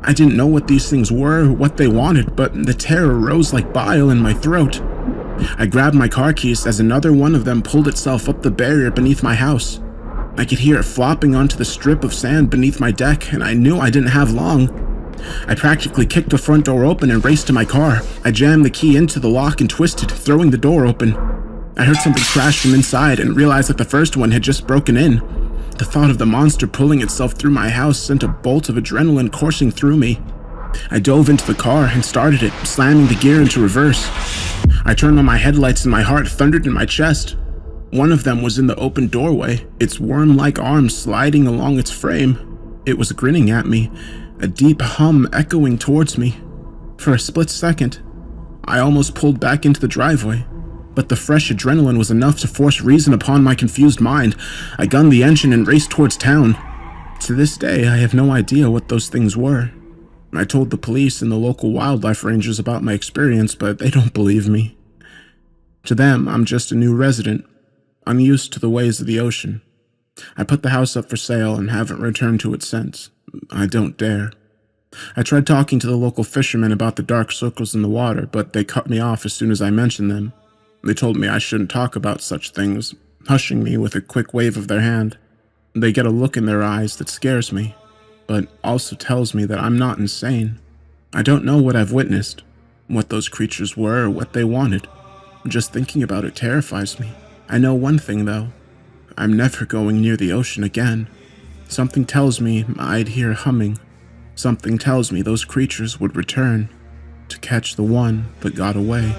I didn't know what these things were or what they wanted, but the terror rose like bile in my throat. I grabbed my car keys as another one of them pulled itself up the barrier beneath my house. I could hear it flopping onto the strip of sand beneath my deck, and I knew I didn't have long. I practically kicked the front door open and raced to my car. I jammed the key into the lock and twisted, throwing the door open. I heard something crash from inside and realized that the first one had just broken in. The thought of the monster pulling itself through my house sent a bolt of adrenaline coursing through me. I dove into the car and started it, slamming the gear into reverse. I turned on my headlights and my heart thundered in my chest. One of them was in the open doorway, its worm-like arms sliding along its frame. It was grinning at me, a deep hum echoing towards me. For a split second, I almost pulled back into the driveway. But the fresh adrenaline was enough to force reason upon my confused mind. I gunned the engine and raced towards town. To this day, I have no idea what those things were. I told the police and the local wildlife rangers about my experience, but they don't believe me. To them, I'm just a new resident, unused to the ways of the ocean. I put the house up for sale and haven't returned to it since. I don't dare. I tried talking to the local fishermen about the dark circles in the water, but they cut me off as soon as I mentioned them. They told me I shouldn't talk about such things, hushing me with a quick wave of their hand. They get a look in their eyes that scares me, but also tells me that I'm not insane. I don't know what I've witnessed, what those creatures were or what they wanted. Just thinking about it terrifies me. I know one thing though, I'm never going near the ocean again. Something tells me I'd hear humming. Something tells me those creatures would return to catch the one that got away.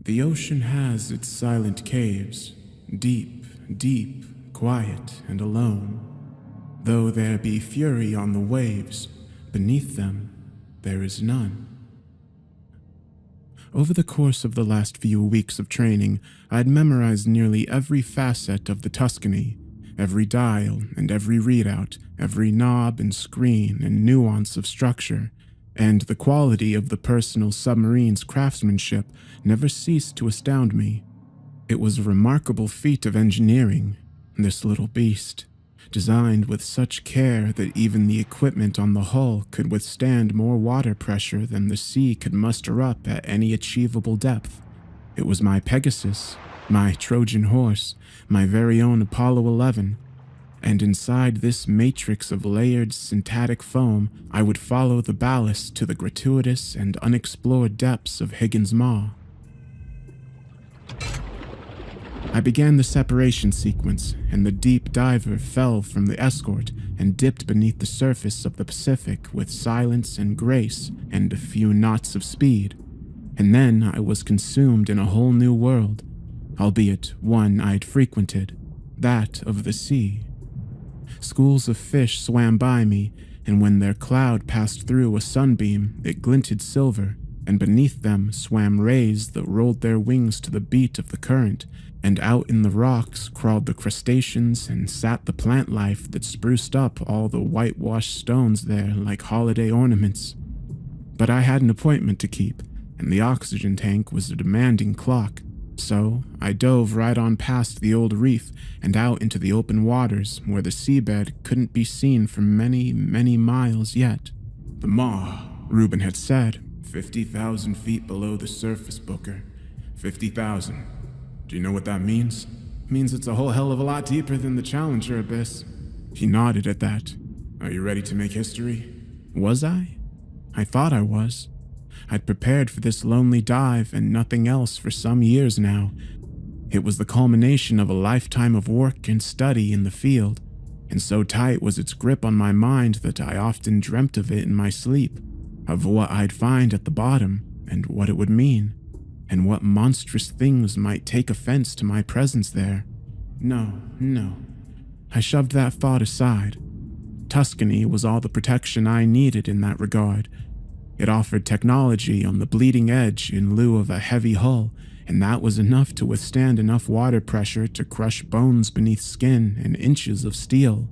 The ocean has its silent caves, deep, deep, quiet, and alone. Though there be fury on the waves, beneath them there is none. Over the course of the last few weeks of training, I'd memorized nearly every facet of the Tuscany, every dial and every readout, every knob and screen and nuance of structure, and the quality of the personal submarine's craftsmanship never ceased to astound me. It was a remarkable feat of engineering, this little beast, designed with such care that even the equipment on the hull could withstand more water pressure than the sea could muster up at any achievable depth. It was my Pegasus, my Trojan horse, my very own Apollo 11, and inside this matrix of layered syntactic foam, I would follow the ballast to the gratuitous and unexplored depths of Higgins Maw. I began the separation sequence, and the deep diver fell from the escort and dipped beneath the surface of the Pacific with silence and grace and a few knots of speed. And then I was consumed in a whole new world, albeit one I'd frequented, that of the sea. Schools of fish swam by me, and when their cloud passed through a sunbeam, it glinted silver, and beneath them swam rays that rolled their wings to the beat of the current, and out in the rocks crawled the crustaceans and sat the plant life that spruced up all the whitewashed stones there like holiday ornaments. But I had an appointment to keep, and the oxygen tank was a demanding clock, so I dove right on past the old reef and out into the open waters where the seabed couldn't be seen for many, many miles yet. The Maw, Reuben had said, 50,000 feet below the surface, Booker. 50,000. Do you know what that means? It means it's a whole hell of a lot deeper than the Challenger abyss. He nodded at that. Are you ready to make history? Was I? I thought I was. I'd prepared for this lonely dive and nothing else for some years now. It was the culmination of a lifetime of work and study in the field, and so tight was its grip on my mind that I often dreamt of it in my sleep, of what I'd find at the bottom, and what it would mean, and what monstrous things might take offense to my presence there. No. I shoved that thought aside. Tuscany was all the protection I needed in that regard. It offered technology on the bleeding edge in lieu of a heavy hull, and that was enough to withstand enough water pressure to crush bones beneath skin and inches of steel.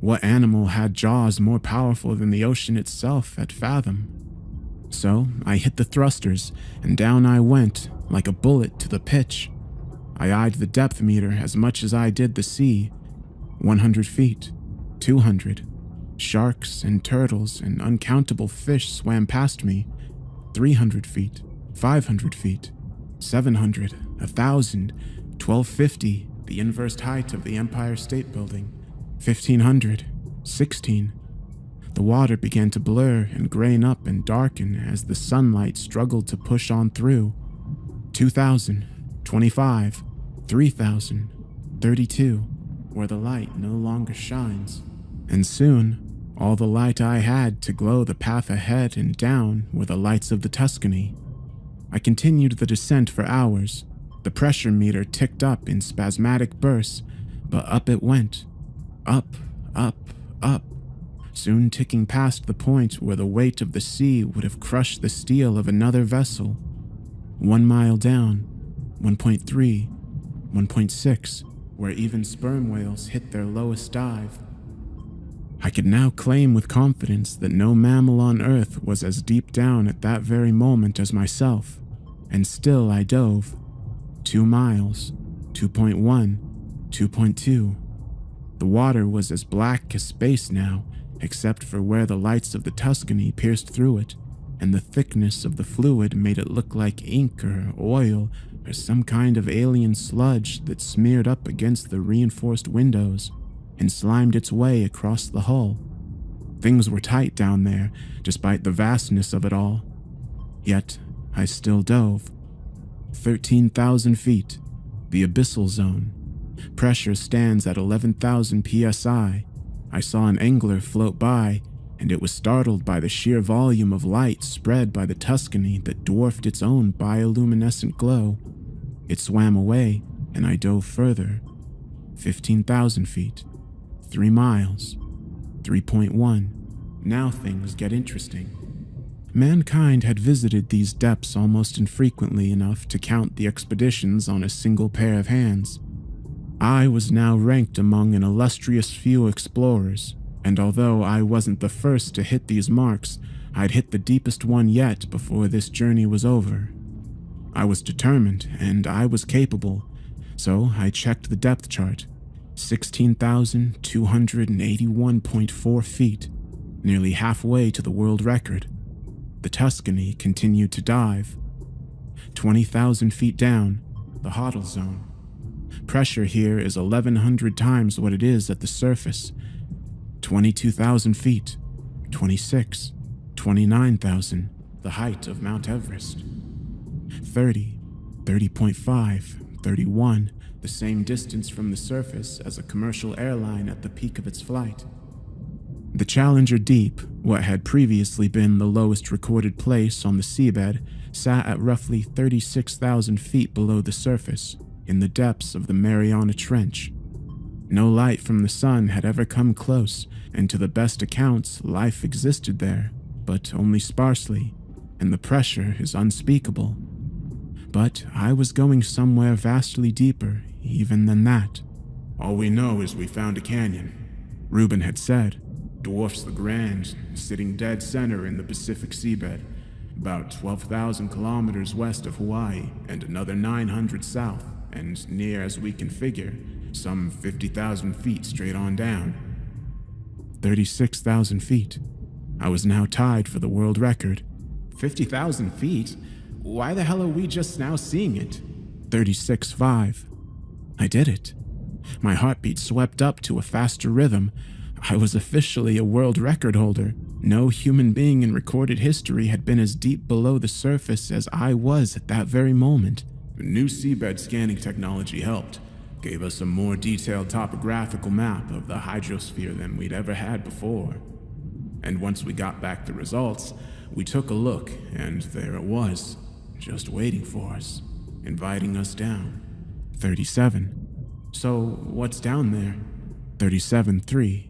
What animal had jaws more powerful than the ocean itself at fathom? So I hit the thrusters, and down I went, like a bullet to the pitch. I eyed the depth meter as much as I did the sea. 100 feet, 200. Sharks and turtles and uncountable fish swam past me. 300 feet, 500 feet, 700, 1,000, 1,250, the inverse height of the Empire State Building. 1,500, 16. The water began to blur and grain up and darken as the sunlight struggled to push on through. 2,000, 25, 3,000, 32, where the light no longer shines. And soon, all the light I had to glow the path ahead and down were the lights of the Tuscany. I continued the descent for hours. The pressure meter ticked up in spasmodic bursts, but up it went. Up, soon ticking past the point where the weight of the sea would have crushed the steel of another vessel. 1 mile down, 1.3, 1.6, where even sperm whales hit their lowest dive. I could now claim with confidence that no mammal on Earth was as deep down at that very moment as myself, and still I dove. 2 miles, 2.1, 2.2. The water was as black as space now, except for where the lights of the Tuscany pierced through it, and the thickness of the fluid made it look like ink or oil or some kind of alien sludge that smeared up against the reinforced windows and slimed its way across the hull. Things were tight down there, despite the vastness of it all. Yet, I still dove. 13,000 feet, the abyssal zone. Pressure stands at 11,000 psi. I saw an angler float by, and it was startled by the sheer volume of light spread by the Tuscany that dwarfed its own bioluminescent glow. It swam away, and I dove further. 15,000 feet. 3 miles. 3.1. Now things get interesting. Mankind had visited these depths almost infrequently enough to count the expeditions on a single pair of hands. I was now ranked among an illustrious few explorers, and although I wasn't the first to hit these marks, I'd hit the deepest one yet before this journey was over. I was determined, and I was capable, so I checked the depth chart. 16,281.4 feet, nearly halfway to the world record. The Tuscany continued to dive. 20,000 feet down, the Hoddle Zone. Pressure here is 1,100 times what it is at the surface. 22,000 feet, 26, 29,000, the height of Mount Everest. 30, 30.5, 31, the same distance from the surface as a commercial airline at the peak of its flight. The Challenger Deep, what had previously been the lowest recorded place on the seabed, sat at roughly 36,000 feet below the surface, in the depths of the Mariana Trench. No light from the sun had ever come close, and to the best accounts, life existed there, but only sparsely, and the pressure is unspeakable. But I was going somewhere vastly deeper, even than that. All we know is we found a canyon, Reuben had said. dwarfs the Grand, sitting dead center in the Pacific seabed, about 12,000 kilometers west of Hawaii and another 900 south, and near as we can figure, some 50,000 feet straight on down. 36,000 feet. I was now tied for the world record. 50,000 feet? Why the hell are we just now seeing it? 36.5. I did it. My heartbeat swept up to a faster rhythm. I was officially a world record holder. No human being in recorded history had been as deep below the surface as I was at that very moment. New seabed scanning technology helped, gave us a more detailed topographical map of the hydrosphere than we'd ever had before. And once we got back the results, we took a look, and there it was, just waiting for us, inviting us down. 37. So, what's down there? 37-3.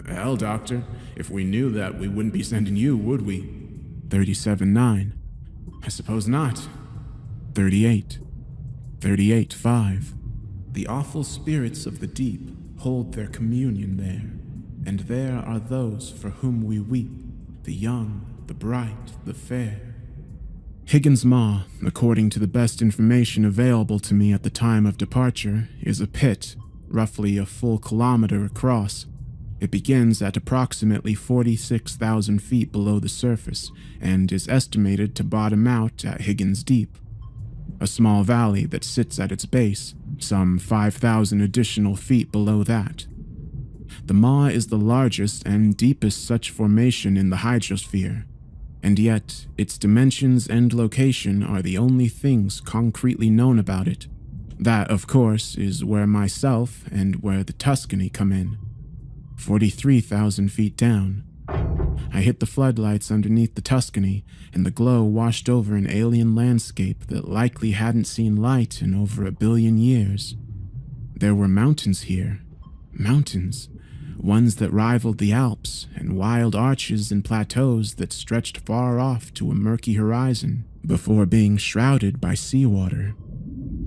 Hell, Doctor, if we knew that, we wouldn't be sending you, would we? 37-9. I suppose not. 38. 38-5. The awful spirits of the deep hold their communion there, and there are those for whom we weep, the young, the bright, the fair. Higgins Maw, according to the best information available to me at the time of departure, is a pit, roughly a full kilometer across. It begins at approximately 46,000 feet below the surface and is estimated to bottom out at Higgins Deep, a small valley that sits at its base, some 5,000 additional feet below that. The Maw is the largest and deepest such formation in the hydrosphere, and yet its dimensions and location are the only things concretely known about it. That, of course, is where myself and where the Tuscany come in. 43,000 feet down. I hit the floodlights underneath the Tuscany, and the glow washed over an alien landscape that likely hadn't seen light in over 1 billion years. There were mountains here. Mountains. Ones that rivaled the Alps, and wild arches and plateaus that stretched far off to a murky horizon, before being shrouded by seawater.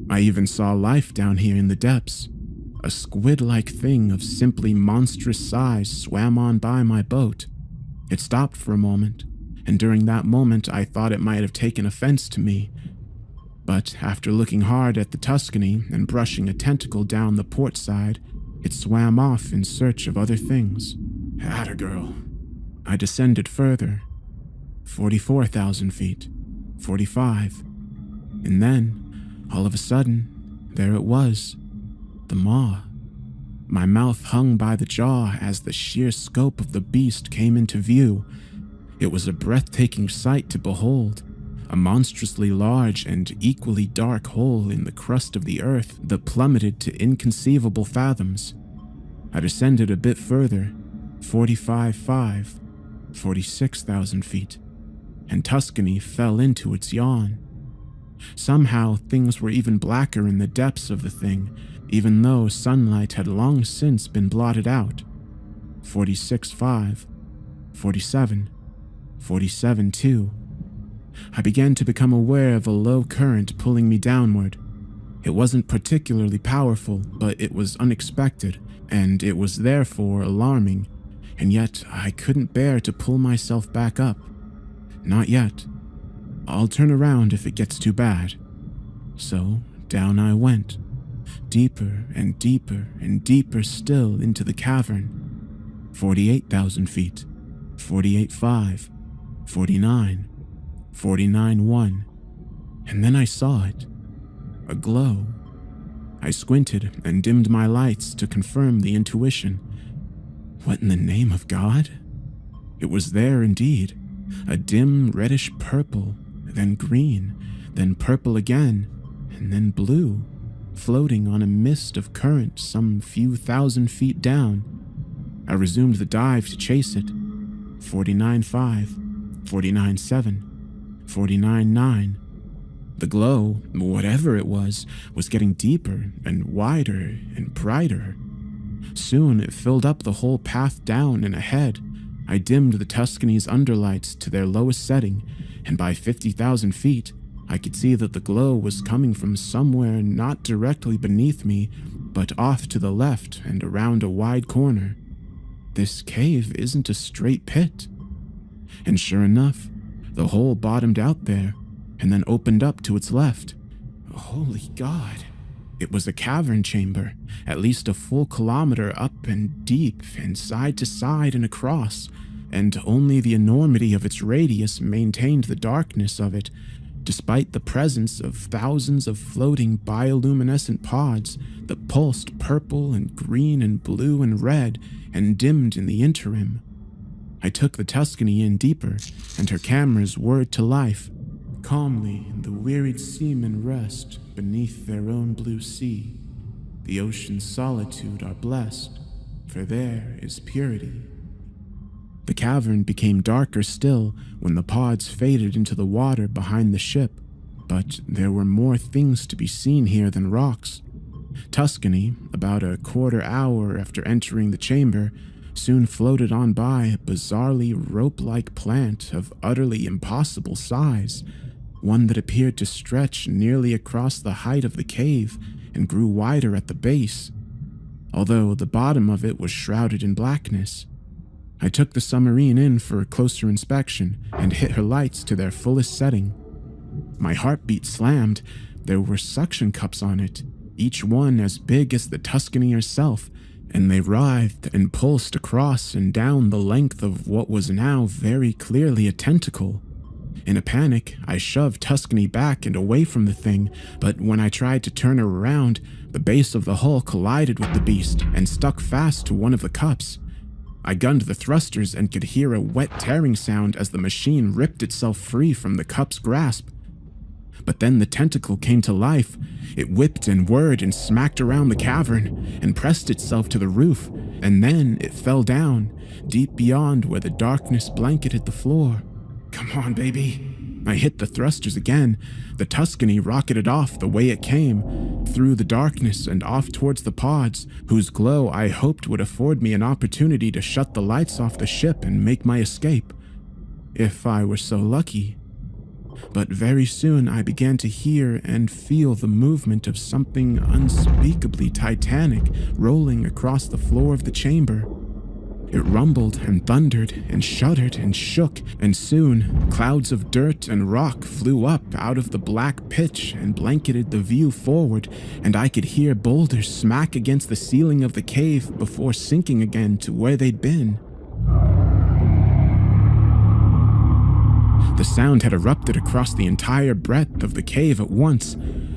I even saw life down here in the depths. A squid-like thing of simply monstrous size swam on by my boat. It stopped for a moment, and during that moment I thought it might have taken offense to me. But after looking hard at the Tuscany and brushing a tentacle down the port side, it swam off in search of other things. Atta girl. I descended further. 44,000 feet. 45. And then, all of a sudden, there it was. The Maw. My mouth hung by the jaw as the sheer scope of the beast came into view. It was a breathtaking sight to behold, a monstrously large and equally dark hole in the crust of the earth that plummeted to inconceivable fathoms. I descended a bit further, 45,500, 46,000 feet, and Tuscany fell into its yawn. Somehow things were even blacker in the depths of the thing, even though sunlight had long since been blotted out. 46.5, 47, 47.2. I began to become aware of a low current pulling me downward. It wasn't particularly powerful, but it was unexpected, and it was therefore alarming, and yet I couldn't bear to pull myself back up. Not yet. I'll turn around if it gets too bad. So down I went, deeper and deeper and deeper still into the cavern. 48,000 feet, 48.5, 49, 49.1, and then I saw it. A glow. I squinted and dimmed my lights to confirm the intuition. What in the name of God? It was there indeed, a dim reddish purple, then green, then purple again, and then blue, floating on a mist of current some few thousand feet down. I resumed the dive to chase it. 49.5, 49.7, 49.9. The glow, whatever it was getting deeper and wider and brighter. Soon it filled up the whole path down and ahead. I dimmed the Tuscany's underlights to their lowest setting, and by 50,000 feet, I could see that the glow was coming from somewhere not directly beneath me, but off to the left and around a wide corner. This cave isn't a straight pit. And sure enough, the hole bottomed out there, and then opened up to its left. Holy God. It was a cavern chamber, at least a full kilometer up and deep and side to side and across, and only the enormity of its radius maintained the darkness of it, despite the presence of thousands of floating bioluminescent pods that pulsed purple and green and blue and red and dimmed in the interim. I took the Tuscany in deeper, and her cameras whirred to life. Calmly, the wearied seamen rest beneath their own blue sea. The ocean's solitude are blessed, for there is purity. The cavern became darker still when the pods faded into the water behind the ship, but there were more things to be seen here than rocks. Tuscany, about a quarter hour after entering the chamber, soon floated on by a bizarrely rope-like plant of utterly impossible size, one that appeared to stretch nearly across the height of the cave and grew wider at the base, although the bottom of it was shrouded in blackness. I took the submarine in for a closer inspection and hit her lights to their fullest setting. My heartbeat slammed. There were suction cups on it, each one as big as the Tuscany herself, and they writhed and pulsed across and down the length of what was now very clearly a tentacle. In a panic, I shoved Tuscany back and away from the thing, but when I tried to turn her around, the base of the hull collided with the beast and stuck fast to one of the cups. I gunned the thrusters and could hear a wet tearing sound as the machine ripped itself free from the cup's grasp. But then the tentacle came to life. It whipped and whirred and smacked around the cavern and pressed itself to the roof, and then it fell down, deep beyond where the darkness blanketed the floor. Come on, baby. I hit the thrusters again. The Tuscany rocketed off the way it came, through the darkness and off towards the pods, whose glow I hoped would afford me an opportunity to shut the lights off the ship and make my escape. If I were so lucky. But very soon I began to hear and feel the movement of something unspeakably titanic rolling across the floor of the chamber. It rumbled and thundered and shuddered and shook, and soon clouds of dirt and rock flew up out of the black pitch and blanketed the view forward, and I could hear boulders smack against the ceiling of the cave before sinking again to where they'd been. The sound had erupted across the entire breadth of the cave at once.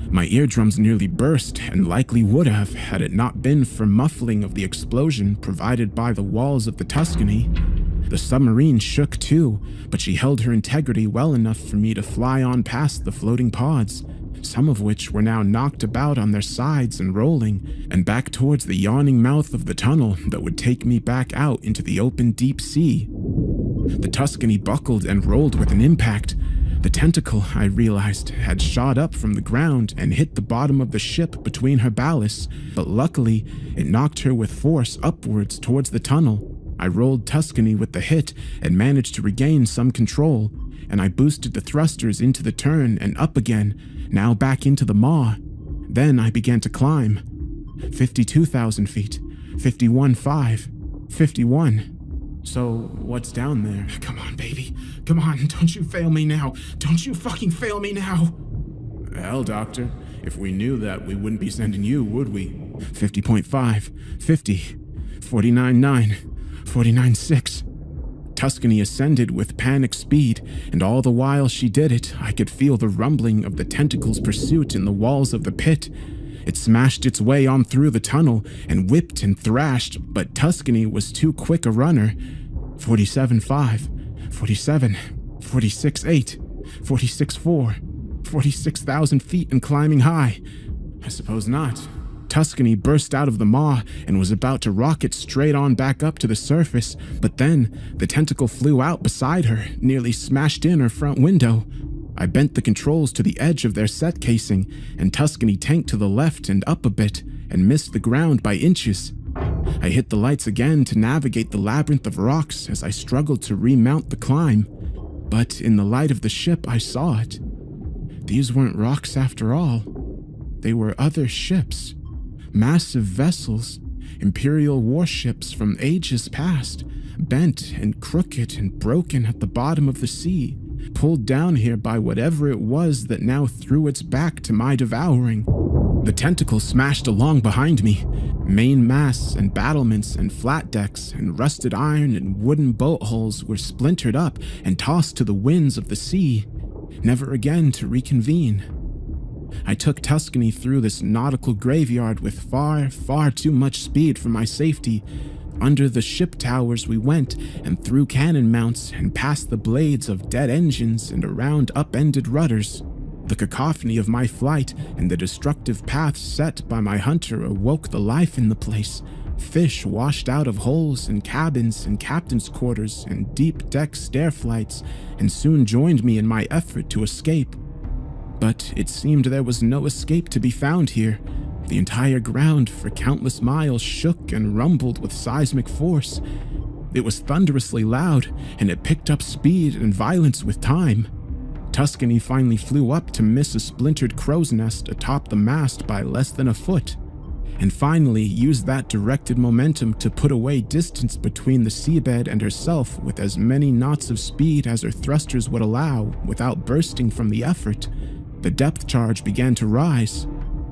My eardrums nearly burst, and likely would have had it not been for muffling of the explosion provided by the walls of the Tuscany. The submarine shook too, but she held her integrity well enough for me to fly on past the floating pods, some of which were now knocked about on their sides and rolling, and back towards the yawning mouth of the tunnel that would take me back out into the open deep sea. The Tuscany buckled and rolled with an impact. The tentacle, I realized, had shot up from the ground and hit the bottom of the ship between her ballasts, but luckily, it knocked her with force upwards towards the tunnel. I rolled Tuscany with the hit and managed to regain some control, and I boosted the thrusters into the turn and up again, now back into the maw. Then I began to climb. 52,000 feet, 51.5, 51. So, what's down there? Come on, baby. Come on, don't you fail me now. Don't you fucking fail me now. Hell, Doctor. If we knew that, we wouldn't be sending you, would we? 50.5, 50, 49.9, 49.6. Tuscany ascended with panic speed, and all the while she did it, I could feel the rumbling of the tentacle's pursuit in the walls of the pit. It smashed its way on through the tunnel and whipped and thrashed, but Tuscany was too quick a runner. 47.5, 47, 46.8, 46.4, 46,000 feet and climbing high. I suppose not. Tuscany burst out of the maw and was about to rocket straight on back up to the surface, but then the tentacle flew out beside her, nearly smashed in her front window. I bent the controls to the edge of their set casing, and Tuscany tanked to the left and up a bit, and missed the ground by inches. I hit the lights again to navigate the labyrinth of rocks as I struggled to remount the climb. But in the light of the ship, I saw it. These weren't rocks after all. They were other ships. Massive vessels, Imperial warships from ages past, bent and crooked and broken at the bottom of the sea, pulled down here by whatever it was that now threw its back to my devouring. The tentacle smashed along behind me. Main masts and battlements and flat decks and rusted iron and wooden boat hulls were splintered up and tossed to the winds of the sea, never again to reconvene. I took Tuscany through this nautical graveyard with far, far too much speed for my safety, Under the ship towers we went, and through cannon mounts, and past the blades of dead engines and around upended rudders. The cacophony of my flight and the destructive paths set by my hunter awoke the life in the place. Fish washed out of holes and cabins and captain's quarters and deep deck stair flights, and soon joined me in my effort to escape. But it seemed there was no escape to be found here. The entire ground for countless miles shook and rumbled with seismic force. It was thunderously loud, and it picked up speed and violence with time. Tuscany finally flew up to miss a splintered crow's nest atop the mast by less than a foot, and finally used that directed momentum to put away distance between the seabed and herself with as many knots of speed as her thrusters would allow without bursting from the effort. The depth charge began to rise.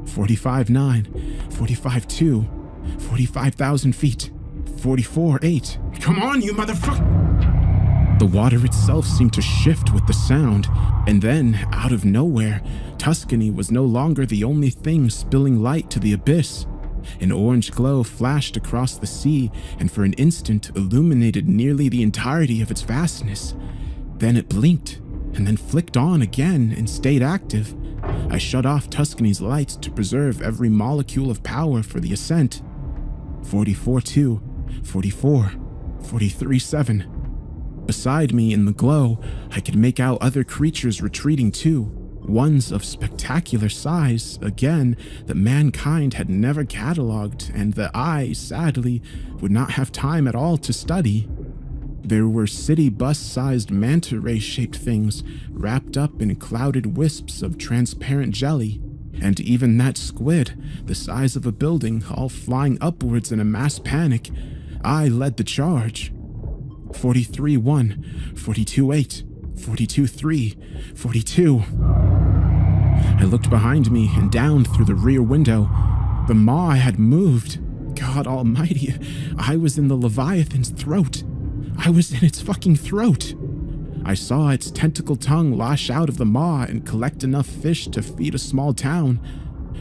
45.9, 45.2, 45,000 feet, 44.8. Come on, you motherfucker! The water itself seemed to shift with the sound, and then, out of nowhere, Tuscany was no longer the only thing spilling light to the abyss. An orange glow flashed across the sea and for an instant illuminated nearly the entirety of its vastness. Then it blinked, and then flicked on again and stayed active. I shut off Tuscany's lights to preserve every molecule of power for the ascent. 44.2, 44, 43.7. Beside me in the glow, I could make out other creatures retreating too, ones of spectacular size, again, that mankind had never catalogued and that I, sadly, would not have time at all to study. There were city bus-sized manta ray-shaped things wrapped up in clouded wisps of transparent jelly, and even that squid, the size of a building, all flying upwards in a mass panic. I led the charge. 43.1, 42.8, 42.3, 42. I looked behind me and down through the rear window. The maw had moved. God almighty, I was in the Leviathan's throat. I was in its fucking throat. I saw its tentacle tongue lash out of the maw and collect enough fish to feed a small town.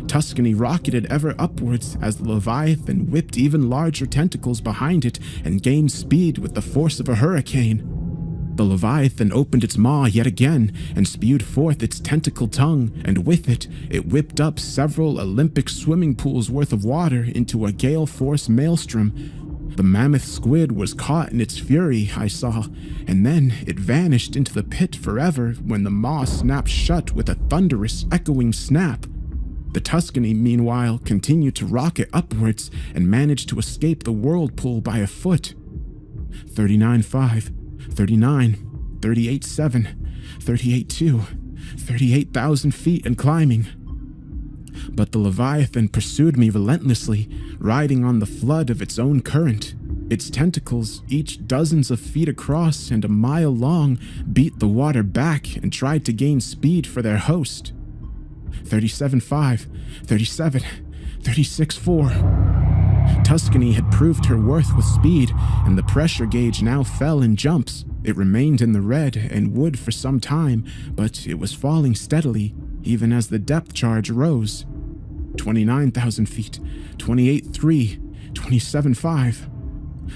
Tuscany rocketed ever upwards as the Leviathan whipped even larger tentacles behind it and gained speed with the force of a hurricane. The Leviathan opened its maw yet again and spewed forth its tentacle tongue, and with it, it whipped up several Olympic swimming pools worth of water into a gale-force maelstrom. The mammoth squid was caught in its fury, I saw, and then it vanished into the pit forever when the maw snapped shut with a thunderous, echoing snap. The Tuscany, meanwhile, continued to rocket upwards and managed to escape the whirlpool by a foot. 39.5, 39, 38.7, 38.2, 38,000 feet and climbing. But the Leviathan pursued me relentlessly, riding on the flood of its own current. Its tentacles, each dozens of feet across and a mile long, beat the water back and tried to gain speed for their host. 37.5, 37, 36.4. Tuscany had proved her worth with speed, and the pressure gauge now fell in jumps. It remained in the red and would for some time, but it was falling steadily, even as the depth charge rose. 29,000 feet, 28.3, 27.5.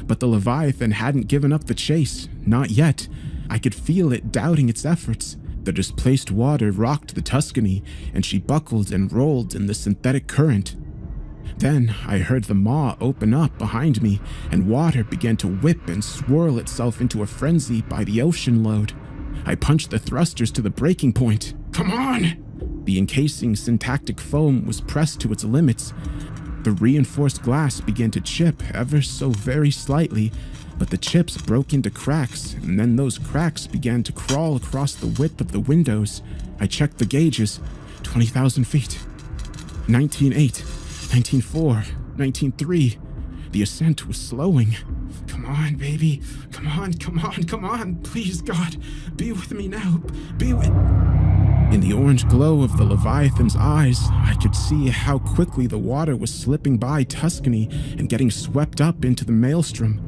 But the Leviathan hadn't given up the chase, not yet. I could feel it doubting its efforts. The displaced water rocked the Tuscany, and she buckled and rolled in the synthetic current. Then I heard the maw open up behind me, and water began to whip and swirl itself into a frenzy by the ocean load. I punched the thrusters to the breaking point. Come on! The encasing syntactic foam was pressed to its limits. The reinforced glass began to chip ever so very slightly, but the chips broke into cracks, and then those cracks began to crawl across the width of the windows. I checked the gauges. 20,000 feet. 19.8, 19.4, 19.3. The ascent was slowing. Come on, baby. Come on, come on, come on. Please, God, be with me now. Be with... In the orange glow of the Leviathan's eyes, I could see how quickly the water was slipping by Tuscany and getting swept up into the maelstrom.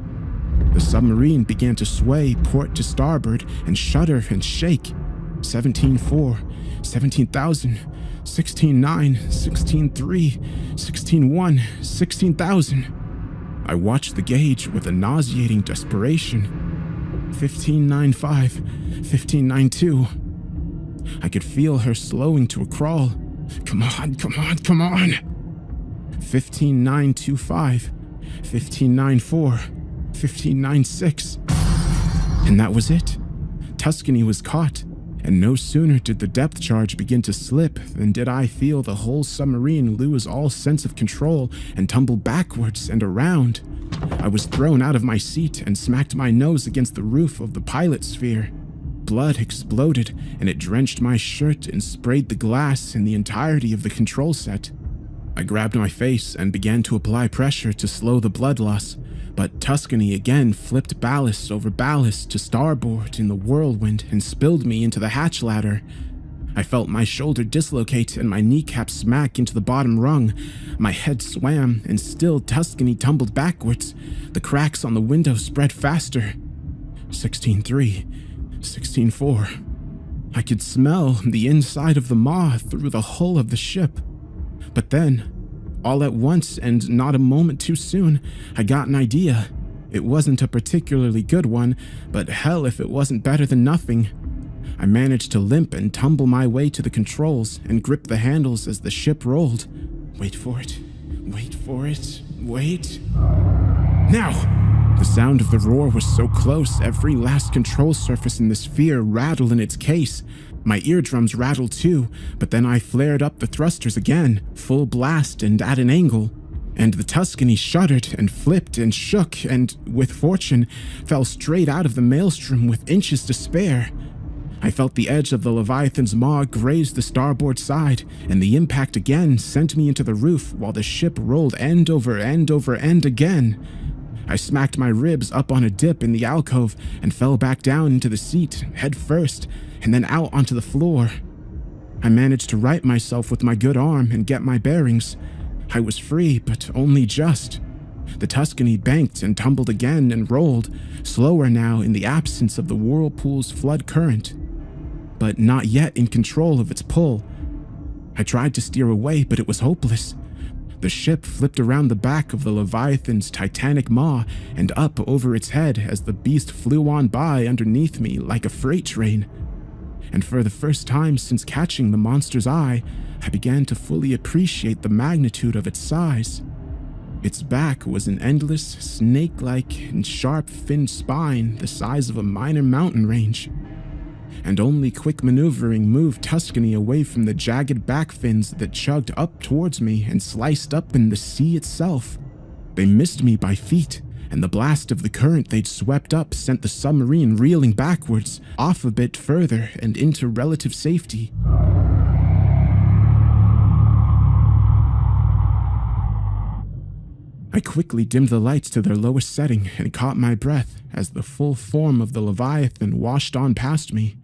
The submarine began to sway port to starboard and shudder and shake. 17.4, 17,000, 16.9, 16.3, 16.1, 16,000. I watched the gauge with a nauseating desperation. 1595, 1592. I could feel her slowing to a crawl. Come on, come on, come on. 15925, 1594, 1596. And that was it. Tuscany was caught, and no sooner did the depth charge begin to slip than did I feel the whole submarine lose all sense of control and tumble backwards and around. I was thrown out of my seat and smacked my nose against the roof of the pilot sphere. Blood exploded, and it drenched my shirt and sprayed the glass in the entirety of the control set. I grabbed my face and began to apply pressure to slow the blood loss, but Tuscany again flipped ballast over ballast to starboard in the whirlwind and spilled me into the hatch ladder. I felt my shoulder dislocate and my kneecap smack into the bottom rung. My head swam, and still Tuscany tumbled backwards. The cracks on the window spread faster. 16.3, 16.4. I could smell the inside of the maw through the hull of the ship. But then, all at once and not a moment too soon, I got an idea. It wasn't a particularly good one, but hell if it wasn't better than nothing. I managed to limp and tumble my way to the controls and grip the handles as the ship rolled. Wait for it. Wait for it. Wait. Now! The sound of the roar was so close, every last control surface in the sphere rattled in its case. My eardrums rattled too, but then I flared up the thrusters again, full blast and at an angle. And the Tuscany shuddered and flipped and shook and, with fortune, fell straight out of the maelstrom with inches to spare. I felt the edge of the Leviathan's maw graze the starboard side, and the impact again sent me into the roof while the ship rolled end over end over end again. I smacked my ribs up on a dip in the alcove and fell back down into the seat, head first, and then out onto the floor. I managed to right myself with my good arm and get my bearings. I was free, but only just. The Tuscany banked and tumbled again and rolled, slower now in the absence of the whirlpool's flood current, but not yet in control of its pull. I tried to steer away, but it was hopeless. The ship flipped around the back of the Leviathan's titanic maw and up over its head as the beast flew on by underneath me like a freight train. And for the first time since catching the monster's eye, I began to fully appreciate the magnitude of its size. Its back was an endless, snake-like and sharp-finned spine the size of a minor mountain range. And only quick maneuvering moved Tuscany away from the jagged back fins that chugged up towards me and sliced up in the sea itself. They missed me by feet, and the blast of the current they'd swept up sent the submarine reeling backwards, off a bit further and into relative safety. I quickly dimmed the lights to their lowest setting and caught my breath as the full form of the Leviathan washed on past me.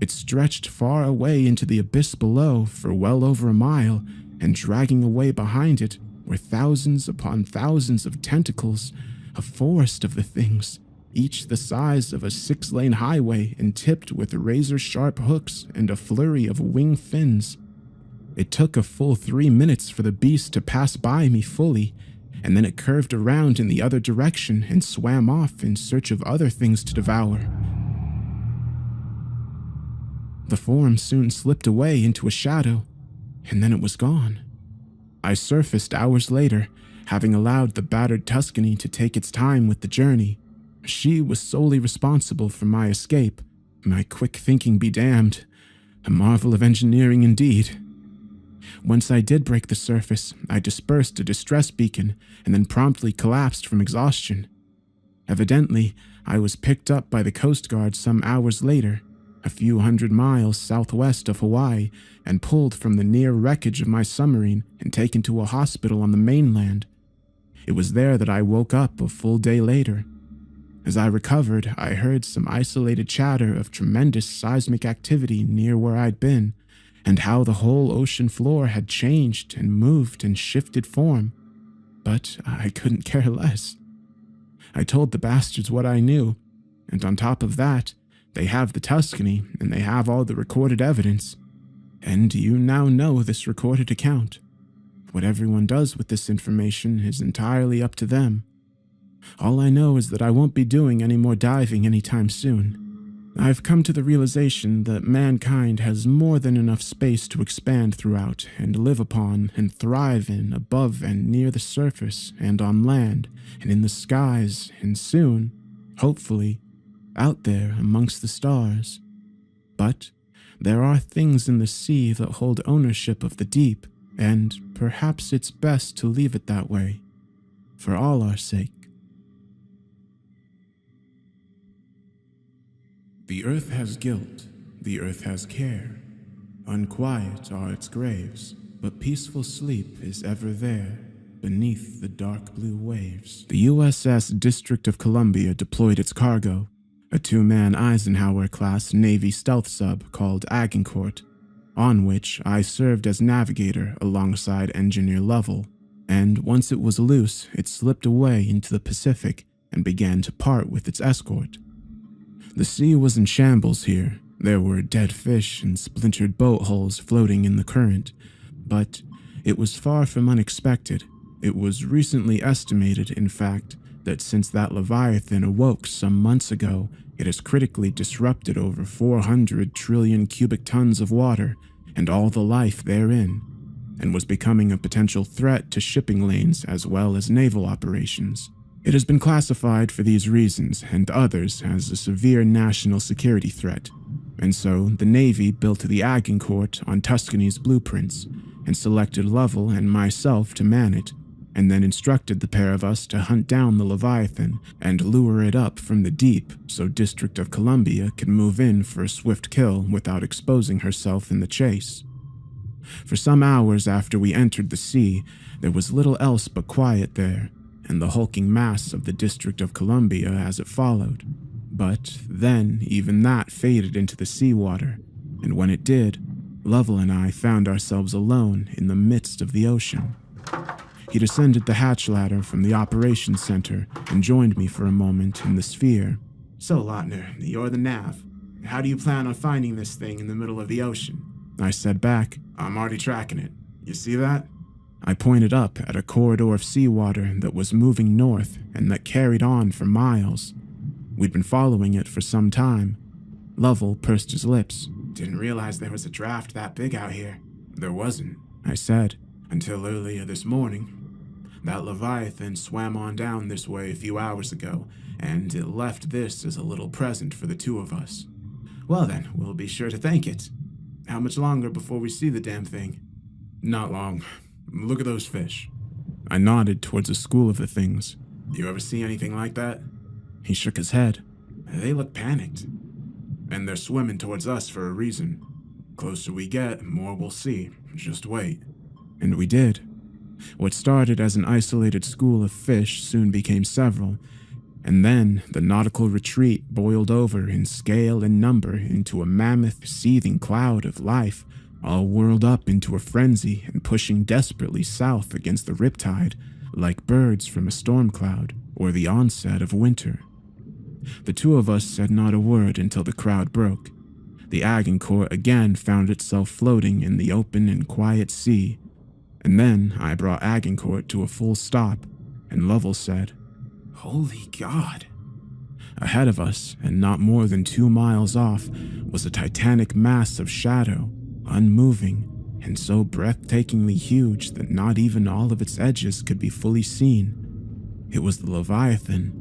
It stretched far away into the abyss below for well over a mile, and dragging away behind it were thousands upon thousands of tentacles, a forest of the things, each the size of a 6-lane highway and tipped with razor-sharp hooks and a flurry of wing fins. It took a full 3 minutes for the beast to pass by me fully, and then it curved around in the other direction and swam off in search of other things to devour. The form soon slipped away into a shadow, and then it was gone. I surfaced hours later, having allowed the battered Tuscany to take its time with the journey. She was solely responsible for my escape. My quick thinking be damned. A marvel of engineering indeed. Once I did break the surface, I dispersed a distress beacon and then promptly collapsed from exhaustion. Evidently, I was picked up by the Coast Guard some hours later, a few hundred miles southwest of Hawaii, and pulled from the near wreckage of my submarine and taken to a hospital on the mainland. It was there that I woke up a full day later. As I recovered, I heard some isolated chatter of tremendous seismic activity near where I'd been, and how the whole ocean floor had changed and moved and shifted form. But I couldn't care less. I told the bastards what I knew, and on top of that, they have the Tuscany and they have all the recorded evidence. And you now know this recorded account. What everyone does with this information is entirely up to them. All I know is that I won't be doing any more diving anytime soon. I've come to the realization that mankind has more than enough space to expand throughout and live upon and thrive in above and near the surface and on land and in the skies and soon, hopefully, out there amongst the stars. But there are things in the sea that hold ownership of the deep, and perhaps it's best to leave it that way, for all our sake. The earth has guilt, the earth has care. Unquiet are its graves, but peaceful sleep is ever there, beneath the dark blue waves. The USS District of Columbia deployed its cargo, a two-man Eisenhower-class Navy stealth sub called Agincourt, on which I served as navigator alongside Engineer Lovell, and once it was loose, it slipped away into the Pacific and began to part with its escort. The sea was in shambles here. There were dead fish and splintered boat hulls floating in the current, but it was far from unexpected. It was recently estimated, in fact, that since that Leviathan awoke some months ago, it has critically disrupted over 400 trillion cubic tons of water and all the life therein, and was becoming a potential threat to shipping lanes as well as naval operations. It has been classified for these reasons and others as a severe national security threat, and so the Navy built the Agincourt on Tuscany's blueprints and selected Lovell and myself to man it, and then instructed the pair of us to hunt down the Leviathan and lure it up from the deep so District of Columbia could move in for a swift kill without exposing herself in the chase. For some hours after we entered the sea, there was little else but quiet there, and the hulking mass of the District of Columbia as it followed. But then even that faded into the seawater, and when it did, Lovell and I found ourselves alone in the midst of the ocean. He descended the hatch ladder from the operations center and joined me for a moment in the sphere. So, Lautner, you're the nav. How do you plan on finding this thing in the middle of the ocean? I said back, I'm already tracking it. You see that? I pointed up at a corridor of seawater that was moving north and that carried on for miles. We'd been following it for some time. Lovell pursed his lips. Didn't realize there was a draft that big out here. There wasn't, I said, until earlier this morning. That Leviathan swam on down this way a few hours ago, and it left this as a little present for the two of us. Well then, we'll be sure to thank it. How much longer before we see the damn thing? Not long. Look at those fish. I nodded towards a school of the things. You ever see anything like that? He shook his head. They look panicked. And they're swimming towards us for a reason. Closer we get, more we'll see. Just wait. And we did. What started as an isolated school of fish soon became several, and then the nautical retreat boiled over in scale and number into a mammoth, seething cloud of life, all whirled up into a frenzy and pushing desperately south against the riptide, like birds from a storm cloud or the onset of winter. The two of us said not a word until the crowd broke. The Agincourt again found itself floating in the open and quiet sea, and then I brought Agincourt to a full stop, and Lovell said, Holy God. Ahead of us, and not more than 2 miles off, was a titanic mass of shadow, unmoving, and so breathtakingly huge that not even all of its edges could be fully seen. It was the Leviathan.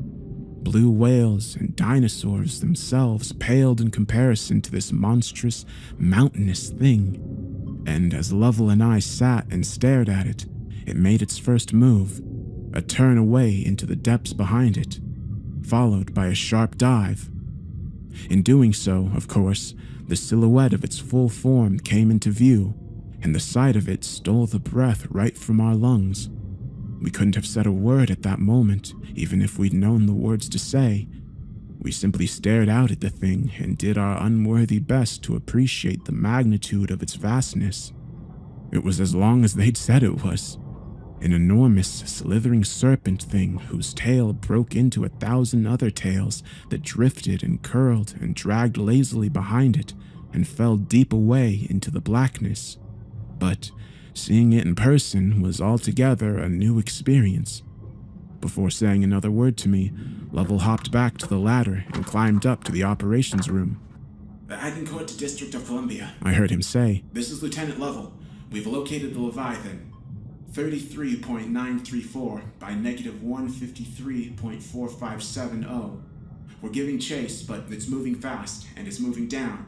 Blue whales and dinosaurs themselves paled in comparison to this monstrous, mountainous thing. And as Lovell and I sat and stared at it, it made its first move, a turn away into the depths behind it, followed by a sharp dive. In doing so, of course, the silhouette of its full form came into view, and the sight of it stole the breath right from our lungs. We couldn't have said a word at that moment, even if we'd known the words to say. We simply stared out at the thing and did our unworthy best to appreciate the magnitude of its vastness. It was as long as they'd said it was. An enormous, slithering serpent thing whose tail broke into 1,000 other tails that drifted and curled and dragged lazily behind it and fell deep away into the blackness. But seeing it in person was altogether a new experience. Before saying another word to me, Lovell hopped back to the ladder and climbed up to the operations room. Agincourt to District of Columbia. I heard him say, This is Lieutenant Lovell. We've located the Leviathan. 33.934 by negative 153.4570. We're giving chase, but it's moving fast, and it's moving down.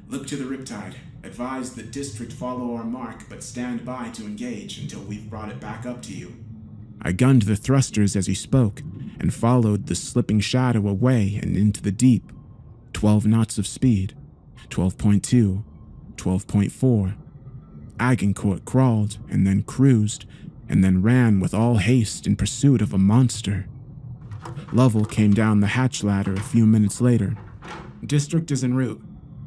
Look to the riptide. Advise the district follow our mark, but stand by to engage until we've brought it back up to you. I gunned the thrusters as he spoke, and followed the slipping shadow away and into the deep. 12 knots of speed. 12.2. 12.4. Agincourt crawled, and then cruised, and then ran with all haste in pursuit of a monster. Lovell came down the hatch ladder a few minutes later. District is en route.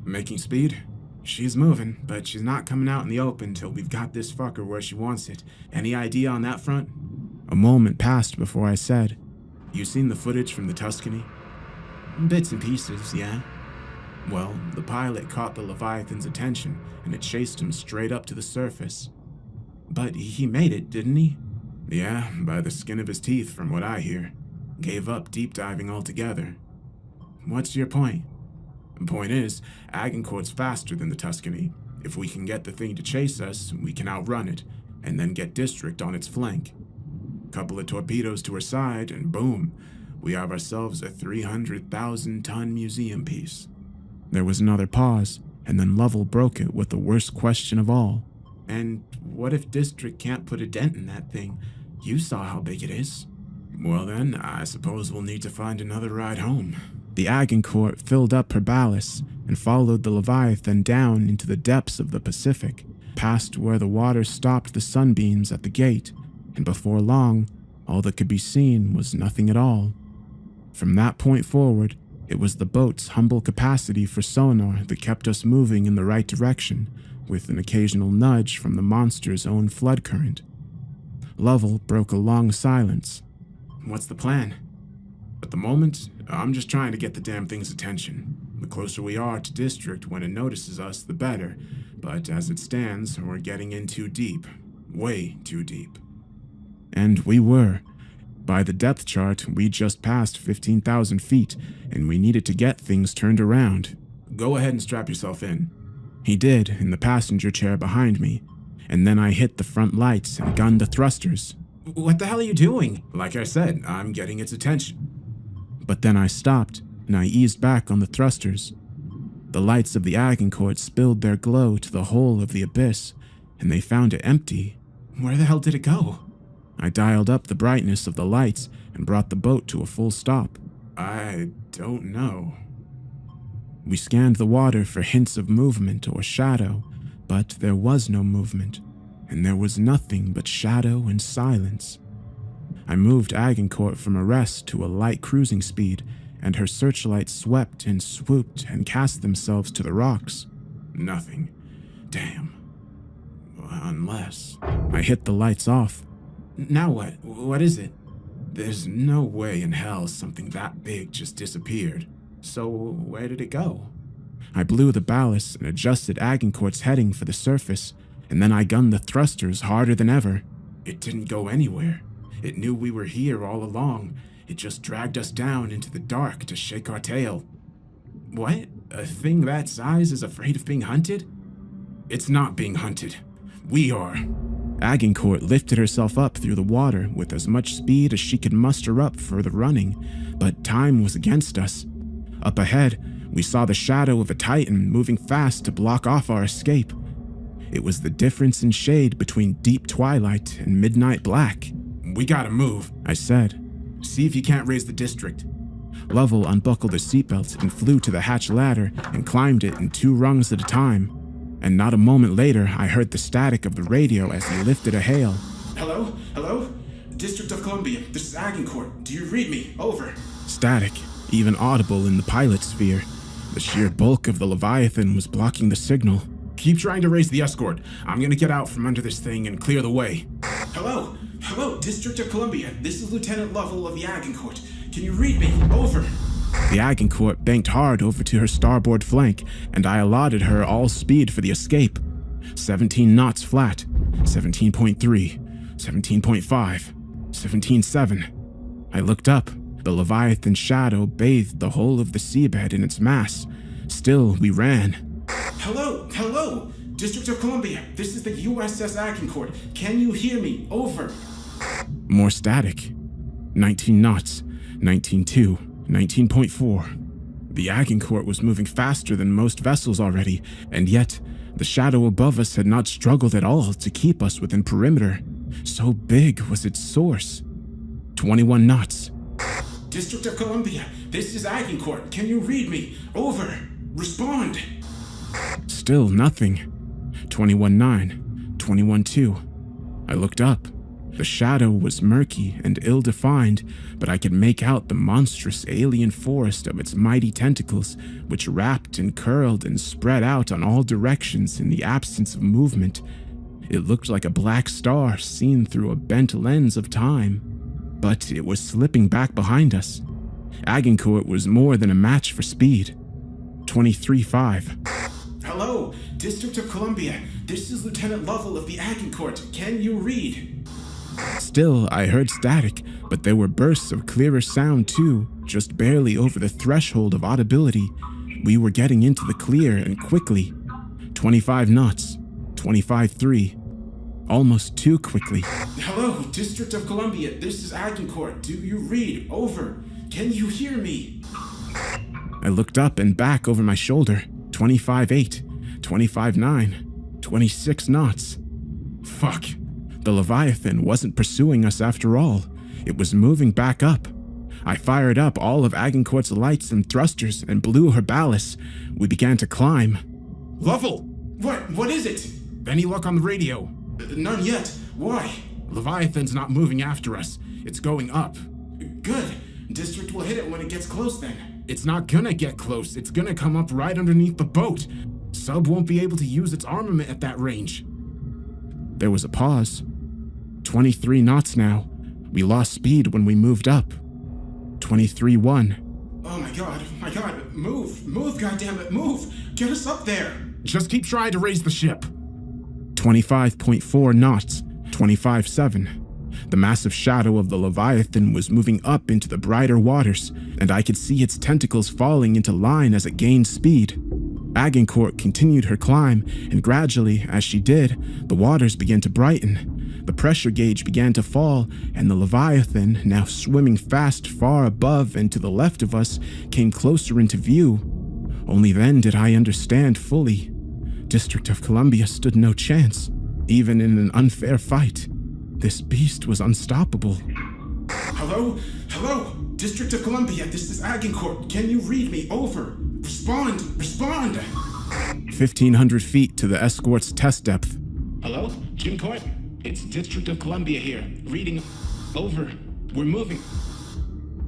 Making speed? She's moving, but she's not coming out in the open till we've got this fucker where she wants it. Any idea on that front? A moment passed before I said, You seen the footage from the Tuscany? Bits and pieces, yeah. Well, the pilot caught the Leviathan's attention, and it chased him straight up to the surface. But he made it, didn't he? Yeah, by the skin of his teeth, from what I hear. Gave up deep diving altogether. What's your point? The point is, Agincourt's faster than the Tuscany. If we can get the thing to chase us, we can outrun it, and then get District on its flank. Couple of torpedoes to her side, and boom, we have ourselves a 300,000-ton museum piece. There was another pause, and then Lovell broke it with the worst question of all. And what if District can't put a dent in that thing? You saw how big it is. Well then, I suppose we'll need to find another ride home. The Agincourt filled up her ballast and followed the Leviathan down into the depths of the Pacific, past where the water stopped the sunbeams at the gate, and before long, all that could be seen was nothing at all. From that point forward, it was the boat's humble capacity for sonar that kept us moving in the right direction, with an occasional nudge from the monster's own flood current. Lovell broke a long silence. What's the plan? At the moment, I'm just trying to get the damn thing's attention. The closer we are to District when it notices us, the better. But as it stands, we're getting in too deep. Way too deep. And we were. By the depth chart, we just passed 15,000 feet, and we needed to get things turned around. Go ahead and strap yourself in. He did, in the passenger chair behind me, and then I hit the front lights and gunned the thrusters. What the hell are you doing? Like I said, I'm getting its attention. But then I stopped, and I eased back on the thrusters. The lights of the Agincourt spilled their glow to the whole of the abyss, and they found it empty. Where the hell did it go? I dialed up the brightness of the lights and brought the boat to a full stop. I don't know. We scanned the water for hints of movement or shadow, but there was no movement, and there was nothing but shadow and silence. I moved Agincourt from a rest to a light cruising speed, and her searchlights swept and swooped and cast themselves to the rocks. Nothing. Damn. Unless... I hit the lights off. Now what? What is it? There's no way in hell something that big just disappeared. So where did it go? I blew the ballast and adjusted Agincourt's heading for the surface, and then I gunned the thrusters harder than ever. It didn't go anywhere. It knew we were here all along. It just dragged us down into the dark to shake our tail. What? A thing that size is afraid of being hunted? It's not being hunted. We are. Agincourt lifted herself up through the water with as much speed as she could muster up for the running, but time was against us. Up ahead, we saw the shadow of a Titan moving fast to block off our escape. It was the difference in shade between deep twilight and midnight black. We gotta move, I said. See if you can't raise the District. Lovell unbuckled her seatbelt and flew to the hatch ladder and climbed it in 2 rungs at a time. And not a moment later, I heard the static of the radio as he lifted a hail. Hello? Hello? District of Columbia, this is Agincourt. Do you read me? Over. Static, even audible in the pilot sphere. The sheer bulk of the Leviathan was blocking the signal. Keep trying to raise the escort. I'm gonna get out from under this thing and clear the way. Hello? Hello, District of Columbia. This is Lieutenant Lovell of the Agincourt. Can you read me? Over. The Agincourt banked hard over to her starboard flank, and I allotted her all speed for the escape. 17 knots flat, 17.3, 17.5, 17.7. I looked up. The Leviathan shadow bathed the whole of the seabed in its mass. Still, we ran. Hello? Hello? District of Columbia, this is the USS Agincourt. Can you hear me? Over. More static. 19 knots, 19.2, 19.4. The Agincourt was moving faster than most vessels already, and yet the shadow above us had not struggled at all to keep us within perimeter. So big was its source. 21 knots. District of Columbia, this is Agincourt. Can you read me? Over. Respond. Still nothing. 21.9, 21.2. I looked up. The shadow was murky and ill-defined, but I could make out the monstrous alien forest of its mighty tentacles, which wrapped and curled and spread out on all directions in the absence of movement. It looked like a black star seen through a bent lens of time, but it was slipping back behind us. Agincourt was more than a match for speed. 23.5. Hello, District of Columbia. This is Lieutenant Lovell of the Agincourt. Can you read? Still, I heard static, but there were bursts of clearer sound too, just barely over the threshold of audibility. We were getting into the clear and quickly. 25 knots, 25.3. Almost too quickly. Hello, District of Columbia. This is Agincourt. Do you read? Over. Can you hear me? I looked up and back over my shoulder. 25.8, 25.9, 26 knots. Fuck. The Leviathan wasn't pursuing us after all. It was moving back up. I fired up all of Agincourt's lights and thrusters and blew her ballast. We began to climb. Lovell! What is it? Any luck on the radio? None yet. Why? Leviathan's not moving after us. It's going up. Good. District will hit it when it gets close then. It's not gonna get close. It's gonna come up right underneath the boat. Sub won't be able to use its armament at that range. There was a pause. 23 knots now. We lost speed when we moved up. 23.1. Oh my god. Move, goddammit, move! Get us up there! Just keep trying to raise the ship. 25.4 knots, 25.7. The massive shadow of the Leviathan was moving up into the brighter waters, and I could see its tentacles falling into line as it gained speed. Agincourt continued her climb, and gradually, as she did, the waters began to brighten. The pressure gauge began to fall, and the Leviathan, now swimming fast far above and to the left of us, came closer into view. Only then did I understand fully. District of Columbia stood no chance, even in an unfair fight. This beast was unstoppable. Hello? District of Columbia, this is Agincourt. Can you read me? Over. Respond! 1,500 feet to the escort's test depth. Hello? Agincourt? It's District of Columbia here. Reading. Over. We're moving.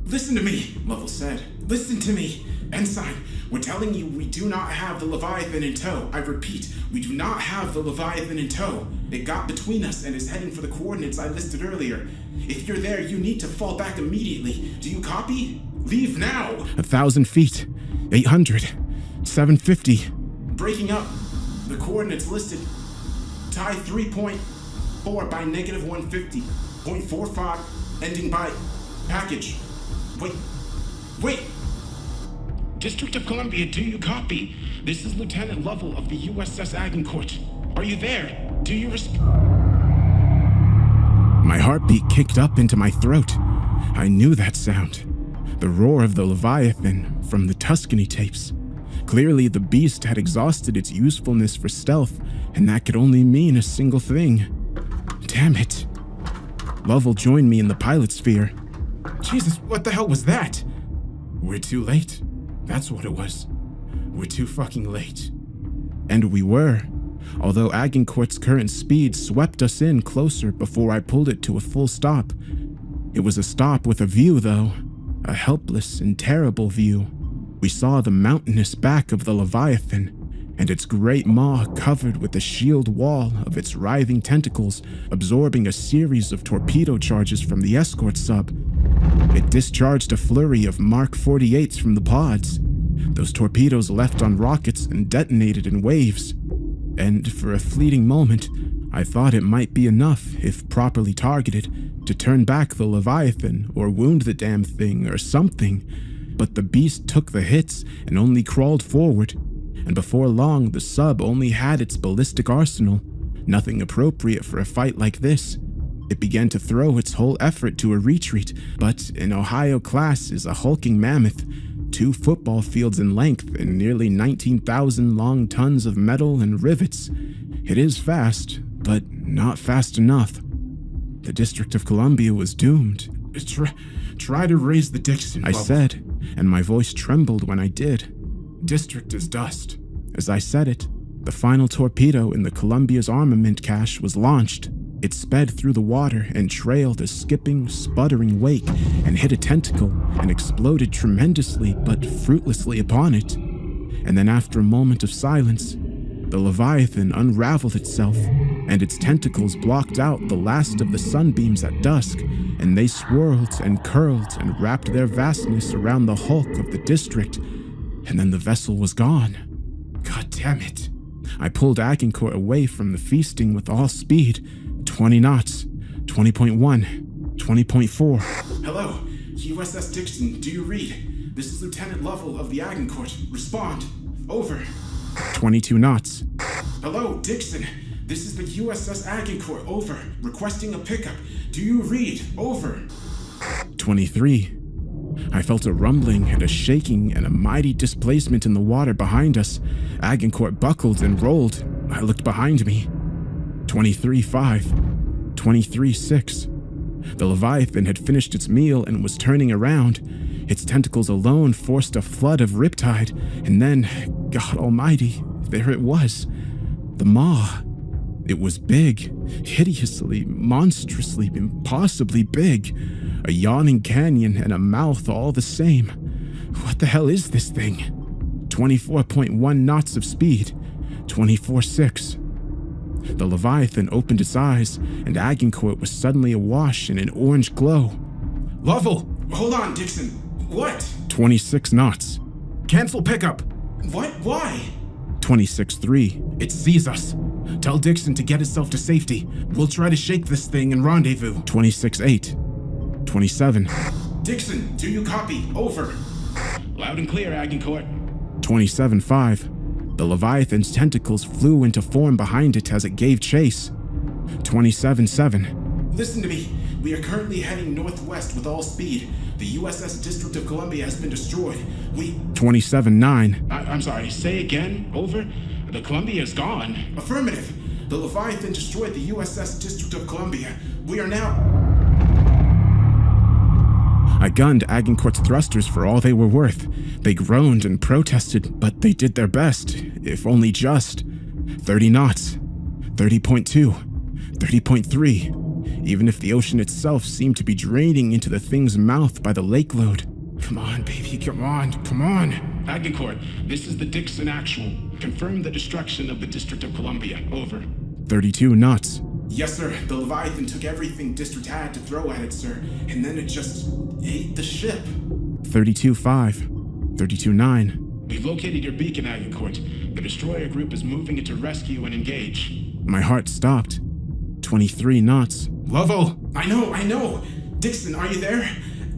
Listen to me, Lovell said. Listen to me. Ensign, we're telling you we do not have the Leviathan in tow. I repeat, we do not have the Leviathan in tow. It got between us and is heading for the coordinates I listed earlier. If you're there, you need to fall back immediately. Do you copy? Leave now! 1,000 feet. 800. 750. Breaking up. The coordinates listed. Tie 3.4 by negative 150. 0.45 ending by package. Wait! District of Columbia, do you copy? This is Lieutenant Lovell of the USS Agincourt. Are you there? Do you My heartbeat kicked up into my throat. I knew that sound. The roar of the Leviathan from the Tuscany tapes. Clearly, the beast had exhausted its usefulness for stealth, and that could only mean a single thing. Damn it. Lovell joined me in the pilot sphere. Jesus, what the hell was that? We're too late. That's what it was. We're too fucking late. And we were. Although Agincourt's current speed swept us in closer before I pulled it to a full stop. It was a stop with a view, though. A helpless and terrible view. We saw the mountainous back of the Leviathan, and its great maw covered with the shield wall of its writhing tentacles, absorbing a series of torpedo charges from the escort sub. It discharged a flurry of Mark 48s from the pods. Those torpedoes left on rockets and detonated in waves. And for a fleeting moment, I thought it might be enough, if properly targeted, to turn back the Leviathan or wound the damn thing or something, but the beast took the hits and only crawled forward, and before long the sub only had its ballistic arsenal, nothing appropriate for a fight like this. It began to throw its whole effort to a retreat, but an Ohio class is a hulking mammoth, 2 football fields in length and nearly 19,000 long tons of metal and rivets. It is fast, but not fast enough. The District of Columbia was doomed. Try to raise the Dixon. I said, and my voice trembled when I did. District is dust. As I said it, the final torpedo in the Columbia's armament cache was launched. It sped through the water and trailed a skipping, sputtering wake and hit a tentacle and exploded tremendously but fruitlessly upon it. And then after a moment of silence, the Leviathan unraveled itself, and its tentacles blocked out the last of the sunbeams at dusk, and they swirled and curled and wrapped their vastness around the hulk of the district, and then the vessel was gone. God damn it. I pulled Agincourt away from the feasting with all speed. 20 knots, 20.1, 20.4. Hello, USS Dixon, do you read? This is Lieutenant Lovell of the Agincourt. Respond. Over. 22 knots. Hello, Dixon. This is the USS Agincourt. Over. Requesting a pickup. Do you read? Over. 23. I felt a rumbling and a shaking and a mighty displacement in the water behind us. Agincourt buckled and rolled. I looked behind me. 23.5. 23.6. The Leviathan had finished its meal and was turning around. Its tentacles alone forced a flood of riptide, and then, God almighty, there it was. The maw. It was big, hideously, monstrously, impossibly big. A yawning canyon and a mouth all the same. What the hell is this thing? 24.1 knots of speed. 24.6. The Leviathan opened its eyes, and Agincourt was suddenly awash in an orange glow. Lovell! Hold on, Dixon. What? 26 knots. Cancel pickup. What? Why? 26.3. It sees us. Tell Dixon to get himself to safety. We'll try to shake this thing and rendezvous. 26.8. 27. Dixon, do you copy? Over. Loud and clear, Agincourt. 27.5. The Leviathan's tentacles flew into form behind it as it gave chase. 27.7. Listen to me. We are currently heading northwest with all speed. The USS District of Columbia has been destroyed. 27.9. I'm sorry, say again? Over? The Columbia is gone. Affirmative. The Leviathan destroyed the USS District of Columbia. We are now... I gunned Agincourt's thrusters for all they were worth. They groaned and protested, but they did their best, if only just. 30 knots. 30.2. 30.3. Even if the ocean itself seemed to be draining into the thing's mouth by the lake load. Come on, baby, come on, come on. Agincourt, this is the Dixon Actual. Confirm the destruction of the District of Columbia. Over. 32 knots. Yes, sir. The Leviathan took everything District had to throw at it, sir. And then it just ate the ship. 32.5. 32.9. We've located your beacon, Agincourt. The destroyer group is moving it to rescue and engage. My heart stopped. 23 knots. Lovell! I know! Dixon, are you there?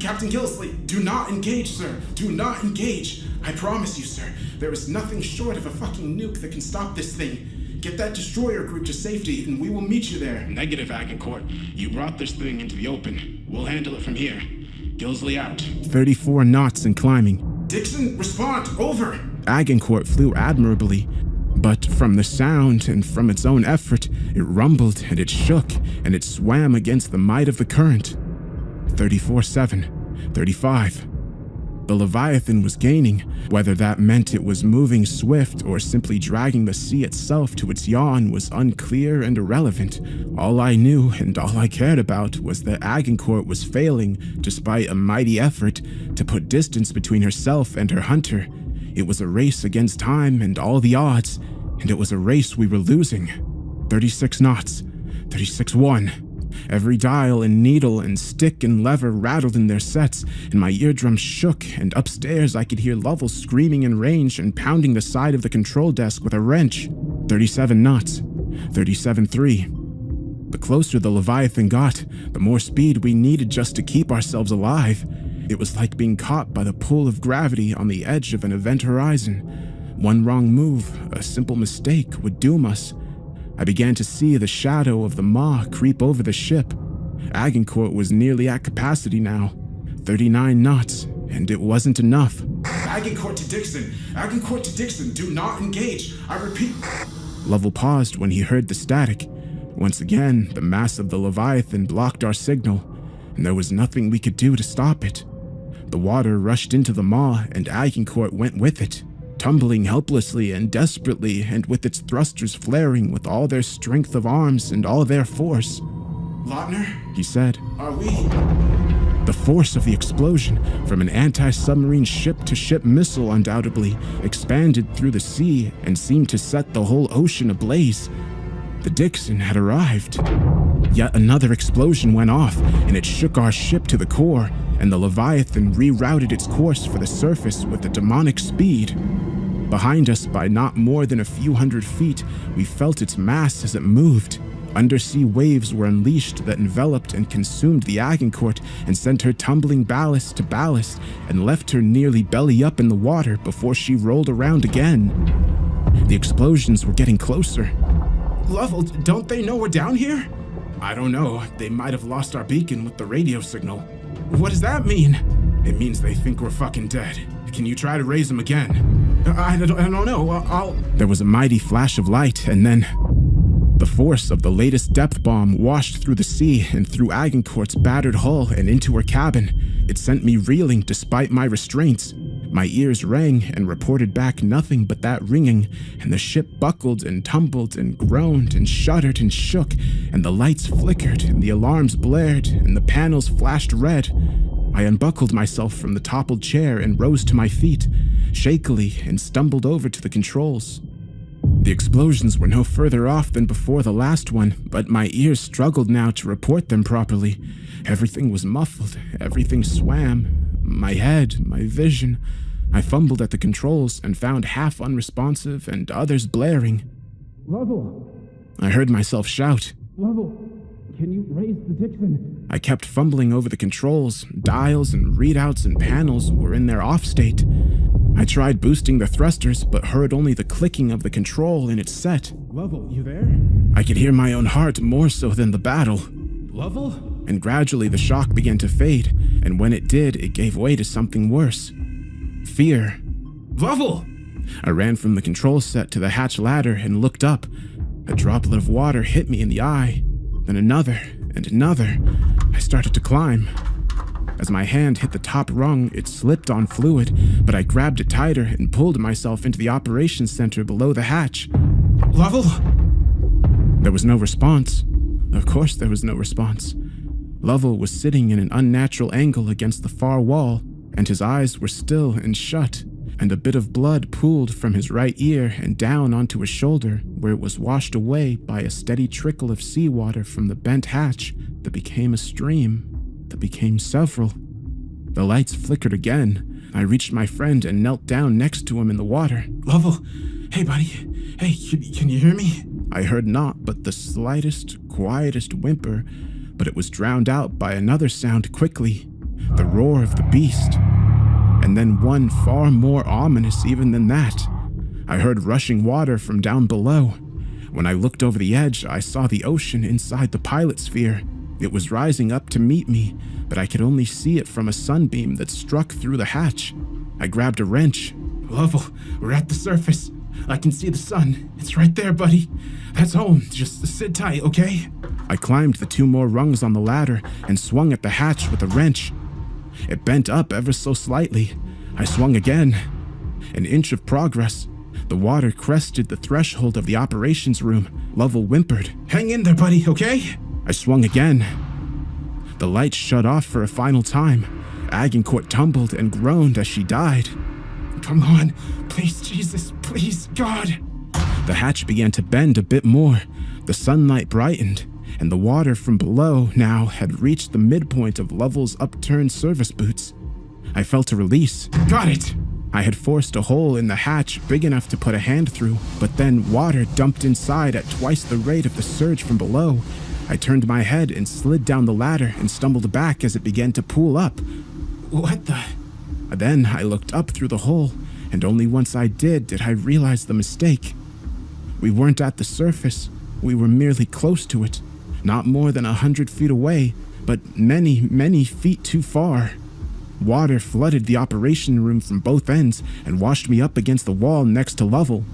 Captain Gillisley, do not engage, sir. Do not engage. I promise you, sir. There is nothing short of a fucking nuke that can stop this thing. Get that destroyer group to safety, and we will meet you there. Negative, Agincourt. You brought this thing into the open. We'll handle it from here. Gillisley out. 34 knots and climbing. Dixon, respond. Over. Agincourt flew admirably, but from the sound and from its own effort, it rumbled and it shook and it swam against the might of the current. 34.7. 35. The Leviathan was gaining, whether that meant it was moving swift or simply dragging the sea itself to its yawn was unclear and irrelevant. All I knew and all I cared about was that Agincourt was failing, despite a mighty effort, to put distance between herself and her hunter. It was a race against time and all the odds, and it was a race we were losing. 36 knots. 36.1. Every dial and needle and stick and lever rattled in their sets, and my eardrums shook, and upstairs I could hear Lovell screaming in range and pounding the side of the control desk with a wrench. 37 knots. 37.3. The closer the Leviathan got, the more speed we needed just to keep ourselves alive. It was like being caught by the pull of gravity on the edge of an event horizon. One wrong move, a simple mistake, would doom us. I began to see the shadow of the maw creep over the ship. Agincourt was nearly at capacity now, 39 knots, and it wasn't enough. Agincourt to Dixon! Agincourt to Dixon! Do not engage! I repeat. Lovell paused when he heard the static. Once again, the mass of the Leviathan blocked our signal, and there was nothing we could do to stop it. The water rushed into the maw, and Agincourt went with it, tumbling helplessly and desperately, and with its thrusters flaring with all their strength of arms and all their force. Lautner, He said, are we? The force of the explosion, from an anti-submarine ship-to-ship missile undoubtedly, expanded through the sea and seemed to set the whole ocean ablaze. The Dixon had arrived. Yet another explosion went off, and it shook our ship to the core, and the Leviathan rerouted its course for the surface with a demonic speed. Behind us by not more than a few hundred feet, we felt its mass as it moved. Undersea waves were unleashed that enveloped and consumed the Agincourt and sent her tumbling ballast to ballast and left her nearly belly up in the water before she rolled around again. The explosions were getting closer. Lovell, don't they know we're down here? I don't know, they might have lost our beacon with the radio signal. What does that mean? It means they think we're fucking dead. Can you try to raise them again? I don't know. I'll... There was a mighty flash of light, and then the force of the latest depth bomb washed through the sea and through Agincourt's battered hull and into her cabin. It sent me reeling despite my restraints. My ears rang and reported back nothing but that ringing, and the ship buckled and tumbled and groaned and shuddered and shook, and the lights flickered and the alarms blared and the panels flashed red. I unbuckled myself from the toppled chair and rose to my feet, shakily, and stumbled over to the controls. The explosions were no further off than before the last one, but my ears struggled now to report them properly. Everything was muffled, everything swam. My head, my vision. I fumbled at the controls and found half unresponsive and others blaring. Lovell! I heard myself shout. Lovell, can you raise the Dixon? I kept fumbling over the controls. Dials and readouts and panels were in their off state. I tried boosting the thrusters, but heard only the clicking of the control in its set. Lovell, you there? I could hear my own heart more so than the battle. Lovell? And gradually the shock began to fade, and when it did, it gave way to something worse. Fear. Lovell! I ran from the control set to the hatch ladder and looked up. A droplet of water hit me in the eye, then another and another. I started to climb. As my hand hit the top rung, it slipped on fluid, but I grabbed it tighter and pulled myself into the operations center below the hatch. Lovell? There was no response. Of course there was no response. Lovell was sitting in an unnatural angle against the far wall, and his eyes were still and shut, and a bit of blood pooled from his right ear and down onto his shoulder, where it was washed away by a steady trickle of seawater from the bent hatch that became a stream, that became several. The lights flickered again. I reached my friend and knelt down next to him in the water. Lovell, hey buddy, hey, can you hear me? I heard naught but the slightest, quietest whimper, but it was drowned out by another sound quickly, the roar of the beast. And then one far more ominous even than that. I heard rushing water from down below. When I looked over the edge, I saw the ocean inside the pilot sphere. It was rising up to meet me, but I could only see it from a sunbeam that struck through the hatch. I grabbed a wrench. Lovell, we're at the surface. I can see the sun. It's right there, buddy. That's home. Just sit tight, okay? I climbed the 2 more rungs on the ladder and swung at the hatch with a wrench. It bent up ever so slightly. I swung again. An inch of progress. The water crested the threshold of the operations room. Lovell whimpered. Hang in there, buddy, okay? I swung again. The lights shut off for a final time. Agincourt tumbled and groaned as she died. Come on. Please, Jesus. Please, God. The hatch began to bend a bit more. The sunlight brightened, and the water from below now had reached the midpoint of Lovell's upturned service boots. I felt a release. Got it. I had forced a hole in the hatch big enough to put a hand through, but then water dumped inside at twice the rate of the surge from below. I turned my head and slid down the ladder and stumbled back as it began to pool up. What the? Then I looked up through the hole, and only once I did I realize the mistake. We weren't at the surface. We were merely close to it, not more than 100 feet away, but many, many feet too far. Water flooded the operation room from both ends and washed me up against the wall next to Lovell.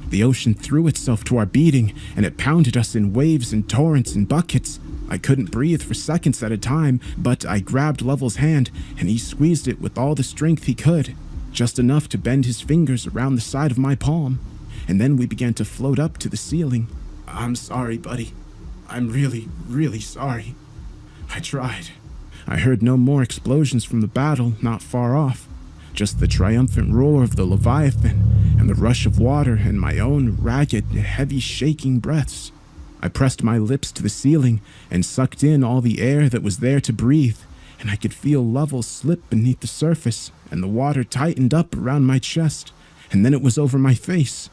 The ocean threw itself to our beating, and it pounded us in waves and torrents and buckets. I couldn't breathe for seconds at a time, but I grabbed Lovell's hand, and he squeezed it with all the strength he could, just enough to bend his fingers around the side of my palm. And then we began to float up to the ceiling. I'm sorry, buddy. I'm really, really sorry. I tried. I heard no more explosions from the battle not far off, just the triumphant roar of the Leviathan and the rush of water and my own ragged, heavy shaking breaths. I pressed my lips to the ceiling and sucked in all the air that was there to breathe, and I could feel Lovell slip beneath the surface, and the water tightened up around my chest, and then it was over my face.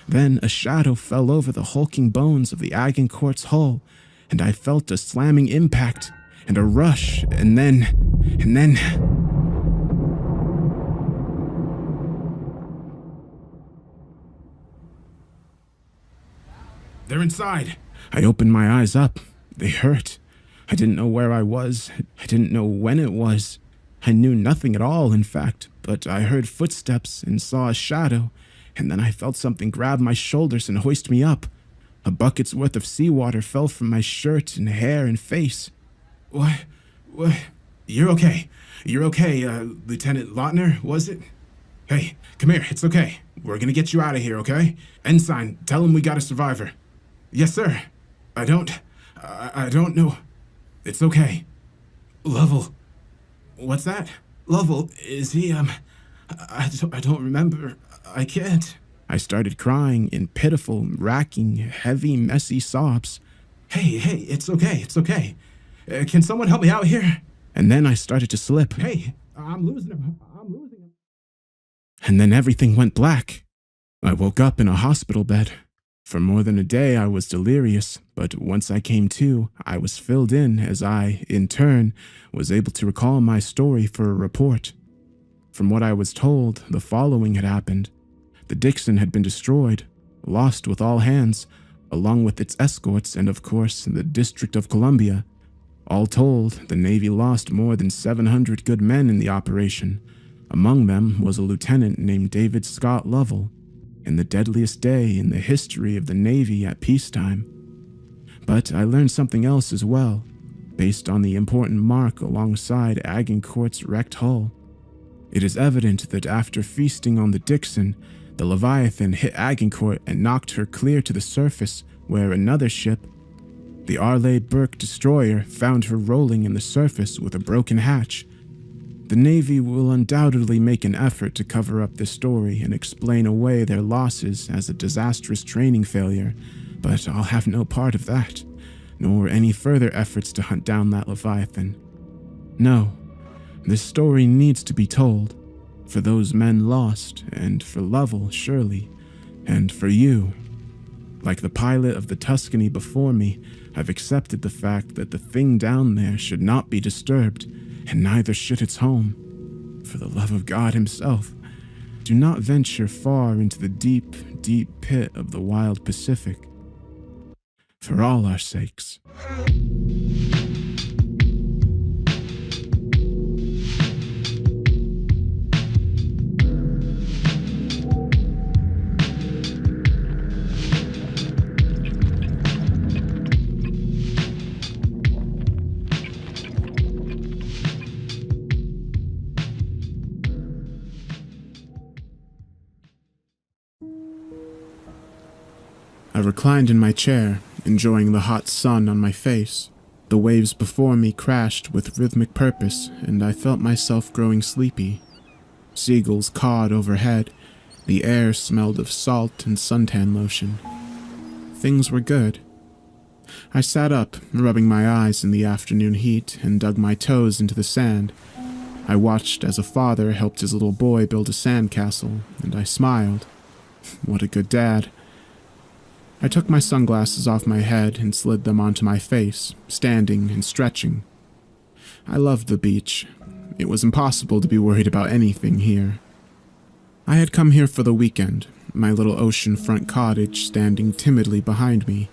Then a shadow fell over the hulking bones of the Agincourt's hull, and I felt a slamming impact and a rush, and then... They're inside. I opened my eyes up. They hurt. I didn't know where I was. I didn't know when it was. I knew nothing at all, in fact, but I heard footsteps and saw a shadow, and then I felt something grab my shoulders and hoist me up. A bucket's worth of seawater fell from my shirt and hair and face. What? You're okay. You're okay, Lieutenant Lautner, was it? Hey, come here, it's okay. We're gonna get you out of here, okay? Ensign, tell him we got a survivor. Yes, sir. I don't know. It's okay. Lovell. What's that? Lovell, is he, I don't remember. I can't. I started crying in pitiful, racking, heavy, messy sobs. Hey, it's okay. Can someone help me out here? And then I started to slip. Hey, I'm losing him. And then everything went black. I woke up in a hospital bed. For more than a day, I was delirious, but once I came to, I was filled in as I, in turn, was able to recall my story for a report. From what I was told, the following had happened. The Dixon had been destroyed, lost with all hands, along with its escorts and, of course, the District of Columbia. All told, the Navy lost more than 700 good men in the operation. Among them was a lieutenant named David Scott Lovell, in the deadliest day in the history of the Navy at peacetime. But I learned something else as well, based on the important mark alongside Agincourt's wrecked hull. It is evident that after feasting on the Dixon, the Leviathan hit Agincourt and knocked her clear to the surface, where another ship, the Arleigh Burke destroyer, found her rolling in the surface with a broken hatch. The Navy will undoubtedly make an effort to cover up this story and explain away their losses as a disastrous training failure, but I'll have no part of that, nor any further efforts to hunt down that Leviathan. No, this story needs to be told, for those men lost, and for Lovell, surely, and for you. Like the pilot of the Tuscany before me, I've accepted the fact that the thing down there should not be disturbed, and neither should its home. For the love of God himself, do not venture far into the deep, deep pit of the wild Pacific. For all our sakes. I reclined in my chair, enjoying the hot sun on my face. The waves before me crashed with rhythmic purpose, and I felt myself growing sleepy. Seagulls cawed overhead. The air smelled of salt and suntan lotion. Things were good. I sat up, rubbing my eyes in the afternoon heat, and dug my toes into the sand. I watched as a father helped his little boy build a sandcastle, and I smiled. What a good dad. I took my sunglasses off my head and slid them onto my face, standing and stretching. I loved the beach. It was impossible to be worried about anything here. I had come here for the weekend, my little oceanfront cottage standing timidly behind me.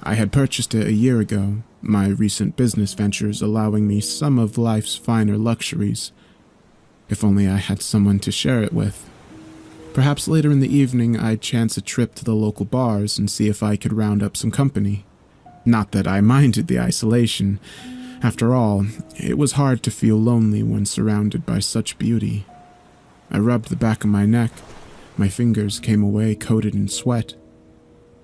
I had purchased it a year ago, my recent business ventures allowing me some of life's finer luxuries. If only I had someone to share it with. Perhaps later in the evening I'd chance a trip to the local bars and see if I could round up some company. Not that I minded the isolation. After all, it was hard to feel lonely when surrounded by such beauty. I rubbed the back of my neck. My fingers came away coated in sweat.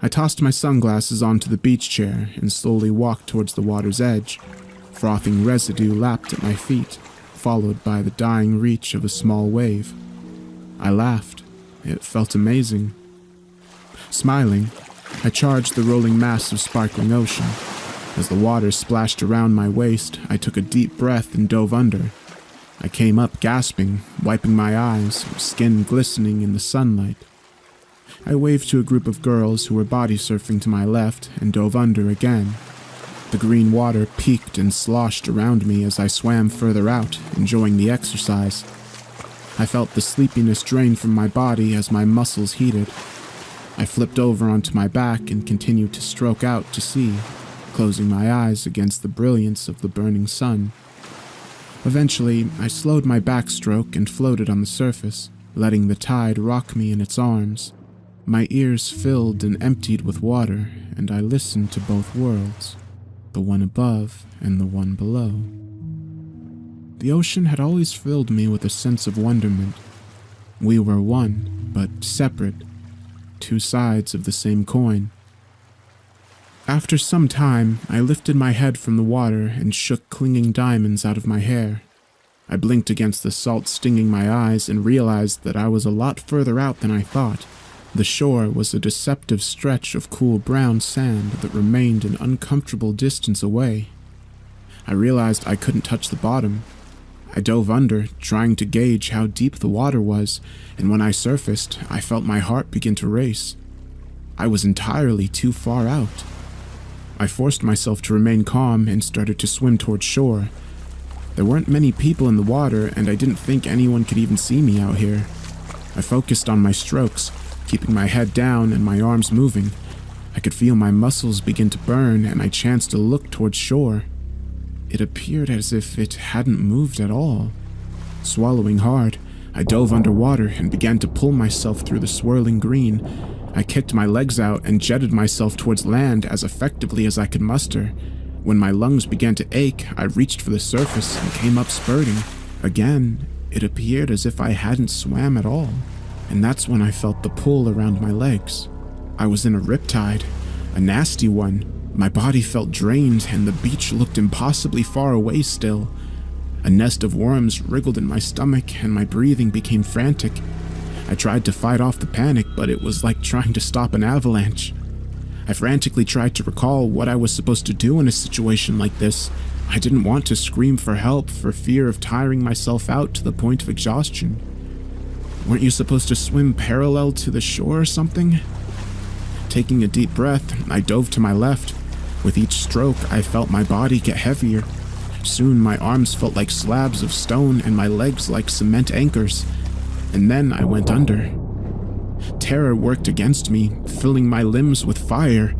I tossed my sunglasses onto the beach chair and slowly walked towards the water's edge. Frothing residue lapped at my feet, followed by the dying reach of a small wave. I laughed. It felt amazing. Smiling, I charged the rolling mass of sparkling ocean. As the water splashed around my waist, I took a deep breath and dove under. I came up gasping, wiping my eyes, skin glistening in the sunlight. I waved to a group of girls who were body surfing to my left and dove under again. The green water peaked and sloshed around me as I swam further out, enjoying the exercise. I felt the sleepiness drain from my body as my muscles heated. I flipped over onto my back and continued to stroke out to sea, closing my eyes against the brilliance of the burning sun. Eventually, I slowed my backstroke and floated on the surface, letting the tide rock me in its arms. My ears filled and emptied with water, and I listened to both worlds, the one above and the one below. The ocean had always filled me with a sense of wonderment. We were one, but separate, two sides of the same coin. After some time, I lifted my head from the water and shook clinging diamonds out of my hair. I blinked against the salt stinging my eyes and realized that I was a lot further out than I thought. The shore was a deceptive stretch of cool brown sand that remained an uncomfortable distance away. I realized I couldn't touch the bottom. I dove under, trying to gauge how deep the water was, and when I surfaced, I felt my heart begin to race. I was entirely too far out. I forced myself to remain calm and started to swim towards shore. There weren't many people in the water, and I didn't think anyone could even see me out here. I focused on my strokes, keeping my head down and my arms moving. I could feel my muscles begin to burn, and I chanced to look towards shore. It appeared as if it hadn't moved at all. Swallowing hard, I dove underwater and began to pull myself through the swirling green. I kicked my legs out and jetted myself towards land as effectively as I could muster. When my lungs began to ache, I reached for the surface and came up spurting. Again, it appeared as if I hadn't swam at all, and that's when I felt the pull around my legs. I was in a riptide, a nasty one. My body felt drained, and the beach looked impossibly far away still. A nest of worms wriggled in my stomach, and my breathing became frantic. I tried to fight off the panic, but it was like trying to stop an avalanche. I frantically tried to recall what I was supposed to do in a situation like this. I didn't want to scream for help for fear of tiring myself out to the point of exhaustion. Weren't you supposed to swim parallel to the shore or something? Taking a deep breath, I dove to my left. With each stroke, I felt my body get heavier. Soon, my arms felt like slabs of stone and my legs like cement anchors. And then I went under. Terror worked against me, filling my limbs with fire.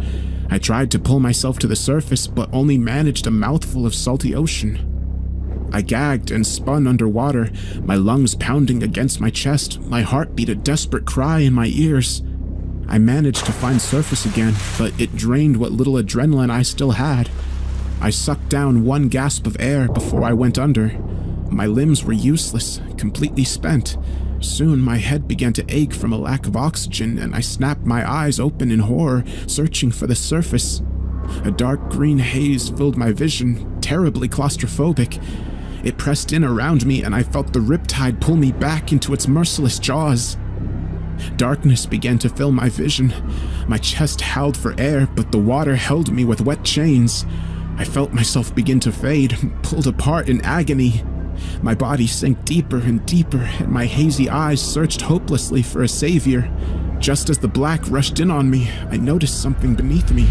I tried to pull myself to the surface, but only managed a mouthful of salty ocean. I gagged and spun underwater, my lungs pounding against my chest, my heart beat a desperate cry in my ears. I managed to find surface again, but it drained what little adrenaline I still had. I sucked down one gasp of air before I went under. My limbs were useless, completely spent. Soon my head began to ache from a lack of oxygen, and I snapped my eyes open in horror, searching for the surface. A dark green haze filled my vision, terribly claustrophobic. It pressed in around me, and I felt the riptide pull me back into its merciless jaws. Darkness began to fill my vision. My chest howled for air, but the water held me with wet chains. I felt myself begin to fade, pulled apart in agony. My body sank deeper and deeper, and my hazy eyes searched hopelessly for a savior. Just as the black rushed in on me, I noticed something beneath me.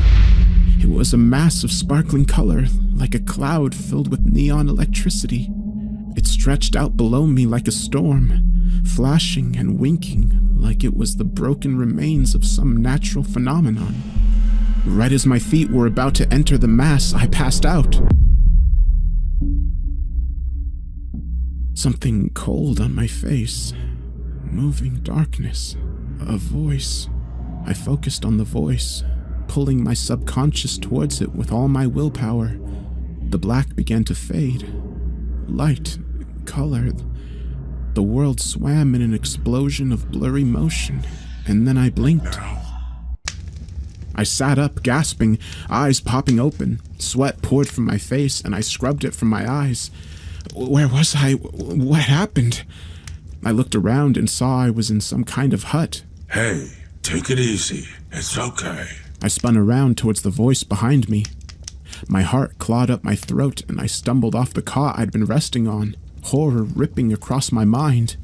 It was a mass of sparkling color, like a cloud filled with neon electricity. It stretched out below me like a storm, flashing and winking like it was the broken remains of some natural phenomenon. Right as my feet were about to enter the mass, I passed out. Something cold on my face, moving darkness, a voice. I focused on the voice, pulling my subconscious towards it with all my willpower. The black began to fade. Light, color. The world swam in an explosion of blurry motion, and then I blinked. I sat up, gasping, eyes popping open. Sweat poured from my face, and I scrubbed it from my eyes. Where was I? What happened? I looked around and saw I was in some kind of hut. Hey, take it easy. It's okay. I spun around towards the voice behind me. My heart clawed up my throat, and I stumbled off the cot I'd been resting on, horror ripping across my mind.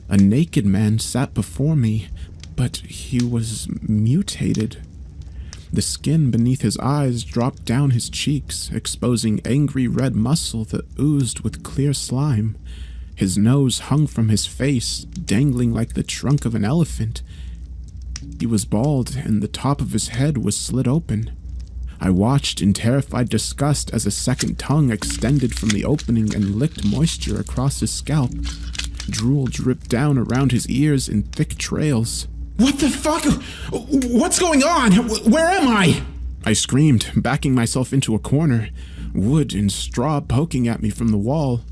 A naked man sat before me, but he was mutated. The skin beneath his eyes dropped down his cheeks, exposing angry red muscle that oozed with clear slime. His nose hung from his face, dangling like the trunk of an elephant. He was bald, and the top of his head was slit open. I watched in terrified disgust as a second tongue extended from the opening and licked moisture across his scalp. Drool dripped down around his ears in thick trails. What the fuck? What's going on? Where am I? I screamed, backing myself into a corner, wood and straw poking at me from the wall.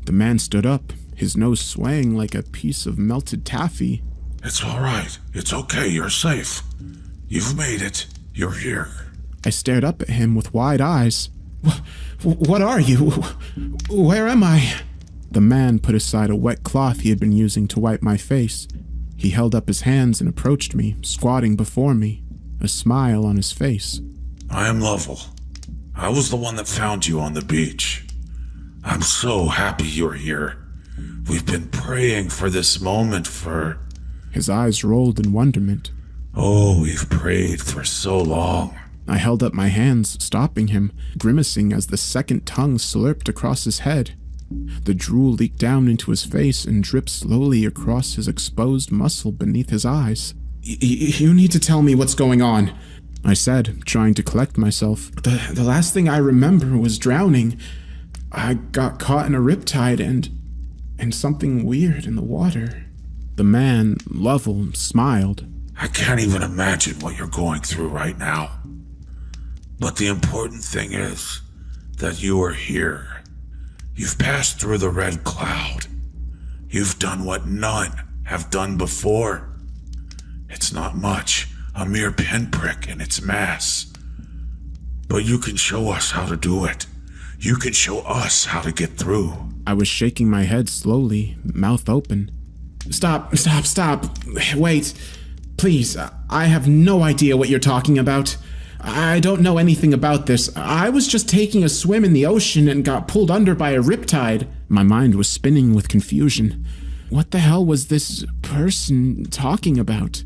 The man stood up, his nose swaying like a piece of melted taffy. It's all right. It's okay. You're safe. You've made it. You're here. I stared up at him with wide eyes. What are you? Where am I? The man put aside a wet cloth he had been using to wipe my face. He held up his hands and approached me, squatting before me, a smile on his face. I am Lovell. I was the one that found you on the beach. I'm so happy you're here. We've been praying for this moment for... His eyes rolled in wonderment. Oh, we've prayed for so long. I held up my hands, stopping him, grimacing as the second tongue slurped across his head. The drool leaked down into his face and dripped slowly across his exposed muscle beneath his eyes. You need to tell me what's going on, I said, trying to collect myself. The last thing I remember was drowning. I got caught in a riptide and something weird in the water. The man, Lovell, smiled. I can't even imagine what you're going through right now. But the important thing is that you are here. You've passed through the red cloud. You've done what none have done before. It's not much, a mere pinprick in its mass. But you can show us how to do it. You can show us how to get through. I was shaking my head slowly, mouth open. Stop. Wait. Please, I have no idea what you're talking about. I don't know anything about this. I was just taking a swim in the ocean and got pulled under by a riptide. My mind was spinning with confusion. What the hell was this person talking about?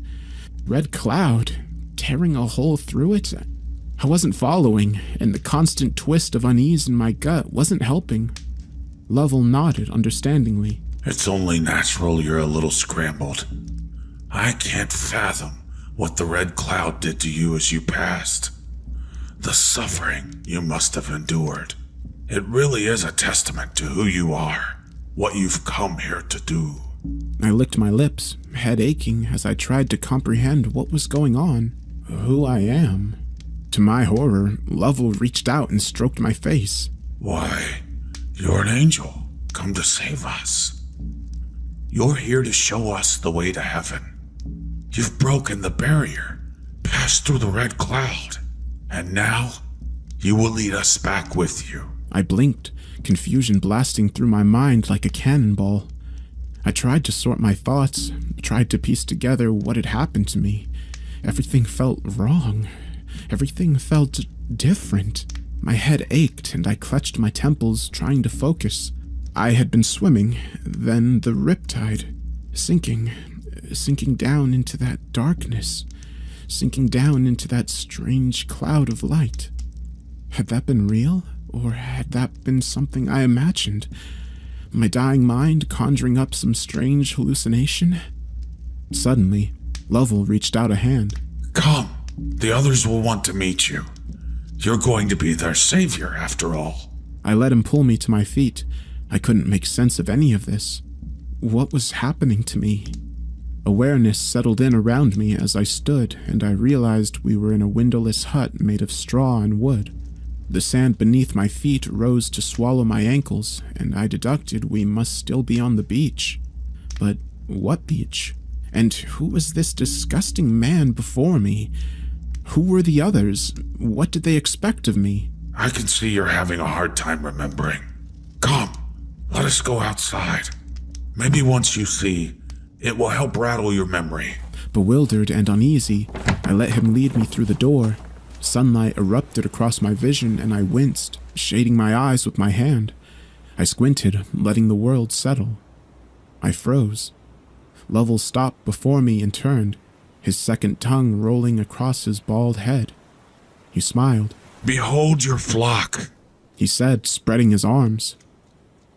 Red cloud, tearing a hole through it? I wasn't following, and the constant twist of unease in my gut wasn't helping. Lovell nodded understandingly. It's only natural you're a little scrambled. I can't fathom what the red cloud did to you as you passed. The suffering you must have endured. It really is a testament to who you are, what you've come here to do. I licked my lips, head aching as I tried to comprehend what was going on, who I am. To my horror, Lovell reached out and stroked my face. Why, you're an angel, come to save us. You're here to show us the way to heaven. You've broken the barrier, passed through the red cloud, and now you will lead us back with you. I blinked, confusion blasting through my mind like a cannonball. I tried to sort my thoughts, tried to piece together what had happened to me. Everything felt wrong. Everything felt different. My head ached and I clutched my temples, trying to focus. I had been swimming, then the riptide, sinking, sinking down into that darkness, sinking down into that strange cloud of light. Had that been real, or had that been something I imagined? My dying mind conjuring up some strange hallucination? Suddenly, Lovell reached out a hand. Come, the others will want to meet you. You're going to be their savior, after all. I let him pull me to my feet. I couldn't make sense of any of this. What was happening to me? Awareness settled in around me as I stood, and I realized we were in a windowless hut made of straw and wood. The sand beneath my feet rose to swallow my ankles, and I deducted we must still be on the beach. But what beach? And who was this disgusting man before me? Who were the others? What did they expect of me? I can see you're having a hard time remembering. Come, let us go outside. Maybe once you see, it will help rattle your memory. Bewildered and uneasy, I let him lead me through the door. Sunlight erupted across my vision, and I winced, shading my eyes with my hand. I squinted, letting the world settle. I froze. Lovell stopped before me and turned, his second tongue rolling across his bald head. He smiled. Behold your flock, he said, spreading his arms.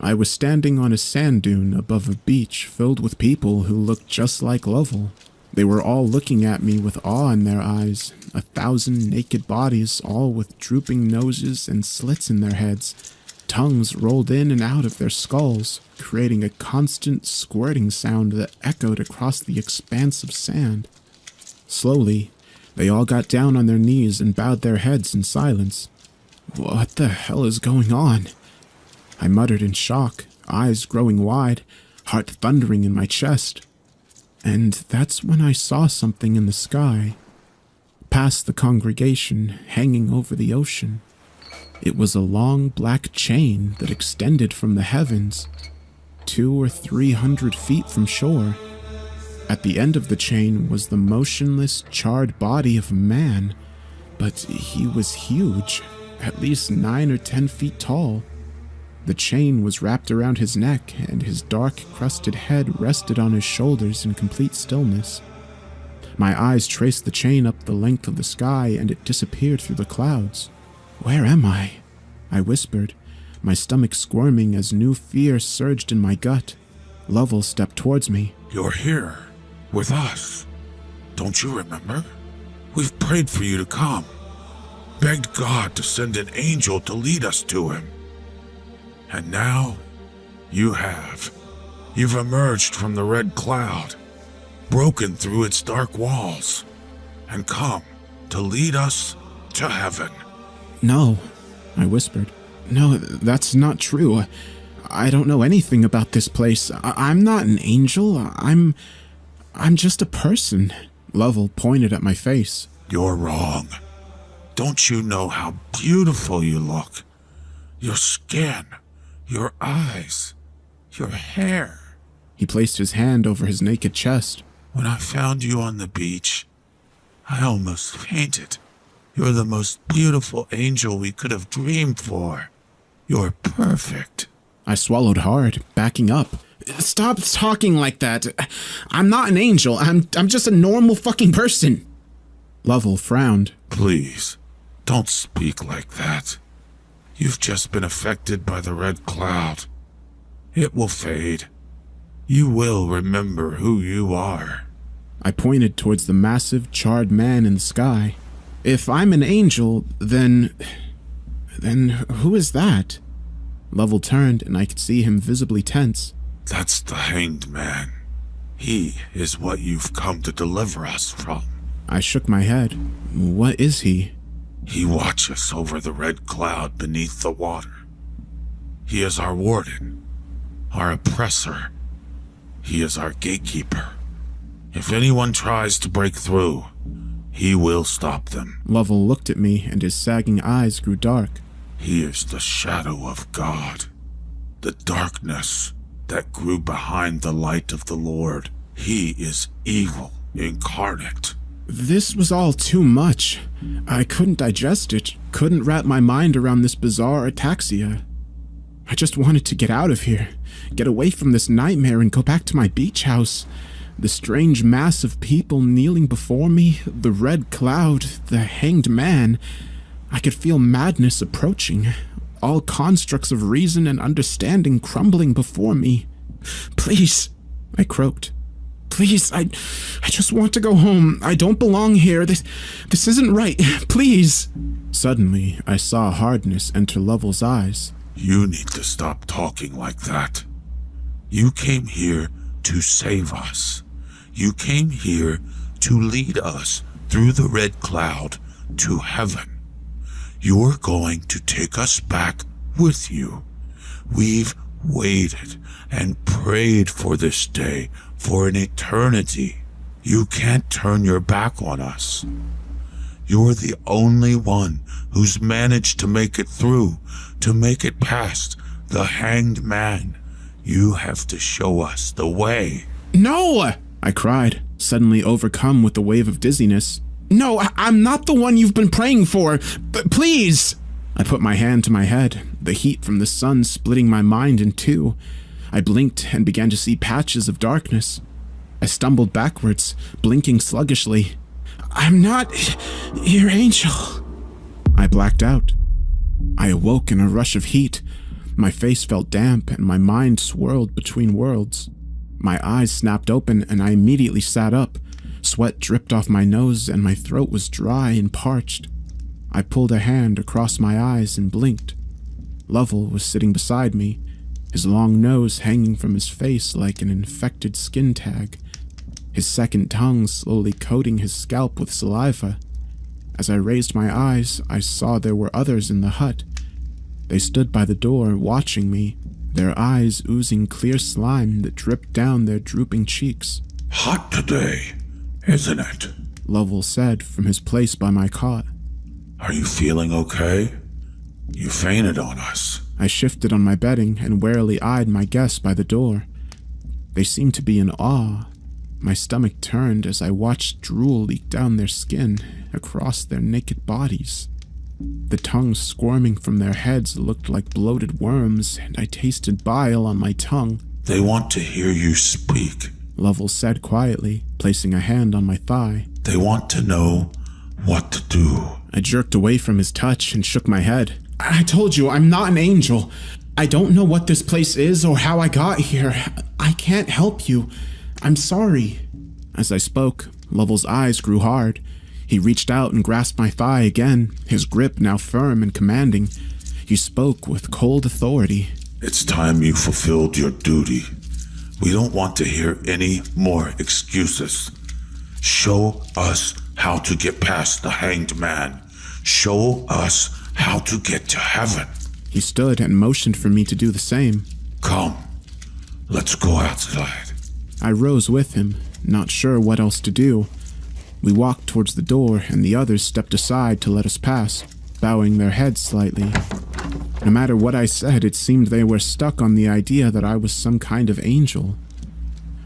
I was standing on a sand dune above a beach filled with people who looked just like Lovell. They were all looking at me with awe in their eyes, 1,000 naked bodies, all with drooping noses and slits in their heads. Tongues rolled in and out of their skulls, creating a constant squirting sound that echoed across the expanse of sand. Slowly, they all got down on their knees and bowed their heads in silence. What the hell is going on? I muttered in shock, eyes growing wide, heart thundering in my chest. And that's when I saw something in the sky, past the congregation, hanging over the ocean. It was a long black chain that extended from the heavens, 200 or 300 feet from shore. At the end of the chain was the motionless, charred body of a man, but he was huge, at least 9 or 10 feet tall. The chain was wrapped around his neck, and his dark, crusted head rested on his shoulders in complete stillness. My eyes traced the chain up the length of the sky, and it disappeared through the clouds. Where am I? I whispered, my stomach squirming as new fear surged in my gut. Lovell stepped towards me. You're here, with us. Don't you remember? We've prayed for you to come, begged God to send an angel to lead us to him. And now, you have. You've emerged from the red cloud, broken through its dark walls, and come to lead us to heaven. No, I whispered. No, that's not true. I don't know anything about this place. I'm not an angel. I'm just a person. Lovell pointed at my face. You're wrong. Don't you know how beautiful you look? Your skin, your eyes, your hair. He placed his hand over his naked chest. When I found you on the beach, I almost fainted. You're the most beautiful angel we could have dreamed for. You're perfect. I swallowed hard, backing up. Stop talking like that. I'm not an angel. I'm just a normal fucking person. Lovell frowned. Please, don't speak like that. You've just been affected by the red cloud. It will fade. You will remember who you are. I pointed towards the massive, charred man in the sky. If I'm an angel, then who is that? Lovell turned, and I could see him visibly tense. That's the hanged man. He is what you've come to deliver us from. I shook my head. What is he? He watches over the red cloud beneath the water. He is our warden, our oppressor. He is our gatekeeper. If anyone tries to break through, he will stop them. Lovell looked at me, and his sagging eyes grew dark. He is the shadow of God, the darkness that grew behind the light of the Lord. He is evil incarnate. This was all too much. I couldn't digest it, couldn't wrap my mind around this bizarre ataxia. I just wanted to get out of here, get away from this nightmare and go back to my beach house. The strange mass of people kneeling before me, the red cloud, the hanged man. I could feel madness approaching, all constructs of reason and understanding crumbling before me. "Please," I croaked. "Please, I just want to go home. I don't belong here. This isn't right. Please." Suddenly, I saw hardness enter Lovell's eyes. You need to stop talking like that. You came here to save us. You came here to lead us through the red cloud to heaven. You're going to take us back with you. We've waited and prayed for this day for an eternity. You can't turn your back on us. You're the only one who's managed to make it through, to make it past the hanged man. You have to show us the way. "No!" I cried, suddenly overcome with a wave of dizziness. "No, I'm not the one you've been praying for. But please!" I put my hand to my head, the heat from the sun splitting my mind in two. I blinked and began to see patches of darkness. I stumbled backwards, blinking sluggishly. "I'm not your angel." I blacked out. I awoke in a rush of heat. My face felt damp and my mind swirled between worlds. My eyes snapped open and I immediately sat up. Sweat dripped off my nose and my throat was dry and parched. I pulled a hand across my eyes and blinked. Lovell was sitting beside me, his long nose hanging from his face like an infected skin tag, his second tongue slowly coating his scalp with saliva. As I raised my eyes, I saw there were others in the hut. They stood by the door, watching me, their eyes oozing clear slime that dripped down their drooping cheeks. Hot today, isn't it? Lovell said from his place by my cot. Are you feeling okay? You fainted on us. I shifted on my bedding and warily eyed my guests by the door. They seemed to be in awe. My stomach turned as I watched drool leak down their skin, across their naked bodies. The tongues squirming from their heads looked like bloated worms, and I tasted bile on my tongue. They want to hear you speak, Lovell said quietly, placing a hand on my thigh. They want to know what to do. I jerked away from his touch and shook my head. I told you, I'm not an angel. I don't know what this place is or how I got here. I can't help you. I'm sorry. As I spoke, Lovell's eyes grew hard. He reached out and grasped my thigh again, his grip now firm and commanding. He spoke with cold authority. It's time you fulfilled your duty. We don't want to hear any more excuses. Show us how to get past the hanged man. Show us how to get to heaven. He stood and motioned for me to do the same. Come, let's go outside. I rose with him, not sure what else to do. We walked towards the door and the others stepped aside to let us pass, bowing their heads slightly. No matter what I said, it seemed they were stuck on the idea that I was some kind of angel.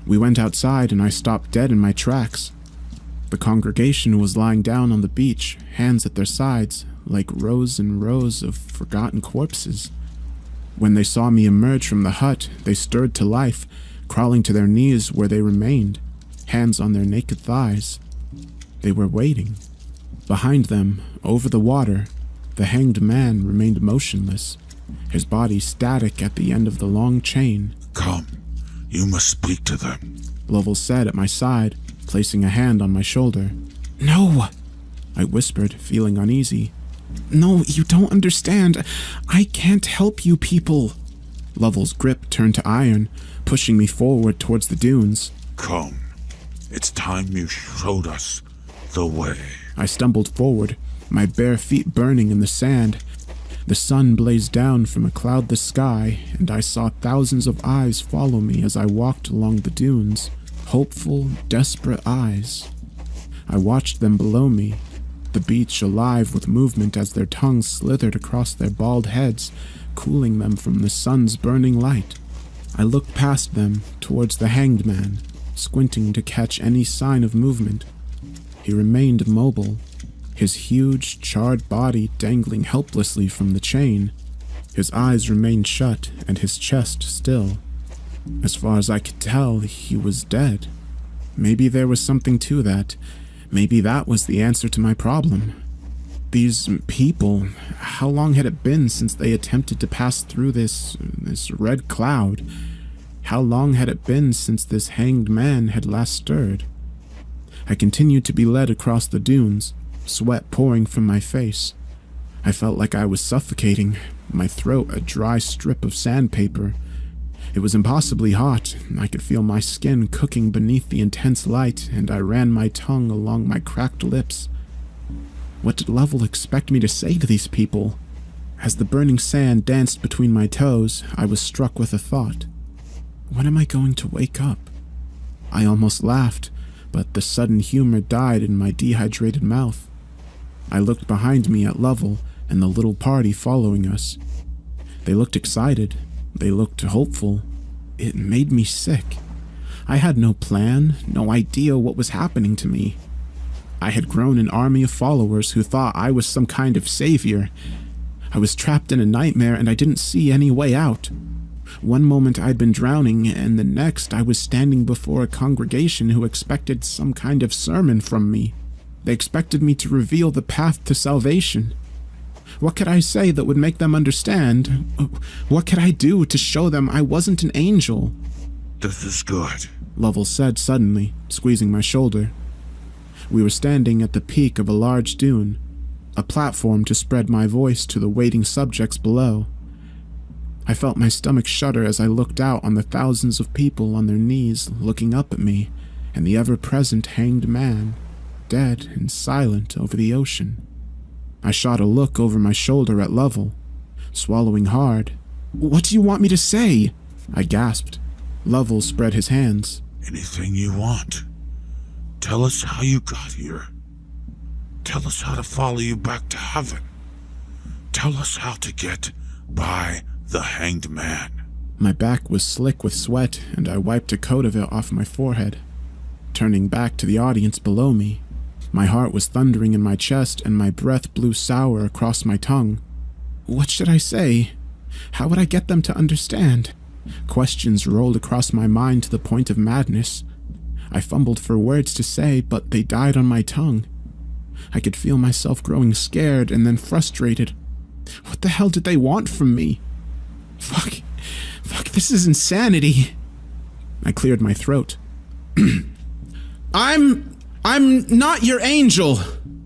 We went outside and I stopped dead in my tracks. The congregation was lying down on the beach, hands at their sides, like rows and rows of forgotten corpses. When they saw me emerge from the hut, they stirred to life, crawling to their knees where they remained, hands on their naked thighs. They were waiting. Behind them, over the water, the hanged man remained motionless, his body static at the end of the long chain. Come, you must speak to them, Lovell said at my side, placing a hand on my shoulder. No, I whispered, feeling uneasy. No, you don't understand. I can't help you people. Lovell's grip turned to iron, pushing me forward towards the dunes. Come, it's time you showed us the way. I stumbled forward, my bare feet burning in the sand. The sun blazed down from a cloudless sky, and I saw thousands of eyes follow me as I walked along the dunes. Hopeful, desperate eyes. I watched them below me, the beach alive with movement as their tongues slithered across their bald heads, cooling them from the sun's burning light. I looked past them, towards the hanged man, squinting to catch any sign of movement. He remained immobile, his huge, charred body dangling helplessly from the chain. His eyes remained shut and his chest still. As far as I could tell, he was dead. Maybe there was something to that. Maybe that was the answer to my problem. These people, how long had it been since they attempted to pass through this red cloud? How long had it been since this hanged man had last stirred? I continued to be led across the dunes, sweat pouring from my face. I felt like I was suffocating, my throat a dry strip of sandpaper. It was impossibly hot. I could feel my skin cooking beneath the intense light, and I ran my tongue along my cracked lips. What did Lovell expect me to say to these people? As the burning sand danced between my toes, I was struck with a thought. When am I going to wake up? I almost laughed, but the sudden humor died in my dehydrated mouth. I looked behind me at Lovell and the little party following us. They looked excited. They looked hopeful. It made me sick. I had no plan, no idea what was happening to me. I had grown an army of followers who thought I was some kind of savior. I was trapped in a nightmare and I didn't see any way out. One moment I'd been drowning, and the next I was standing before a congregation who expected some kind of sermon from me. They expected me to reveal the path to salvation. What could I say that would make them understand? What could I do to show them I wasn't an angel? This is good. Lovell said suddenly, squeezing my shoulder. We were standing at the peak of a large dune, a platform to spread my voice to the waiting subjects below. I felt my stomach shudder as I looked out on the thousands of people on their knees looking up at me and the ever-present hanged man, dead and silent over the ocean. I shot a look over my shoulder at Lovell, swallowing hard. What do you want me to say? I gasped. Lovell spread his hands. Anything you want. Tell us how you got here. Tell us how to follow you back to heaven. Tell us how to get by the hanged man. My back was slick with sweat, and I wiped a coat of it off my forehead. Turning back to the audience below me, my heart was thundering in my chest and my breath blew sour across my tongue. What should I say? How would I get them to understand? Questions rolled across my mind to the point of madness. I fumbled for words to say, but they died on my tongue. I could feel myself growing scared and then frustrated. What the hell did they want from me? Fuck, this is insanity. I cleared my throat. I'm not your angel,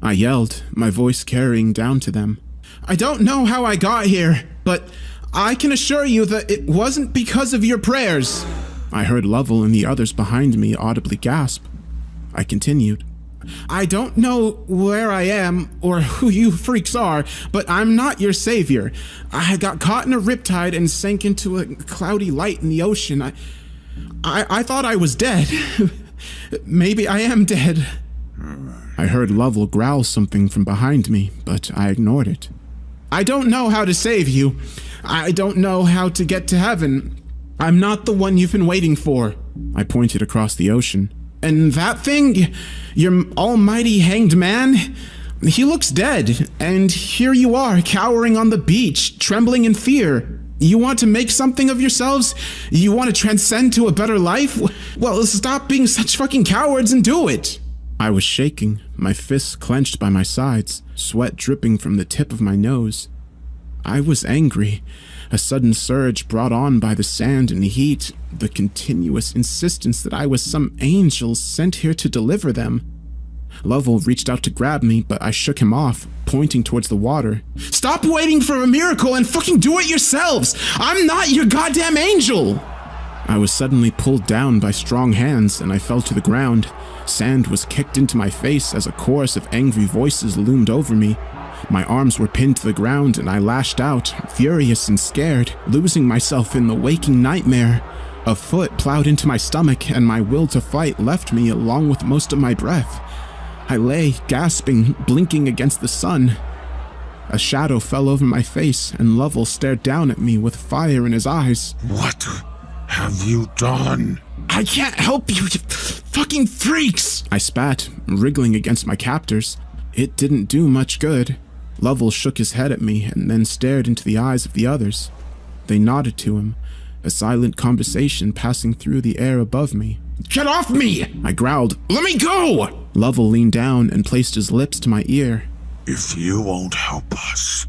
I yelled, my voice carrying down to them. I don't know how I got here, but I can assure you that it wasn't because of your prayers. I heard Lovell and the others behind me audibly gasp. I continued. I don't know where I am or who you freaks are, but I'm not your savior. I got caught in a riptide and sank into a cloudy light in the ocean. I thought I was dead. Maybe I am dead. I heard Lovell growl something from behind me, but I ignored it. I don't know how to save you. I don't know how to get to heaven. I'm not the one you've been waiting for. I pointed across the ocean. And that thing, your almighty hanged man, he looks dead. And here you are, cowering on the beach, trembling in fear. You want to make something of yourselves? You want to transcend to a better life? Well, stop being such fucking cowards and do it. I was shaking, my fists clenched by my sides, sweat dripping from the tip of my nose. I was angry, a sudden surge brought on by the sand and heat, the continuous insistence that I was some angel sent here to deliver them. Lovell reached out to grab me, but I shook him off, pointing towards the water. Stop waiting for a miracle and fucking do it yourselves! I'm not your goddamn angel! I was suddenly pulled down by strong hands and I fell to the ground. Sand was kicked into my face as a chorus of angry voices loomed over me. My arms were pinned to the ground and I lashed out, furious and scared, losing myself in the waking nightmare. A foot plowed into my stomach and my will to fight left me along with most of my breath. I lay, gasping, blinking against the sun. A shadow fell over my face and Lovell stared down at me with fire in his eyes. What have you done? I can't help you fucking freaks! I spat, wriggling against my captors. It didn't do much good. Lovell shook his head at me and then stared into the eyes of the others. They nodded to him, a silent conversation passing through the air above me. Get off me! I growled. Let me go! Lovell leaned down and placed his lips to my ear. If you won't help us,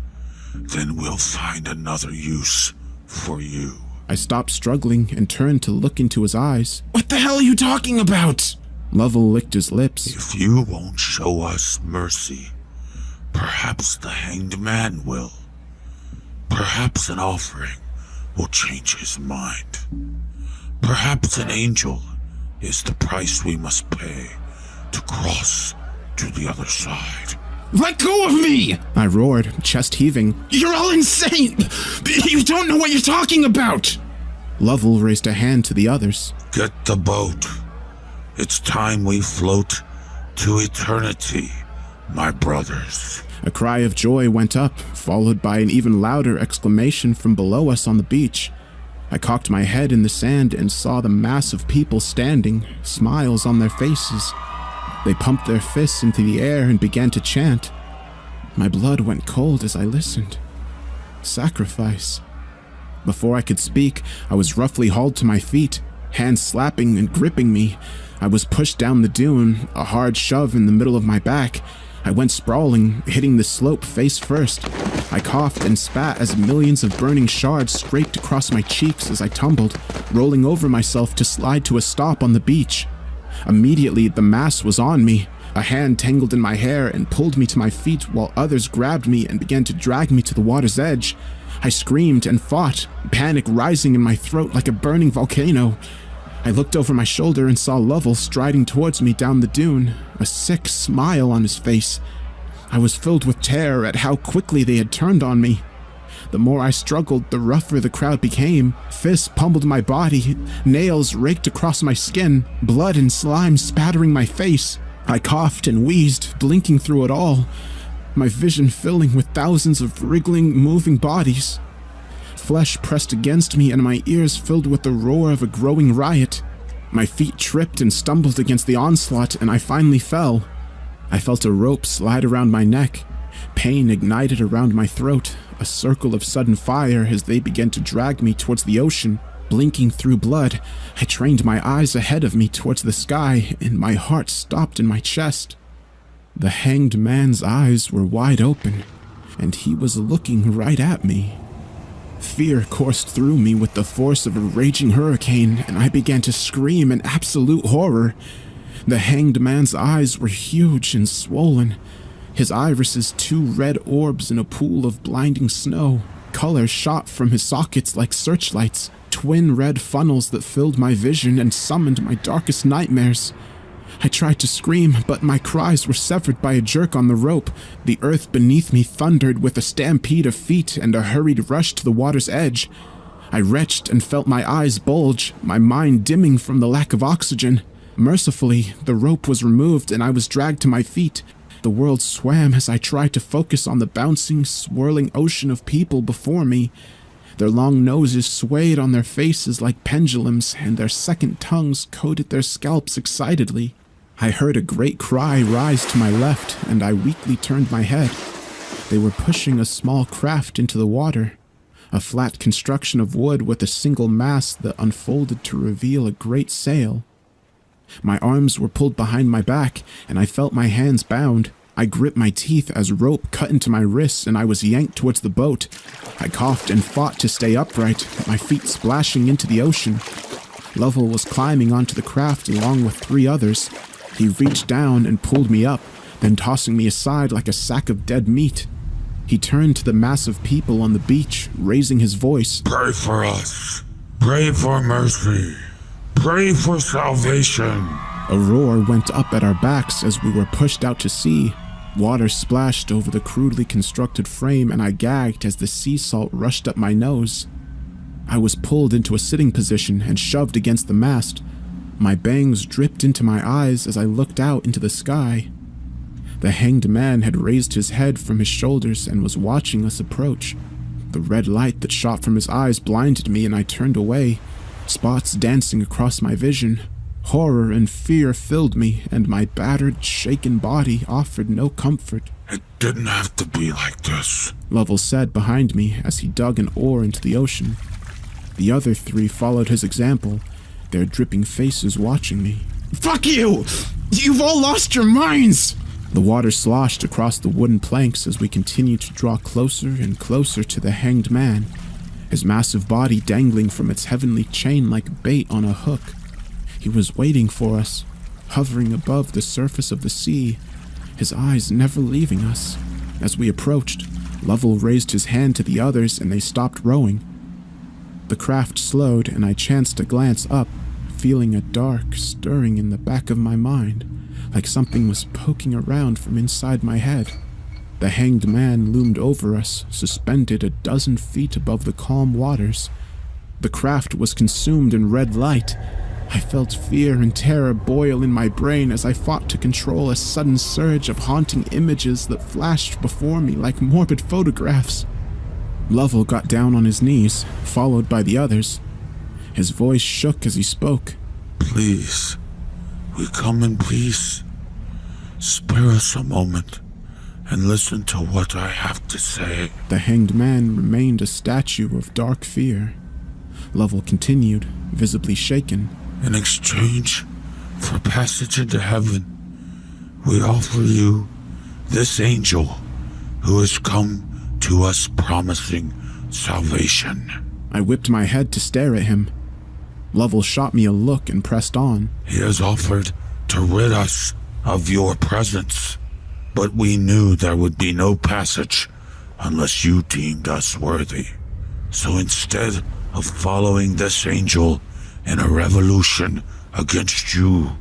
then we'll find another use for you. I stopped struggling and turned to look into his eyes. What the hell are you talking about? Lovell licked his lips. If you won't show us mercy, perhaps the Hanged Man will. Perhaps an offering will change his mind. Perhaps an angel is the price we must pay to cross to the other side. Let go of me! I roared, chest heaving. You're all insane! You don't know what you're talking about! Lovell raised a hand to the others. Get the boat. It's time we float to eternity, my brothers. A cry of joy went up, followed by an even louder exclamation from below us on the beach. I cocked my head in the sand and saw the mass of people standing, smiles on their faces. They pumped their fists into the air and began to chant. My blood went cold as I listened. Sacrifice. Before I could speak, I was roughly hauled to my feet, hands slapping and gripping me. I was pushed down the dune, a hard shove in the middle of my back. I went sprawling, hitting the slope face first. I coughed and spat as millions of burning shards scraped across my cheeks as I tumbled, rolling over myself to slide to a stop on the beach. Immediately, the mass was on me. A hand tangled in my hair and pulled me to my feet while others grabbed me and began to drag me to the water's edge. I screamed and fought, panic rising in my throat like a burning volcano. I looked over my shoulder and saw Lovell striding towards me down the dune, a sick smile on his face. I was filled with terror at how quickly they had turned on me. The more I struggled, the rougher the crowd became. Fists pummeled my body, nails raked across my skin, blood and slime spattering my face. I coughed and wheezed, blinking through it all, my vision filling with thousands of wriggling, moving bodies. Flesh pressed against me and my ears filled with the roar of a growing riot. My feet tripped and stumbled against the onslaught and I finally fell. I felt a rope slide around my neck. Pain ignited around my throat, a circle of sudden fire as they began to drag me towards the ocean. Blinking through blood, I trained my eyes ahead of me towards the sky and my heart stopped in my chest. The Hanged Man's eyes were wide open, and he was looking right at me. Fear coursed through me with the force of a raging hurricane, and I began to scream in absolute horror. The Hanged Man's eyes were huge and swollen, his irises two red orbs in a pool of blinding snow. Color shot from his sockets like searchlights, twin red funnels that filled my vision and summoned my darkest nightmares. I tried to scream, but my cries were severed by a jerk on the rope. The earth beneath me thundered with a stampede of feet and a hurried rush to the water's edge. I retched and felt my eyes bulge, my mind dimming from the lack of oxygen. Mercifully, the rope was removed and I was dragged to my feet. The world swam as I tried to focus on the bouncing, swirling ocean of people before me. Their long noses swayed on their faces like pendulums, and their second tongues coated their scalps excitedly. I heard a great cry rise to my left, and I weakly turned my head. They were pushing a small craft into the water, a flat construction of wood with a single mast that unfolded to reveal a great sail. My arms were pulled behind my back, and I felt my hands bound. I gripped my teeth as rope cut into my wrists and I was yanked towards the boat. I coughed and fought to stay upright, my feet splashing into the ocean. Lovell was climbing onto the craft along with 3 others. He reached down and pulled me up, then tossing me aside like a sack of dead meat. He turned to the mass of people on the beach, raising his voice. Pray for us. Pray for mercy. Pray for salvation. A roar went up at our backs as we were pushed out to sea. Water splashed over the crudely constructed frame and I gagged as the sea salt rushed up my nose. I was pulled into a sitting position and shoved against the mast. My bangs dripped into my eyes as I looked out into the sky. The Hanged Man had raised his head from his shoulders and was watching us approach. The red light that shot from his eyes blinded me and I turned away, spots dancing across my vision. Horror and fear filled me, and my battered, shaken body offered no comfort. It didn't have to be like this, Lovell said behind me as he dug an oar into the ocean. The other 3 followed his example, their dripping faces watching me. Fuck you! You've all lost your minds! The water sloshed across the wooden planks as we continued to draw closer and closer to the hanged man, his massive body dangling from its heavenly chain like bait on a hook. He was waiting for us, hovering above the surface of the sea, his eyes never leaving us. As we approached, Lovell raised his hand to the others and they stopped rowing. The craft slowed and I chanced to glance up, feeling a dark stirring in the back of my mind, like something was poking around from inside my head. The hanged man loomed over us, suspended a dozen feet above the calm waters. The craft was consumed in red light. I felt fear and terror boil in my brain as I fought to control a sudden surge of haunting images that flashed before me like morbid photographs. Lovell got down on his knees, followed by the others. His voice shook as he spoke. Please, we come in peace. Spare us a moment and listen to what I have to say. The hanged man remained a statue of dark fear. Lovell continued, visibly shaken. In exchange for passage into heaven, we offer you this angel who has come to us promising salvation. I whipped my head to stare at him. Lovell shot me a look and pressed on. He has offered to rid us of your presence, but we knew there would be no passage unless you deemed us worthy. So instead of following this angel in a revolution against you,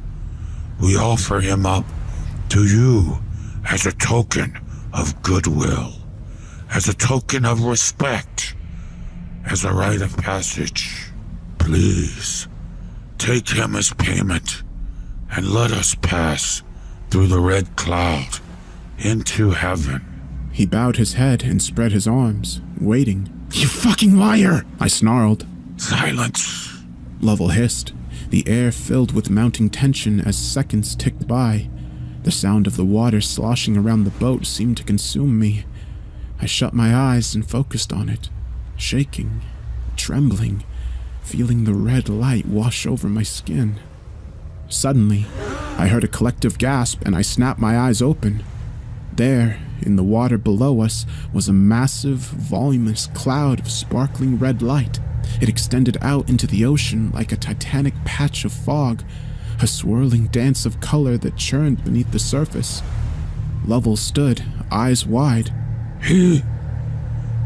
we offer him up to you as a token of goodwill, as a token of respect, as a rite of passage. Please, take him as payment and let us pass through the red cloud into heaven. He bowed his head and spread his arms, waiting. You fucking liar! I snarled. Silence! Lovell hissed, the air filled with mounting tension as seconds ticked by. The sound of the water sloshing around the boat seemed to consume me. I shut my eyes and focused on it, shaking, trembling, feeling the red light wash over my skin. Suddenly, I heard a collective gasp and I snapped my eyes open. There, in the water below us, was a massive, voluminous cloud of sparkling red light. It extended out into the ocean like a titanic patch of fog, a swirling dance of color that churned beneath the surface. Lovell stood, eyes wide. He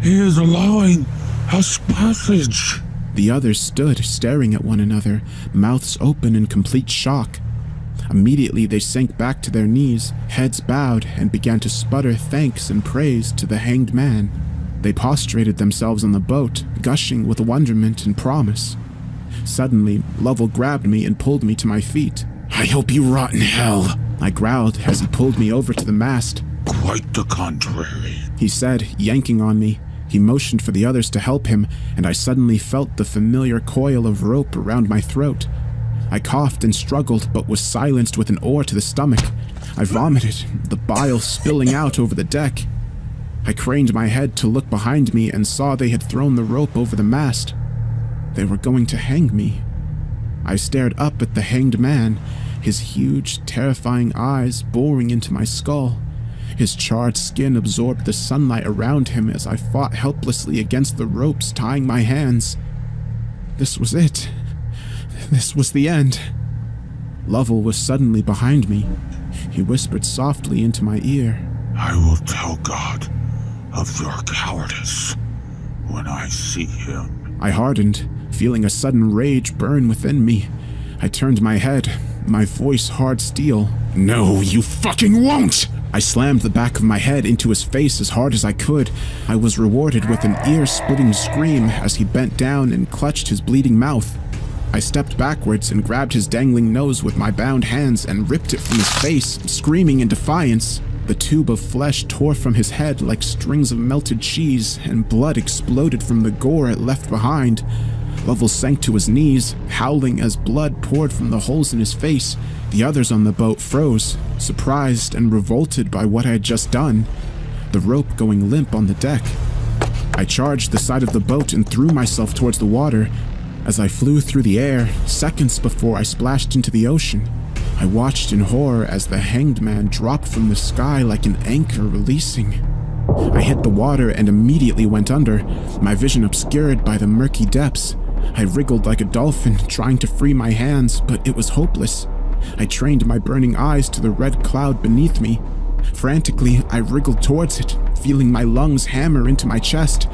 is allowing us passage. The others stood, staring at one another, mouths open in complete shock. Immediately they sank back to their knees, heads bowed, and began to sputter thanks and praise to the hanged man. They prostrated themselves on the boat, gushing with wonderment and promise. Suddenly, Lovell grabbed me and pulled me to my feet. I hope you rot in hell, I growled as he pulled me over to the mast. Quite the contrary, he said, yanking on me. He motioned for the others to help him, and I suddenly felt the familiar coil of rope around my throat. I coughed and struggled, but was silenced with an oar to the stomach. I vomited, the bile spilling out over the deck. I craned my head to look behind me and saw they had thrown the rope over the mast. They were going to hang me. I stared up at the hanged man, his huge, terrifying eyes boring into my skull. His charred skin absorbed the sunlight around him as I fought helplessly against the ropes tying my hands. This was it. This was the end. Lovell was suddenly behind me. He whispered softly into my ear. I will tell God of your cowardice when I see him. I hardened, feeling a sudden rage burn within me. I turned my head, my voice hard steel. No, you fucking won't! I slammed the back of my head into his face as hard as I could. I was rewarded with an ear-splitting scream as he bent down and clutched his bleeding mouth. I stepped backwards and grabbed his dangling nose with my bound hands and ripped it from his face, screaming in defiance. The tube of flesh tore from his head like strings of melted cheese, and blood exploded from the gore it left behind. Lovell sank to his knees, howling as blood poured from the holes in his face. The others on the boat froze, surprised and revolted by what I had just done, the rope going limp on the deck. I charged the side of the boat and threw myself towards the water. As I flew through the air, seconds before I splashed into the ocean, I watched in horror as the hanged man dropped from the sky like an anchor releasing. I hit the water and immediately went under, my vision obscured by the murky depths. I wriggled like a dolphin, trying to free my hands, but it was hopeless. I trained my burning eyes to the red cloud beneath me. Frantically, I wriggled towards it, feeling my lungs hammer into my chest.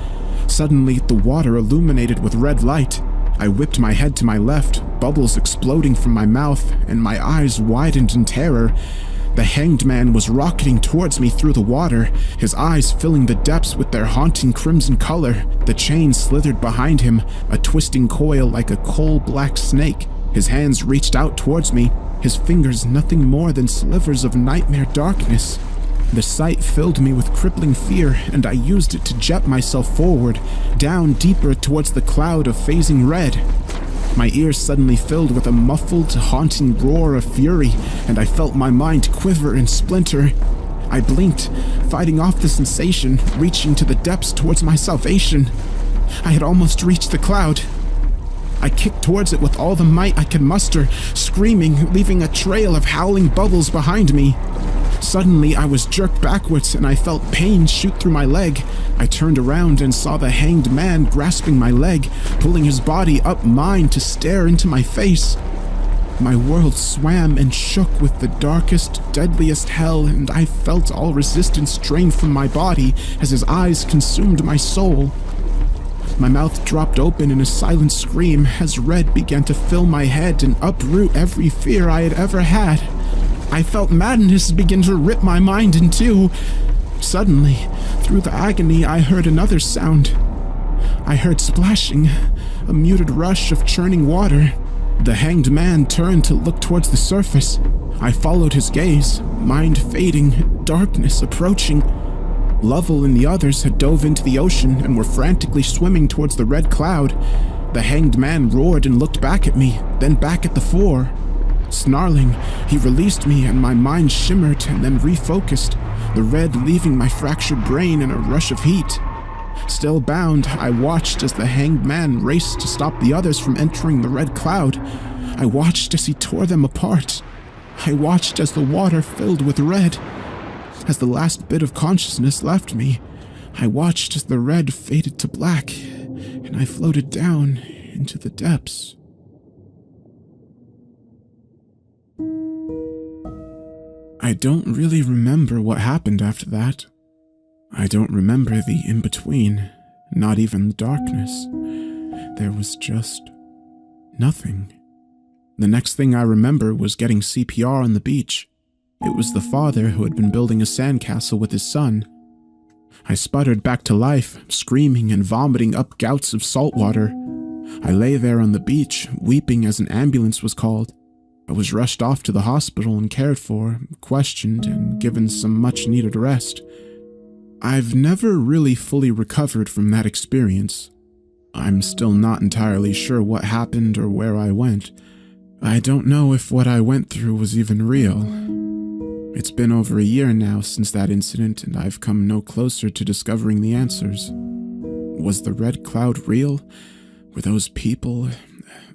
Suddenly, the water illuminated with red light. I whipped my head to my left, bubbles exploding from my mouth, and my eyes widened in terror. The hanged man was rocketing towards me through the water, his eyes filling the depths with their haunting crimson color. The chain slithered behind him, a twisting coil like a coal-black snake. His hands reached out towards me, his fingers nothing more than slivers of nightmare darkness. The sight filled me with crippling fear, and I used it to jet myself forward, down deeper towards the cloud of phasing red. My ears suddenly filled with a muffled, haunting roar of fury, and I felt my mind quiver and splinter. I blinked, fighting off the sensation, reaching to the depths towards my salvation. I had almost reached the cloud. I kicked towards it with all the might I could muster, screaming, leaving a trail of howling bubbles behind me. Suddenly, I was jerked backwards and I felt pain shoot through my leg. I turned around and saw the hanged man grasping my leg, pulling his body up mine to stare into my face. My world swam and shook with the darkest, deadliest hell, and I felt all resistance drain from my body as his eyes consumed my soul. My mouth dropped open in a silent scream as red began to fill my head and uproot every fear I had ever had. I felt madness begin to rip my mind in two. Suddenly, through the agony, I heard another sound. I heard splashing, a muted rush of churning water. The hanged man turned to look towards the surface. I followed his gaze, mind fading, darkness approaching. Lovell and the others had dove into the ocean and were frantically swimming towards the red cloud. The hanged man roared and looked back at me, then back at the four. Snarling, he released me and my mind shimmered and then refocused, the red leaving my fractured brain in a rush of heat. Still bound, I watched as the hanged man raced to stop the others from entering the red cloud. I watched as he tore them apart. I watched as the water filled with red. As the last bit of consciousness left me, I watched as the red faded to black, and I floated down into the depths. I don't really remember what happened after that. I don't remember the in-between, not even the darkness. There was just nothing. The next thing I remember was getting CPR on the beach. It was the father who had been building a sandcastle with his son. I sputtered back to life, screaming and vomiting up gouts of salt water. I lay there on the beach, weeping as an ambulance was called. I was rushed off to the hospital and cared for, questioned, and given some much-needed rest. I've never really fully recovered from that experience. I'm still not entirely sure what happened or where I went. I don't know if what I went through was even real. It's been over a year now since that incident, and I've come no closer to discovering the answers. Was the red cloud real? Were those people,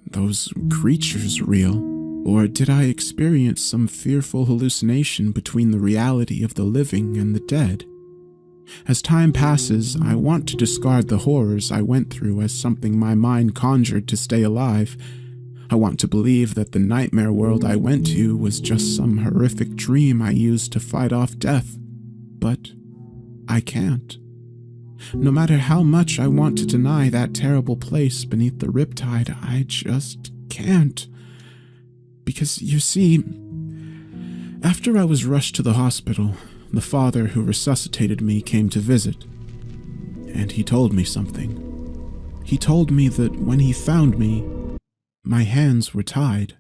those creatures real? Or did I experience some fearful hallucination between the reality of the living and the dead? As time passes, I want to discard the horrors I went through as something my mind conjured to stay alive. I want to believe that the nightmare world I went to was just some horrific dream I used to fight off death. But I can't. No matter how much I want to deny that terrible place beneath the riptide, I just can't. Because, you see, after I was rushed to the hospital, the father who resuscitated me came to visit. And he told me something. He told me that when he found me, my hands were tied.